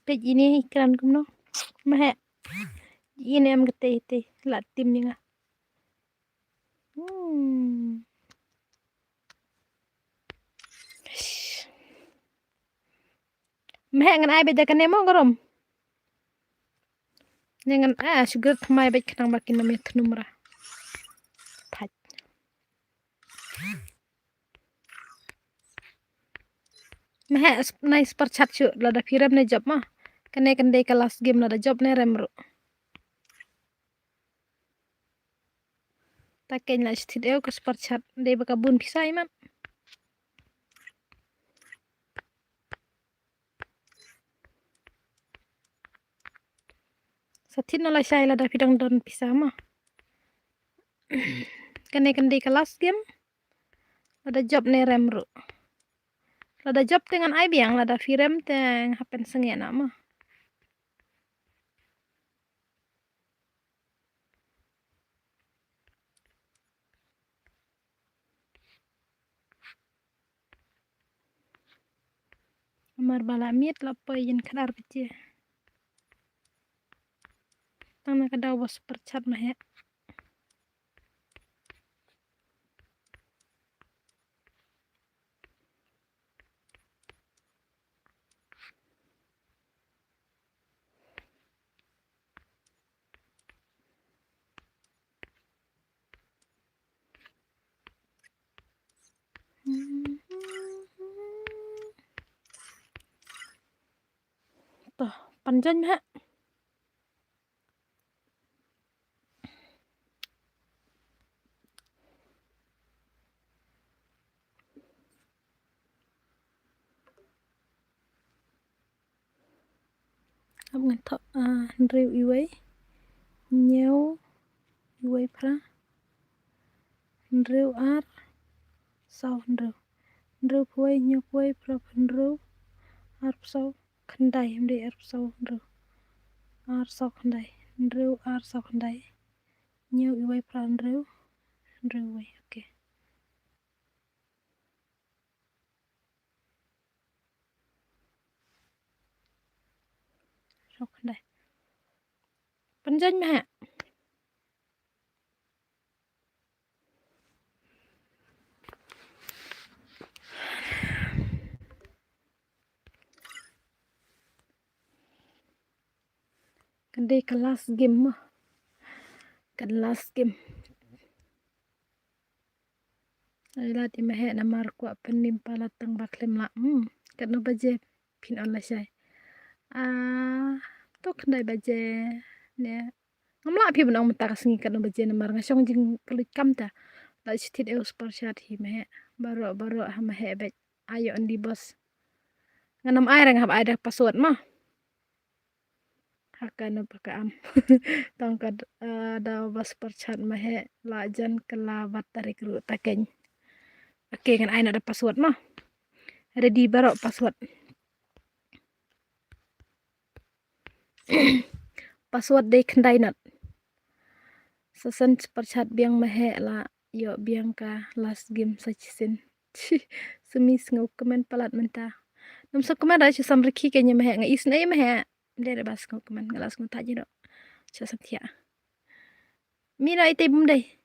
Page ini iklan kumno. Mahek. Ini am gete la tim nga. Meh ngan ai beda kan emo garom. Ngan sugar thmai bet khnang bakin na met numra. Phat. Meh nice per chat chu lada firam ne job ma. Kan dei kelas game lada job ne remro. Taken la sthit eu kas per chat dei baka bun pisai man. Sathit na la sai lada fidang don pisama. Kan dei kelas game lada job ne remro. Lada job dengan ai biang lada firam teng hapen sengena ma. Amar bala miet la poyin khadar bece. Tang kada was perchat mah ya. Tuh, panjang mah. Ab ngan thọ rêu iway nhau iway pra rêu ar sau rêu puay nhau puay pra rêu ar sau khandai mde ar sau rêu ar sau khandai rêu ar sau khandai nhau iway pra rêu way okay. Sau khandai panjang mah. Kan dei kelas game mah. Kelas game. Ayla ti mah na mar kwa penim pala tang baklem la. Kan no baje pin online sai. To khandai baje ne. Ngamla pi benang mentak singi kan no baje na mar ngasong jing kelit kam ta. La sithit eu super chat hi mah. Baro ha mah bet ayo andi bos. Nganam ai rang hab ai dah password mah. Hakan paka am. Tang kad da bos super chat mah la jan kelabat dari kru takeng. Oke kan ai ada password mah. Ready baro password. Password dei khandai nat. Sasan super chat biang mahe la yo biang ka last game sachisin. Semis ngau komen palat menta. Nam so komen ra sam rekhi kenya mahe nga isna ye mahe. Dere bas ngau komen ngalas ngau taji do. Cha sathia. Mira ite bum dei.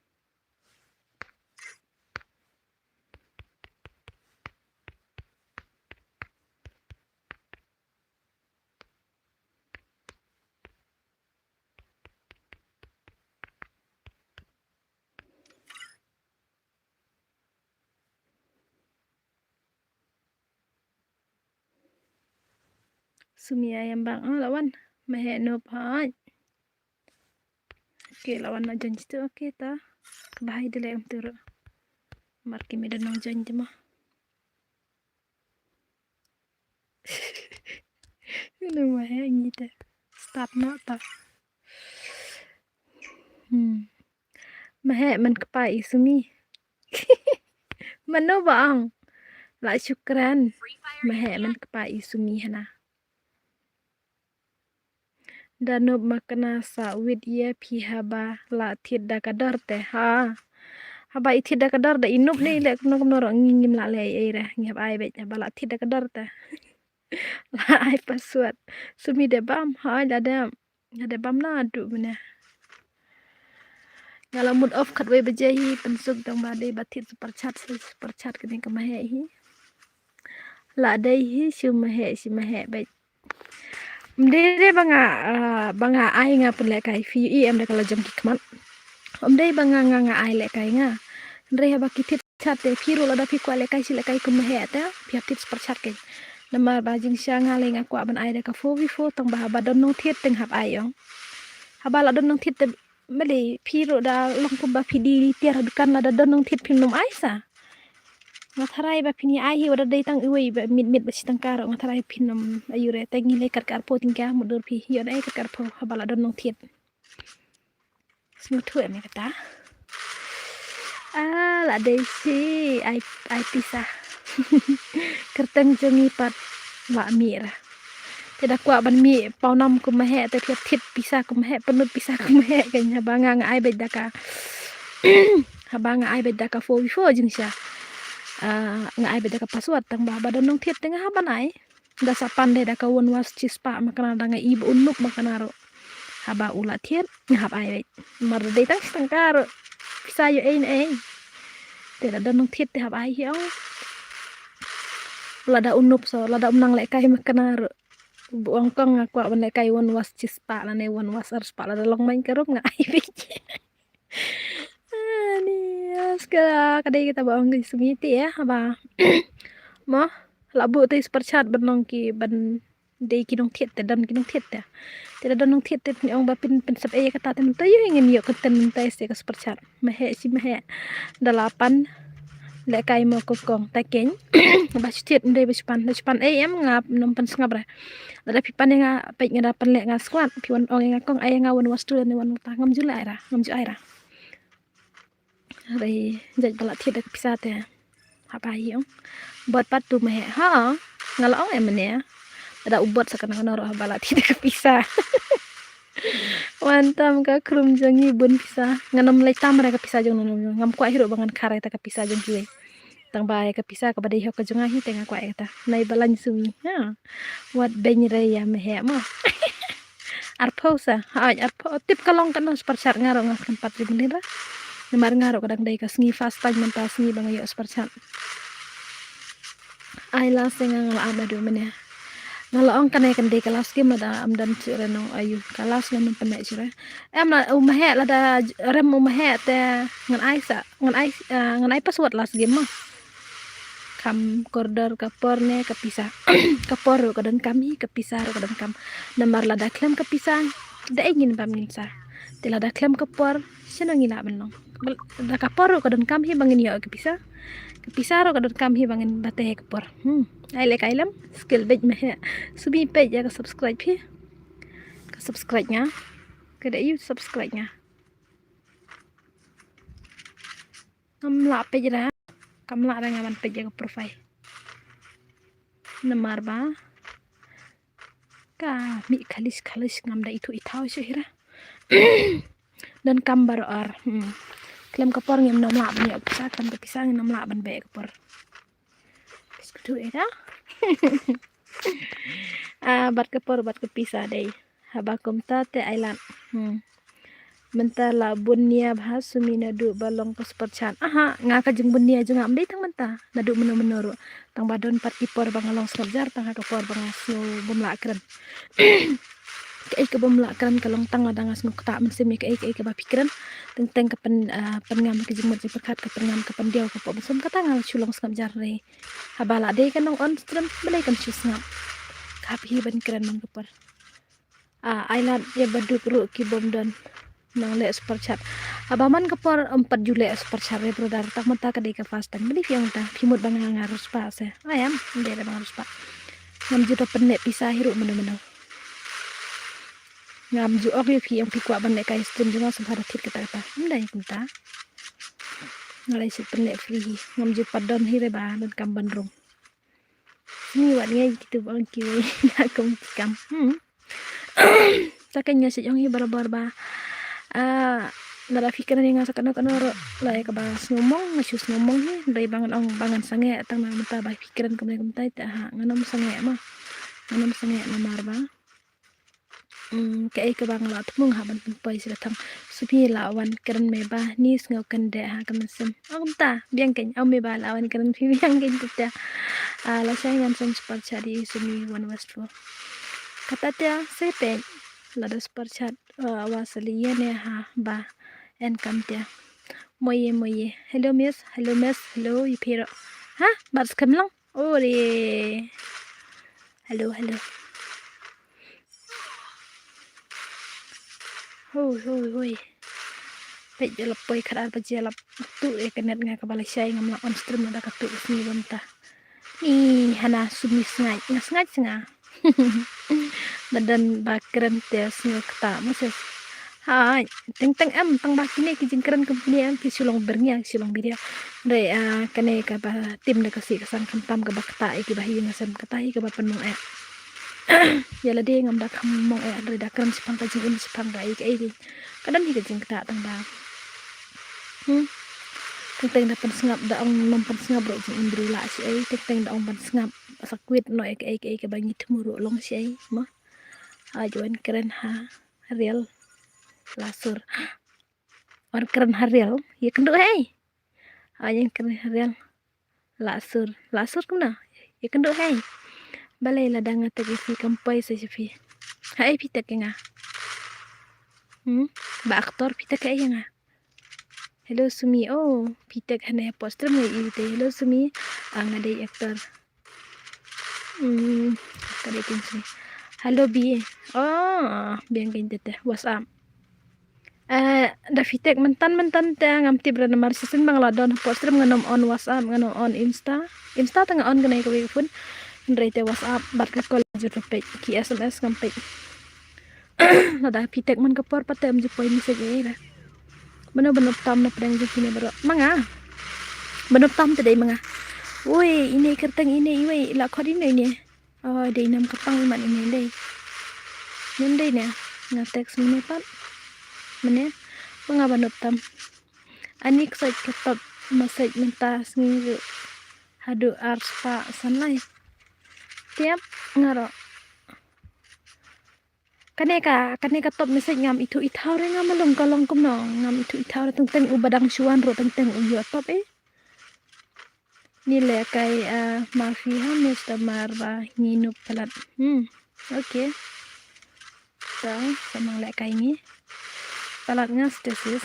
Sumi ayam bang lawan mahe no bhai. Oke lawan na janji tu oke ta. Bahai dele am turu. Marki medan nang janji mah. Ini mahe ngita. Start na ta. Mahe man kepai sumi. Mano bang. La syukran. Mahe man kepai sumi hana. Danub makna sa wid ye pi haba la tidak kadar teh ha. Haba tidak kadar da inub ni le kuno kuno ro ngingim la le ira ngap ai bet haba la tidak kadar teh. La ai password. Sumi de bam ha ada Ada bam nadu mana. Ngala mood off kat we bejahi pensuk tang bade batit super chat kene kemahe hi. La dai hi si mahe baik. Mdere banga ai nga pun le kai fi em de kala jam kikmat. Dai banga nga ai le kai nga. Ndre ha bakitit chat te firu la da fi kwa le kai si le kai kemahe ta pi tit super chat ke. Nama bajing sia nga le nga kwa ban ai de ka fo vi fo tang ba don no thiet teng hap ai yong. Haba la don no thiet te mele firu da long pum ba fi di tiar dukan la da don no thiet pin nom ai sa. Ngatarai ba pini ai hi wada dai tang uwi ba mit ba sitang karo ngatarai pinom ayure tangi le kar po tingka mudur pi yo dai kar po habala don nong thiet smutu em kata la dai si ai pisah kerteng jongi pat wa mira tidak kuat ban mi pau nam ku mahe te tiap thit pisah ku mahe penut pisah ku mahe kanya banga ai bedaka habanga ai bedaka fo jing sia nga ai beda ka password tang ba don nong thiet tengah haban ai da sapan de da ka won was cispa makana da nga ibu unuk makana ro haba ula thiet nga hab ai mar de tang karo bisa yo ei te da don nong thiet te hab ai hiao lada unup so lada umnang le kai makana ro buang kong ngakwa ban le kai won was cispa la ne won was ars pa la long main karup nga ai Ska kadai kita bawa ngi sumiti ya haba mo labu te superchat benong ki ban dei ki dong thiet te dan ki dong thiet te dan dong thiet te ni ong ba pin sap e kata te ta yu ingin yo keten te se ka superchat mahe si mahe 8 le kai mo kokong ta ken ba thiet ndai ba chupan em ngap nom pan ngap ra da pipan nga pe nga pan le nga squat pi wan ong nga kong ai nga wan was tu ni wan ta ngam ju ai ra Rai jaj balak thiet dak pisah te apa hiong buat patu meh ha ngala ong emne ada ubot sakana noro balak thiet dak pisah wantam ka krum jangi bun pisah nganam lai tam ra ka pisah jong ngam kwa hiro bangan kare ta ka pisah jong juwe tang bae ka pisah ka badai ho ka jonga hi tenga kwa eta nai balan sumi ha wat ben re ya meh ma arposa ha arpo tip kalong kan superchat ngaro ngak tempat ribunin ra Nemar ngaro kadang dai kas ngi fast time mentas ngi bang yo superchat. Ai la senga ngala ama do mene. Ngala ong kanai kan dai kelas ke mada am dan cire no ayu kelas ngan penek cire. Em la umahe la da rem umahe te ngan ai password las game mah. Kam korder kapor ne kepisah. Kapor ro kadan kami kepisah ro kadan kam. Nemar la da klem kepisah. Da ingin pamin sa. Tila da klem kapor senang ngila benong. Da kapor kadon kam hi bangin yo kepisah ro kadon kam hi bangin bate kapor ai le kailam skill bej meh subi page ya ka subscribe nya kada you subscribe nya kam la page ra kam la ra ngaman page ya profile namar ba ka mi khalis ngam da itu ithau hira dan kambar or klem kapor ngem nom la ban yo pisah klem kepisah ngem nom la ban be kapor tu era bat kapor bat kepisah dei habakum ta te ailan menta la bunia bahas sumina du balong ke superchat aha ngaka jeng bunia jeung am dei tang menta nadu menoro tang badon pat kipor bangalong skabjar tang kapor bangasno bumla keren ke bumla keren kalong tang ladangas nu kata mensemi ke ba pikiran teng kapan pengam ke jeng mati perkat ke pengam kapan dia ke pobsum kata ngal chulong skabjar re habala dei kanong on stream belai kan chusngap kapi ban keren man kapor ailan ya badu ru ki bom don nang le superchat abaman kapor 4 Juli superchat re brodar tak mata ka dei ka fastan beli fiang ta pimut bang ngarus pa se ayam ndere bang harus pa ngam juta penek pisah hiru mena ngam ju ok fi yang pikwa ban kai stream juga sabara thit kita ta ndai kunta ngalai sit penek free ngam ju padon hire ba dan kam bandrung ni wat ngai gitu bang kiwe ngakum kam takanya sejong hi barbar ba nara pikiran yang sakana ro lai ka bahas ngomong ngasus ngomong ni dari bangan sange tang na mata ba pikiran kemai ta ha nganom sange namar ba Cái cái bang la thmung ha ban pai sila thang supi lawan keren meba nis ngau kan de ha kan sem am ta biang ken au meba lawan keren pi biang ken ta la sai ngan sem super chadi sumi one west for kata tia sepe la dos super chat wasali ne ha ba en kam tia moye hello miss hello ipiro ha bas kam lang ore hello hoi pe jalap poi khara pa jalap tu e kanet nga ka balai sai ngam la on stream na ka tu ni bonta ni hana sumi sngai singa badan bakran tes ngak ta moses hai teng am tang ba kini ki jingkran company am ki sulong bernya sulong biria re kane ka ba tim na ka si ka sang kam tam ka bakta e ki ba hi ngasam kata hi ka ba panong e ya la de ngam da kam mong e re da kram sipang ka jing sipang ga ik e kadan hi ka jing ta tang ba teng da pan sngap da ong nom pan sngap ro jing indri la si ai teng da ong pan sngap sakwit no ek ka ba ngi thmuru long si ai ma ajuan keren ha real lasur or keren ha real ya kendo hai ayan keren ha real lasur kuna ya kendo hai balai la danga ta fi kampai sa fi hai fi ta kenga ba aktor fi ta kaya nga hello sumi oh fi ta hane poster mai ite hello sumi ang ada aktor kare kinsi hello bi oh biang kin tete whatsapp da fitek mentan te ngam tibra nomor season bang ladon poster nganom on whatsapp nganom on insta tanga on ganai ko phone rete whatsapp bat ka call jur pe ki sms ngam pe da fitek man ka por patem ju poi message e ra bano tam na pedang ju kini bro manga bano tam te dei manga woi ini kerteng ini woi la khodi nei ne oh dei nam ka pang man ini dei nem dei ne na text mene pat mene mga banot tam anik sa ketop masaj mentas ngi hadu arspa sanai tiap ngaro kane ka top mesej ngam itu ithau re ngam malung kalong kum no ngam itu ithau re teng ubadang suan ro teng uyo top ni le kai mafi ha Mr. Marba nginu pelat okay so samang le kai ni pelat ngas tesis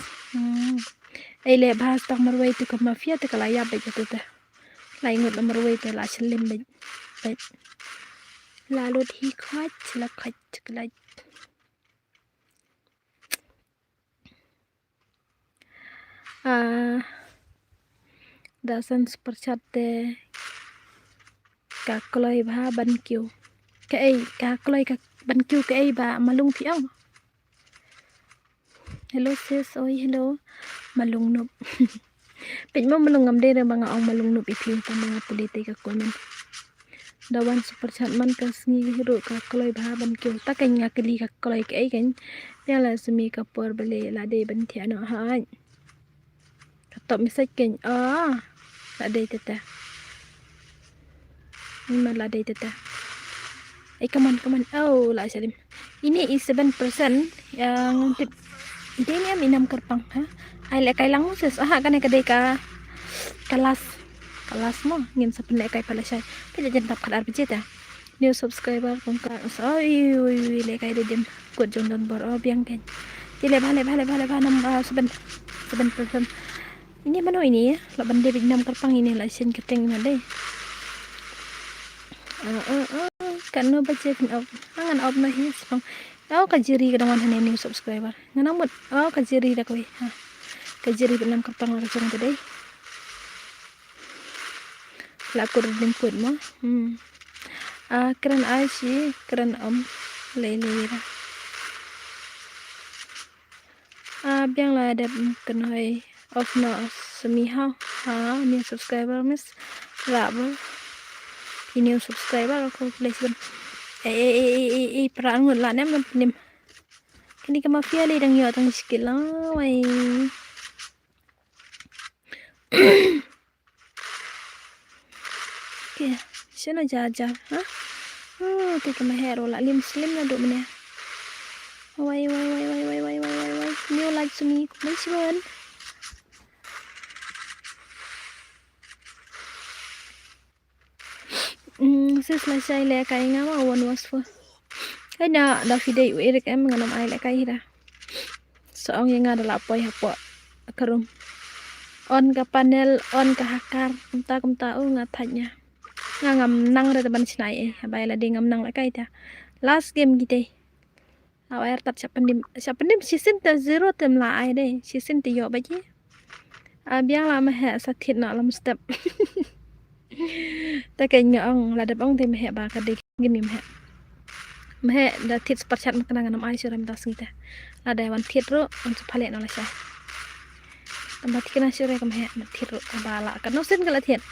le bahas tak marwai tu ka mafia te kala ya baik tu te lai ngut marwai te la selim baik lalu hi khat la khat kala dasan super chat te ka kloi ba ban kyu ka kloi ka ban kyu ba malung phi ang hello sis oi hello malung nup pin mo malung ngam de re mga ong malung nup ipi pa mga politik ka komen dawan super chat man ka sngi hiro ka kloi ba ban kyu ta kan nga kali ka kloi kan ya la sumi ka por bale la de ban thia no ha ka top message kan la de teta ni ma la de teta come on oh la salim ini is 7% yang dia ni am inam kerpang ha ai le kai lang sus kan ka de ka kelas mo ngin sa pinle kai pala siya pila jan tap kadar bejeta new subscriber kung ka oi le kai de dim kod jong don bor biang ken tile bale nam 7% ini mana ini ya la bande binam kerpang ini la sin keteng na de kan no bace kan angan op na hi sepang kajiri kadang hane new subscriber nganamut kajiri da koi kajiri binam kerpang la jong de lakur lingkut mo keren aji keren om lelera biang la ada kenoi of no semihau new subscriber miss rabo new subscriber aku placement perang ngut la nem nim kini ke mafia le dang yo tang skill wai okay sino jaja ha te ke mahero la lim slim na do mene Why. New like to me. Kumasiwan. Selesai le kai ngama one was for. Kai na da video Erik em nganam ai le kai hira. Soong yang ada lapoi hapo kerum. On ka panel, on ka hakar, kumta ngatanya. Ngam nang re teban sinai bai la dingam nang le kai ta. Last game gitu. Awal tat siapa nim season ta zero tem la ai deh. Season 3 baje. Biang la mah sakit nak lam step. Ta kayaknya ong la debong tem he ba ka de game mah da tit perchat makan ngam ai suram tas kita. Ada wan tit ro on supale no la sha. Tempat kena sure kam he tit ro bala kan no sen kala tit.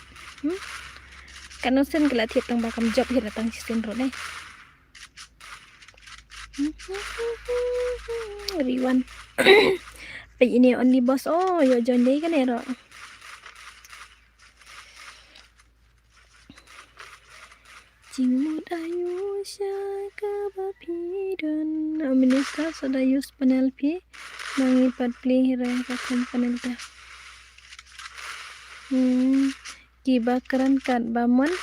Kan no sen kala tit tang ba kam job he datang season ro deh. Riwan. Page ini only boss. Oh, yo join day kan ero. Jingmut ayu syaka bapidan. Aminuska sudah use panel P. Mangipat play hira ka panel ta. Kibakaran kat baman.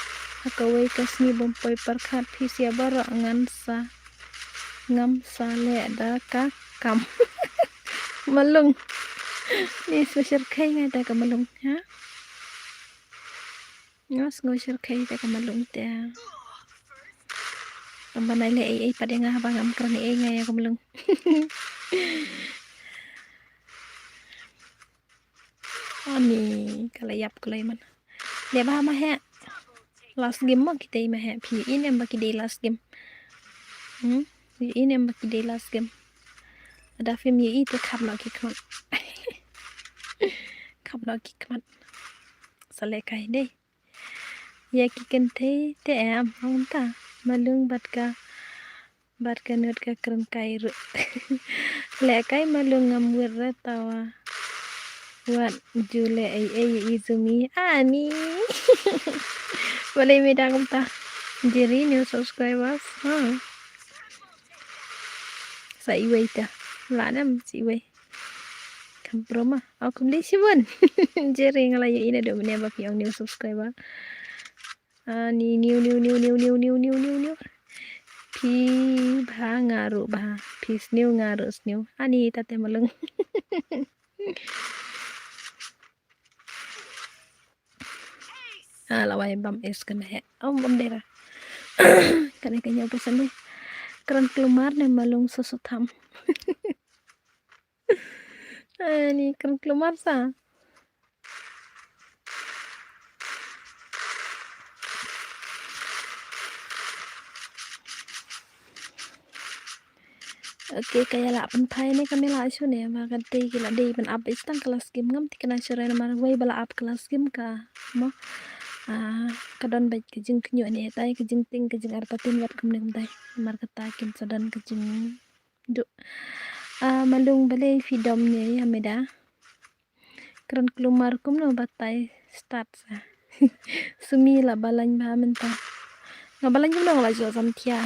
Hakawai kasni bompoi perkat P siapa ro ngansa. Ngam sale da ka kam. Malung. Ni special kai ngai ta ka malung ha. Ngos special kai ta ka malung ta. Pembanai le ai pada ngah bang am kran ai ngai ka malung. Ani kalayap kulay man. Le ba ma he. Last game mo kita ma he. Pi in em ba ki last game. Ini yang bagi day last game. Ada film ye itu kap lagi kemat. Kap lagi kemat. Selekai deh. Ya kiken te am honta. Malung batka nut ka keren kai ru. Lekai malung ngamwir tawa. Wat jule ai izumi ani. Boleh medang ta. Jadi new subscribers. Sa iway ta. Wala nam si iway. Kampro ma. Ako mali si Bon. Jere nga layo ina do. Maneba piyang new subscriber. Ni new. Pi ba ngaro ba. Pi new ngaro new. Ani tate malung. Laway bam es kan he. Bam dera. Kanya pesan deh. Keren keluar dan malung susu tam. Ini keren keluar sa. Oke, kayak lah pentai ini kami lah isu nih, maka di gila di ben up istang kelas game ngam tikana sore nama way bala up kelas game ka. Mo kadon baik kejing kenyu ni tai kejing ting kejing artatin wat kumning tai mar kata kin sadan kejing du malung bale fidom ni ameda keren keluar kum no batai start sa sumi la balany ba menta ngabalany kum no la jo samthia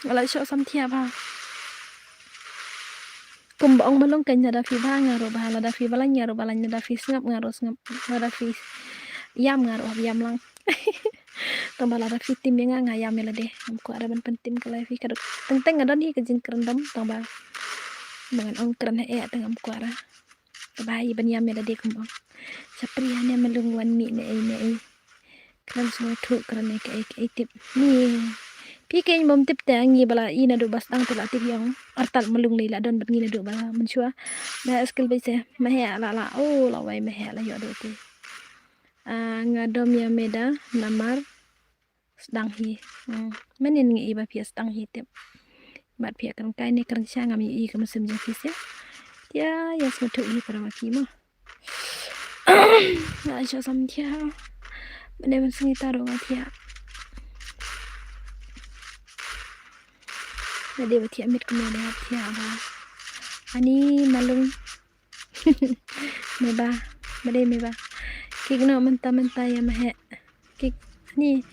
la jo samthia ba kumbong malung kanya da fi ba ngaro ba la da fi balany ngaro balany da fi ngap ngaro ngap da fi yam ngaro yam lang tambah ada fitim yang ngayam ya deh amku ada ban pentim kalau fi kaduk tenteng ada nih kejing kerendam tambah dengan ong keren tengah amku ada bayi ban yam ya deh kumbang sapriane melungwan mi ne keren semua tuh keren ke tip nih piken bom tip tangi bala ina do bastang tela tip yang artal melung lila don bengina do bala mensua dah skill bese mahe ala oh lawai mahe ala yo do ti ngadom ya meda namar sedang hi menin ngi iba pia sedang hi tip bat pia kan kai ne kan sha ngam i kam sem jeng fis ya semua tu i para maki mo na sha sam tia bene men singi taro ngatia na de batia mit kum ne tia ba ani malung meba kigno menta ya mahe kik ni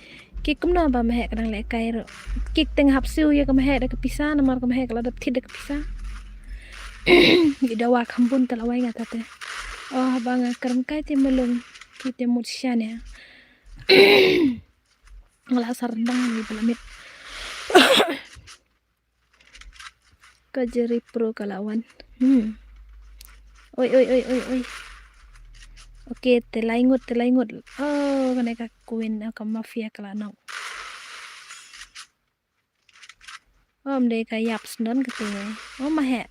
kik kumna ba mehek kadang le kai ro kik teng hap siu ya ka mehek da kepisah namar ka mehek la dap tid da kepisah gida wa kampun tala wai ngata te oh banga karam kai te melung kita mut syane ngala sardang ni pelamit kajeri pro kalawan oi oi oi oi oi oke telaingut oh kana ka kuin ka mafia kala nong de ka yap snon ketenge oh mahe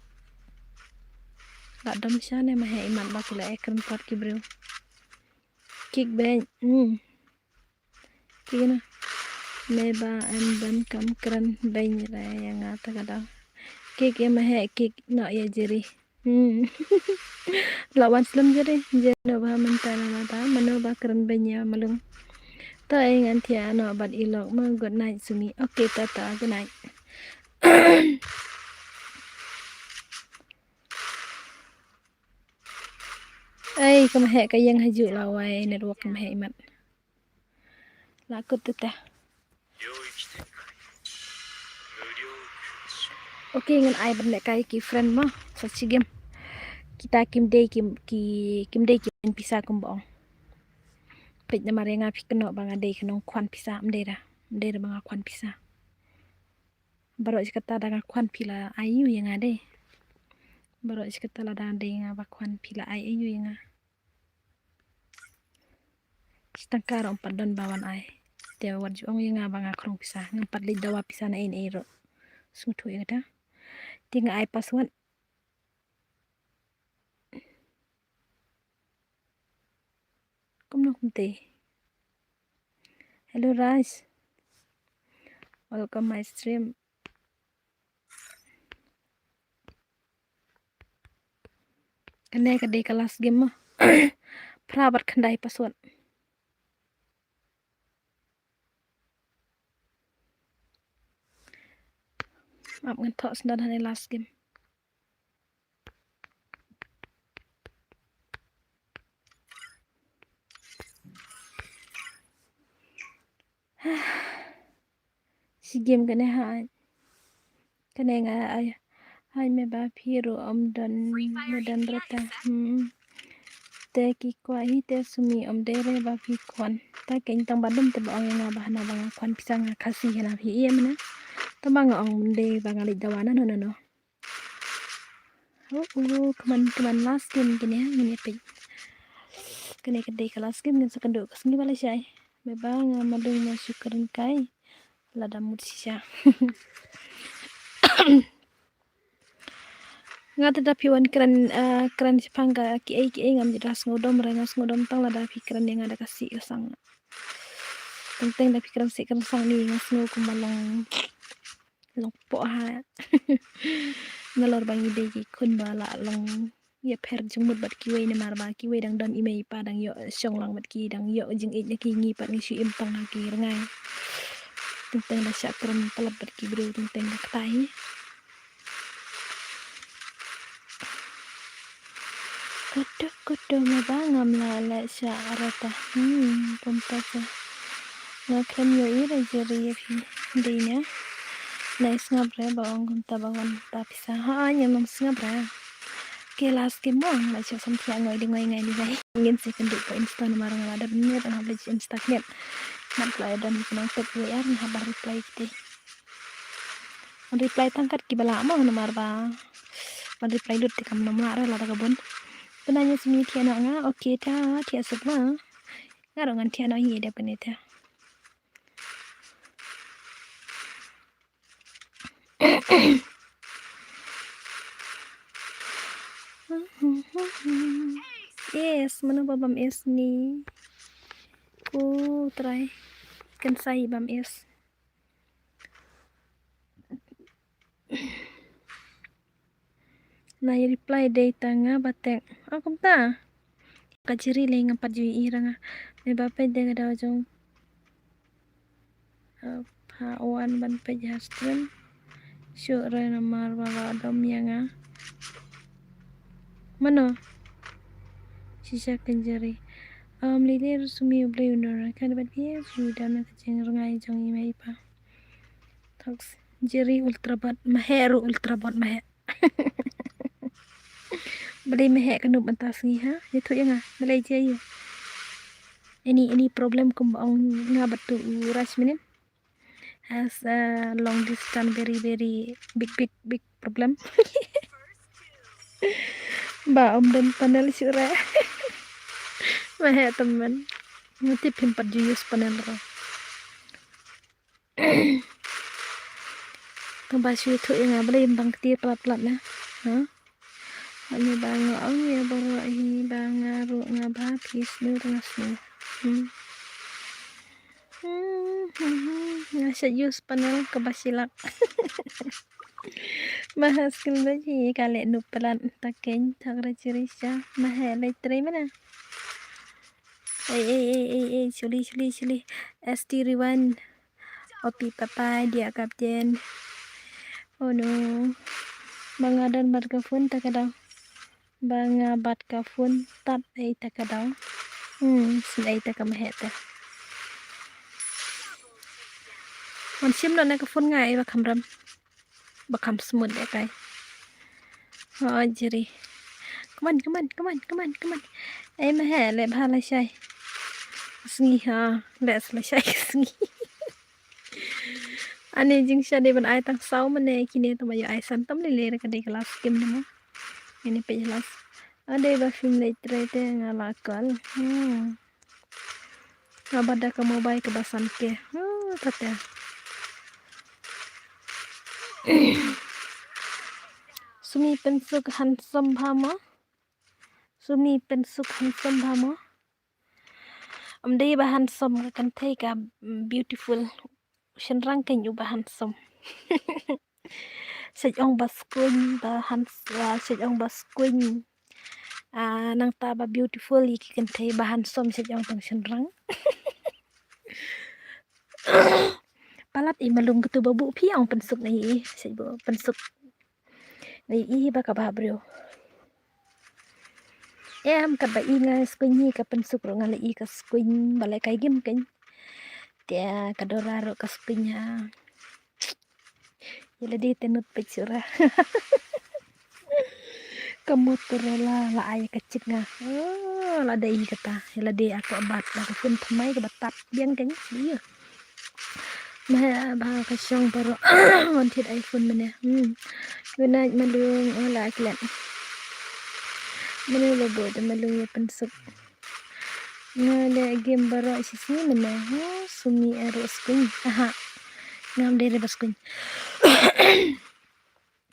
la dam syane mahe iman ba kula ekran pot ki bro kik ben kina meba an ban kam kran ben ra yang ata kada kik ya mahe kik na ya jeri lawan slam jeri jeno ba mentana mata mano ba kran benya malung ta ingan tia no bat ilok ma good night sumi okay tata good night ai kamahe ka yang haju lawai network kamahe imat lakut tata okay ngan ai ban kai ki friend ma sachi game kita kim day kim pisa kumbong pej na marenga pikno banga day kanong kwan pisa mdera banga kwan pisa baro iskata daga kwan pila ayu yang ade baro iskata la daga day nga ba kwan pila ayu yang stangkar om padon bawan ai te warju ong yang banga krong pisa ngampat li dawa pisa na in ero sutu yang ada tinga ai paswan kumte hello Raj welcome my stream kene ka day kelas game mah prabat kandai paswan ap ngentok sendan hane last game si game kene hai kene nga ay hai me ba phiro dan medan rata te ki kwa hi te sumi dere ba phi kwan ta ken tang badum te ba nga ba na ba kwan pisang khasi hena phi em na ta ba nga ong de ba nga li dawana no oh kaman last game kene ngene pe kene ke de kelas game ngan sakando kasngi bala syai me ba nga madung na syukurin kai lada mut sisa ngata tapi wan kran sipangga ki ai ngam diras ngodom tang lada pikiran yang ada kasih sang tenteng da pikiran si kan sang ni ngas ngo kumalong long po ha ngalor bangi de ki kun bala long ya per jumut bat ki we ne mar ba ki we dang don imei pa dang yo song lang bat ki dang yo jing it ki ngi pat ni su im tang ki rangai tenteng da syak kran pelab bat ki bro tenteng da tai Kodo mabangam lala sa arata pumpasa ngakram yo ira jeri yafi dina nice ngabra bawang kunta bawang tapi saha nyamam ngabra kelas ke mong la cha sam thia ngoi di ngai dai ngin se kan ko insta na marang ada bener na habla insta net nan play dan kunang tet we ar na habar reply kite on reply tangkat ki bala mo na marba on reply lut kam nomla ara la daga bon penanya semi tiana nga oke ta tia sebma ngarongan tiana hi de peneta yes mana babam es ni ku try kan sai bam es na reply day tanga batek akum ta kajiri le ngapat jui iranga me bapai de gada jong pa wan ban pe jastren syure na mar bala dom yanga mano sisa kanjari Lili Sumi Blue Nora kan dapat dia sudah nak kecing rengai jong imai pa. Tox Jerry Ultrabot Maheru Ultrabot Mahe. Beli Mahe kanup entas ni ha. Itu yang ah Malay je ya. Any problem kumbang ngabat tu rush minute has a long distance very big problem. Ba dan panel syura. Mahe teman. Nanti pimpat juyus panel ro. Tambah syui tu yang beli bang ketir pelat-pelat na. Ha? Ini bang ang ya baru ini bang ngaru ngabah pis nu tengah sini. Nasa jus panel kebasilak. Mahas kembali kali nupelan taken tagra cirisya mahal letri mana? Suli ST Rewan Opi papa dia kapten. Oh no, bangadan bat kafun takadaw. Bangabat kafun tat ay takadaw. Sinay takamaheta. Mansim na kafun nga ay bakam smooth ya kay. Oh jiri. Come on. Ay mahal bhala shay. Sngi ha, let's la shay sngi. Ane jing siya di ban ay tang saw man eh kini tumayo ay santam lilere ka di kelas game mo. Ini pe jelas. Ade ba film letre te ngalakal. Abada ka mobile ke basan ke. Tata. Sumi pensuk handsome bhama. Amde ba handsome kan thai ka beautiful. Shenrang kan yu ba handsome. Sejong baskuin ba sejong baskuin. Nang ta ba beautiful iki kan thai ba handsome sejong tang shenrang. Palat malum ketu babu piang pensuk nai sebo pensuk. Nai ba ka ba bro. Em ka ba inga skuin ka pensuk ro ngale I ka skuin balai kai gim kan. Dia kadora ro ka skuinnya. Yala di tenut pecura. Kamu turula la ay kecik nga. La dai kata. Yala di aku abat la kafun thamai ka batat biang kan iya. Mah ba ka syong pero wanted iPhone mana. Good night malung wala aklan. Mana logo de malung ya pensuk. Ngale game baro sisi mana. Sumi ero skuin. Aha. Ngam dere baskuin.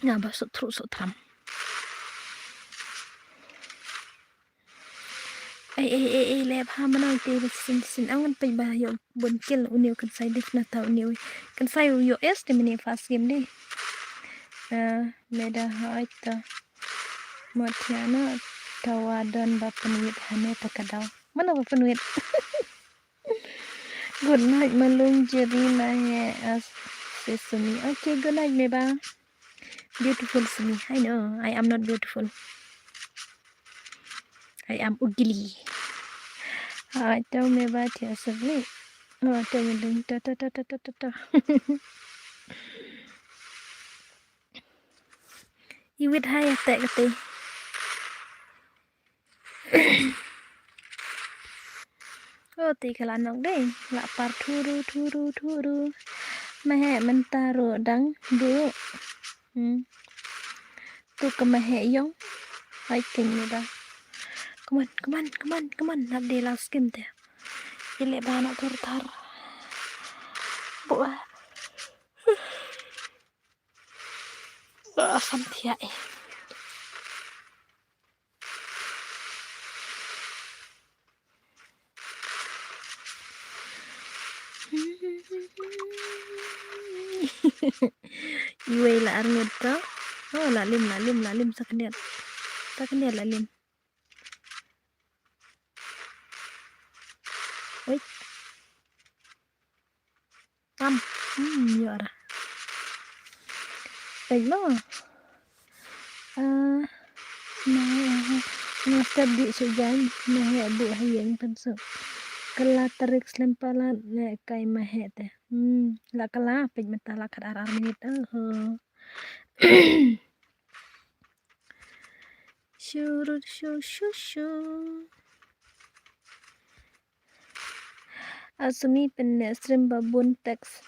Ngaba so tram. Lep ha mana te sin angan pe ba yo bonkil uniu kan sai dif na ta uniu kan sai yo de mini fast game de meda haita matiana tawadan ba penuit hane takadaw mana ba penuit. Good night malung jeri mahe as sesumi. Okay, good night meba. Beautiful sumi. I know I am not beautiful. I am ugly. Tahu meba tia sebeli. Tahu melung ta. Iwit hai tak kata. Ti kalanok deh. Lapar turu. Mahe mentaro dang bu. Tu ke mahe yong. Hai king meba. Come on. Nak di last game teh. Ile ba nak turtar. Buah. Asam tia eh. Iwe la arngot to. Oh lalim sakaniat lalim. Wait. Tam. Yora. Baik lo. Mata bi sujan mahe bu hayeng pensuk. Kala tarik selempalan ne kai mahe te. La kala pej mata la kad arar minit. Shurut shu shu shu. Asumi penne stream babun teks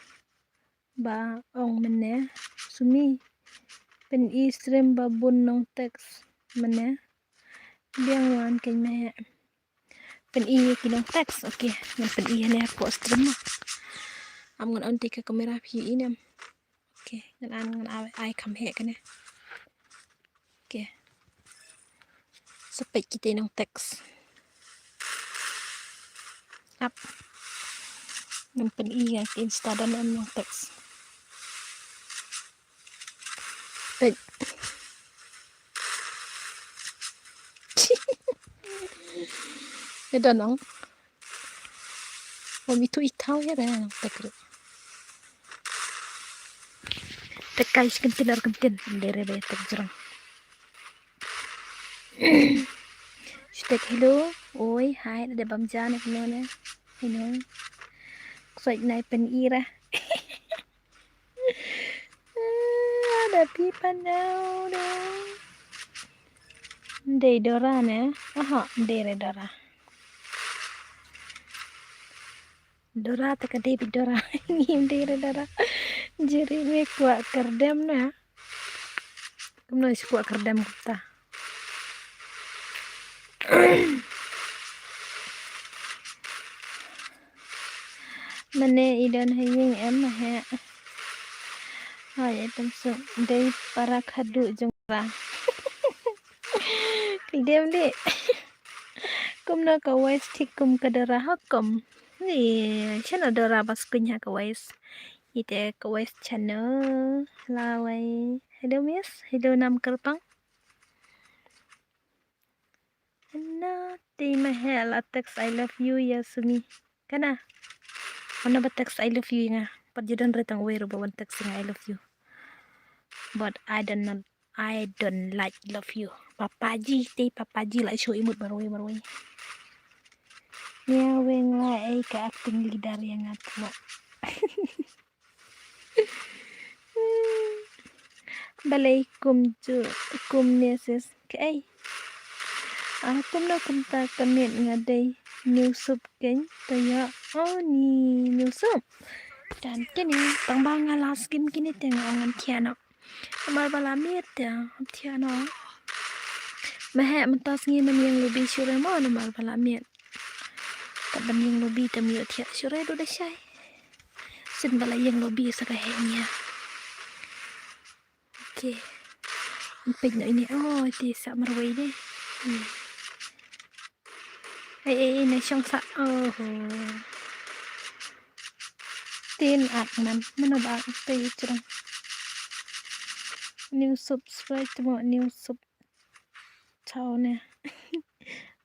ba ong mene. Sumi pen I stream babun nong teks mene. Biang wan kai mahe. Pen I kinong teks. Oke, pen I hanya po stream. Am ngon on take kamera phi inam. Oke, ngan ai kam he kan. Oke. Sepet kita nong teks. Up. Pen I yang Insta dan am nong teks. Pet. Eda nong. Om itu itau ya nong tekru. Tekai kentin dere be tek jurang. Stek hello. Oi, hai ada bamjan ek nona. Hello. Soit nai pen ira. Ada pipa now. Dei Dora ne. Aha, dere Dora. Dora tak ada Dora. Ngim dere Dora. Jadi me kuat kerdem na. Kumno is kuat kerdem kita. Mane idan hayeng em ha. Hai temsuk dei para khadu jongra. Kidem de. Kumno ka wise tik kum kadara hakum. Ni channel Dora bas kunya ka wise. Ite ka wise channel. Lawai. Hello miss. Hello nam kerpang. Nati mahal text I love you ya sumi. Kana? Mana ba text I love you nga? Pajudan retang wero ba one text nga I love you. But I don't like love you. Papaji like show imut baroi. Nya weng lai ka acting leader yang atmo. Balai kum neses kai. Kum na kum ta kamit ngadai new soup ken taya ni new soup. Dan kini pangbang ala skim kini tengah angan tiano. Mal balamit ya tiano. Mahe mentas ngi nam yang lebih sure mo na mal balamit. Taban yang lebih tam yo tia sure do da syai. Sin bala yang lebih sa kahenya. Oke. Pej na ini ti sa marway de. Này xong sa tin at nam mana ba tay churang new subscribe mo new sub chao nè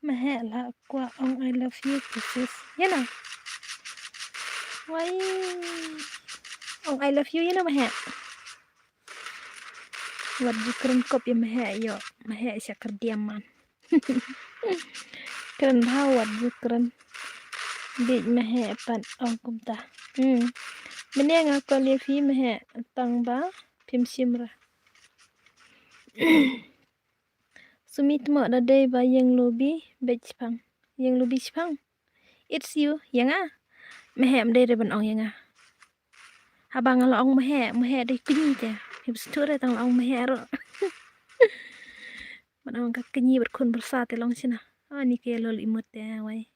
mahela kwa ong I love you kisses yana why ong I love you yana mahe wat jikren kop ya mahe sya kerdiaman keren hawat jikren big mahe pan ong kumta meneng aku levi mahe tang ba pim simra sumit mo da day ba yang lobby bechpang yang lobby spang it's you yang mahe am day ban ong yang habang la ong mahe day kunyi te pim sture tang ong mahe ro ban ong ka kunyi berkun bersate long sina ni ke lol imut ya wai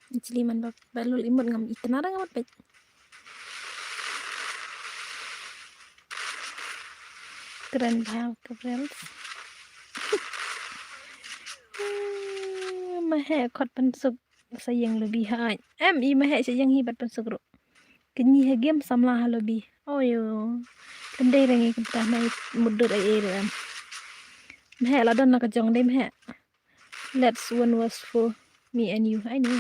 Iciliman balul imut ngam itanara ngamat pet. Keren banget keren. Mahe kot pensuk sayang lebih hai. I mahe sayang hibat pensuk ro. Kenyi hagem samlah lebih. Oh yo. Kendai rangi kita naik mudur ai ram. Mahe la don na ka jong dei mahe. Let's one was for me and you. I know.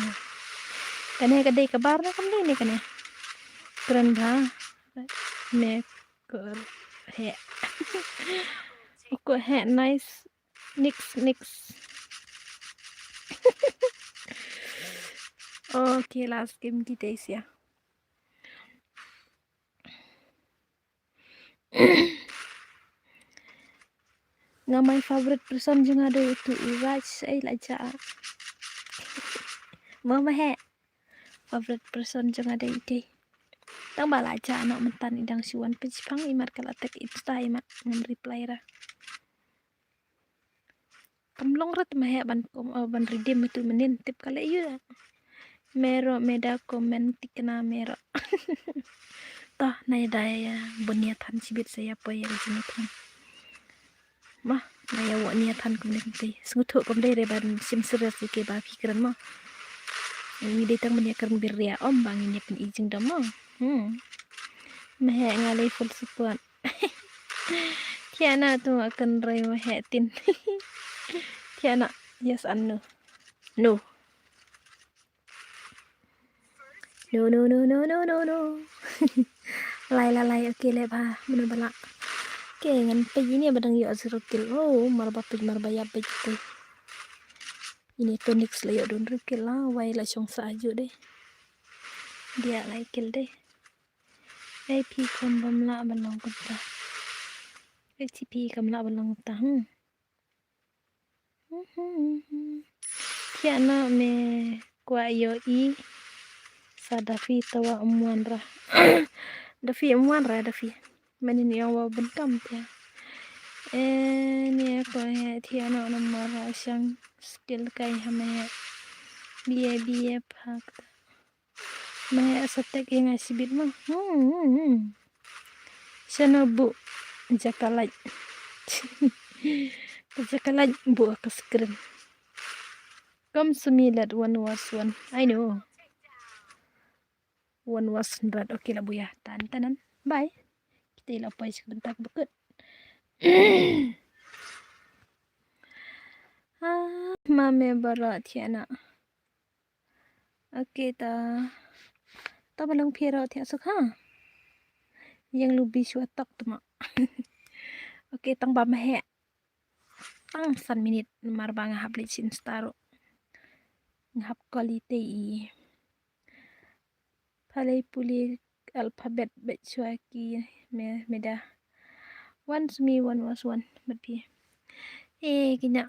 Kane kadai kabar na kamne ne kane. Keren ba. Ne kor he. Ko he nice Next. Oke, last game kita isi ya. Nga my favorite person juga ada itu Iraj ay laja. Mama he. Favorite person juga ada ide. Tang bala aja anak mentan idang siwan pejipang imat kalatek insta imat ngam reply ra. Kamlong rat mahe ban redeem itu menin tip kale iya. Mero meda komen tikna mero. Tah naya daya buniatan sibit saya apa ya jenitan. Mah naya wa niatan kumdeng sengutu kumdeng reban sim seres ke ba pikiran mah. Ini datang meniakan birria om bang ini pen izin damo. Mahe ngalai full support. Kiana tu akan rai mahe tin. Kiana yes and no. No. No. Lai oke le ba mana bala. Ke ngan pe ini badang yo azrukil. Oh marba ya pe gitu. Ini tonix le yo don rukil lah wai la chong sa ajo deh. Dia lai kil deh. Ai pi kom bam la balong kota. HTP kam la balong kota. Kiana me kwa yo I sa Dafi tawa umuan ra. Dafi umuan ra Dafi. Manin yang wa bentam ya. Ni ako ya tiano nomor siyang skill kay hamaya. Biye pak. Maya sa tek yang asibit mo. Siya na bu. Jakalaj. Jakalaj bu ka screen. Come sumilat 1 was 1. I know. 1 was 100. Okay lah buya. Tanan. Bye. Kita ilapay sebentar bukit. Mame barat tiana. Okay ta. Ta balang pira tia suk ha. Yang lubi suatak tu mak. Okay tang ba mahe. Tang san minit marbang hablit sin staro. Ngap quality I. Palay puli alphabet bet suaki meda. Once me one was one but be. Kina.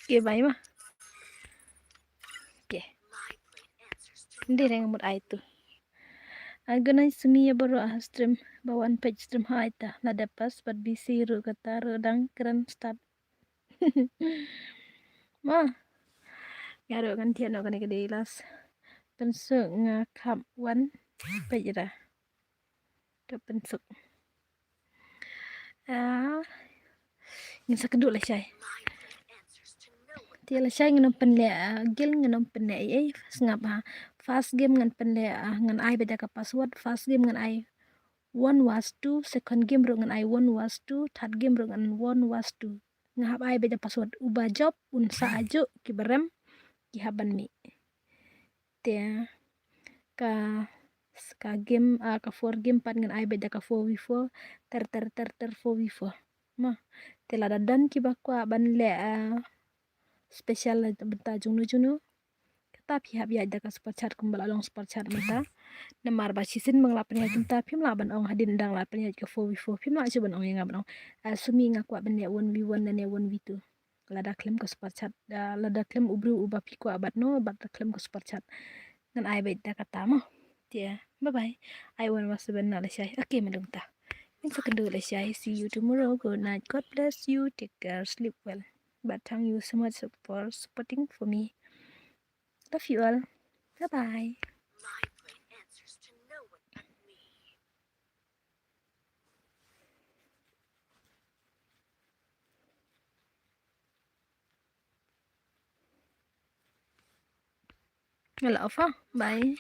Okay, bye mah. Okay. Hindi rin ngamot ay ito. Aganay sumiya baro stream bawan page stream ha ita ladapas pad busy ru kata redang keren start. Ma. Ngaro kan tiano kan ikadilas. Pensuk ngakap wan page ra. Ito pensuk. Ngisa kedua lah syai. Tiala syai nganam penle gil nganam penle ai ngap ha. Fast game ngan penle ngan ai beda ka password fast game ngan ai 1 was 2 second game ro ngan ai 1 was 2 third game ro ngan 1 was 2 ngahap ai beda password ubah job unsa ajo ki berem ki haban mi te ka game ka 4 game pat ngan ai beda ka 4v4 ter 4v4 mah tela dadan ki bakwa ban le special benta junu tapi hab ya da ka super chat kumbala long super chat mata namar ba sisin manglapan ya junta pim laban ong hadin dang lapan ya ke 4v4 pim la coba ong yang abang sumi ngakwa ben ya 1v1 dan ya 1v2 lada klaim ke super chat lada klaim ubru uba piko abat no bat klaim ke super chat ngan ai bait da kata mo dia bye bye I want was ben na lesai okay madung ta in sekendu lesai see you tomorrow good night god bless you take care sleep well but thank you so much for supporting for me love you all bye bye. Hello, bye.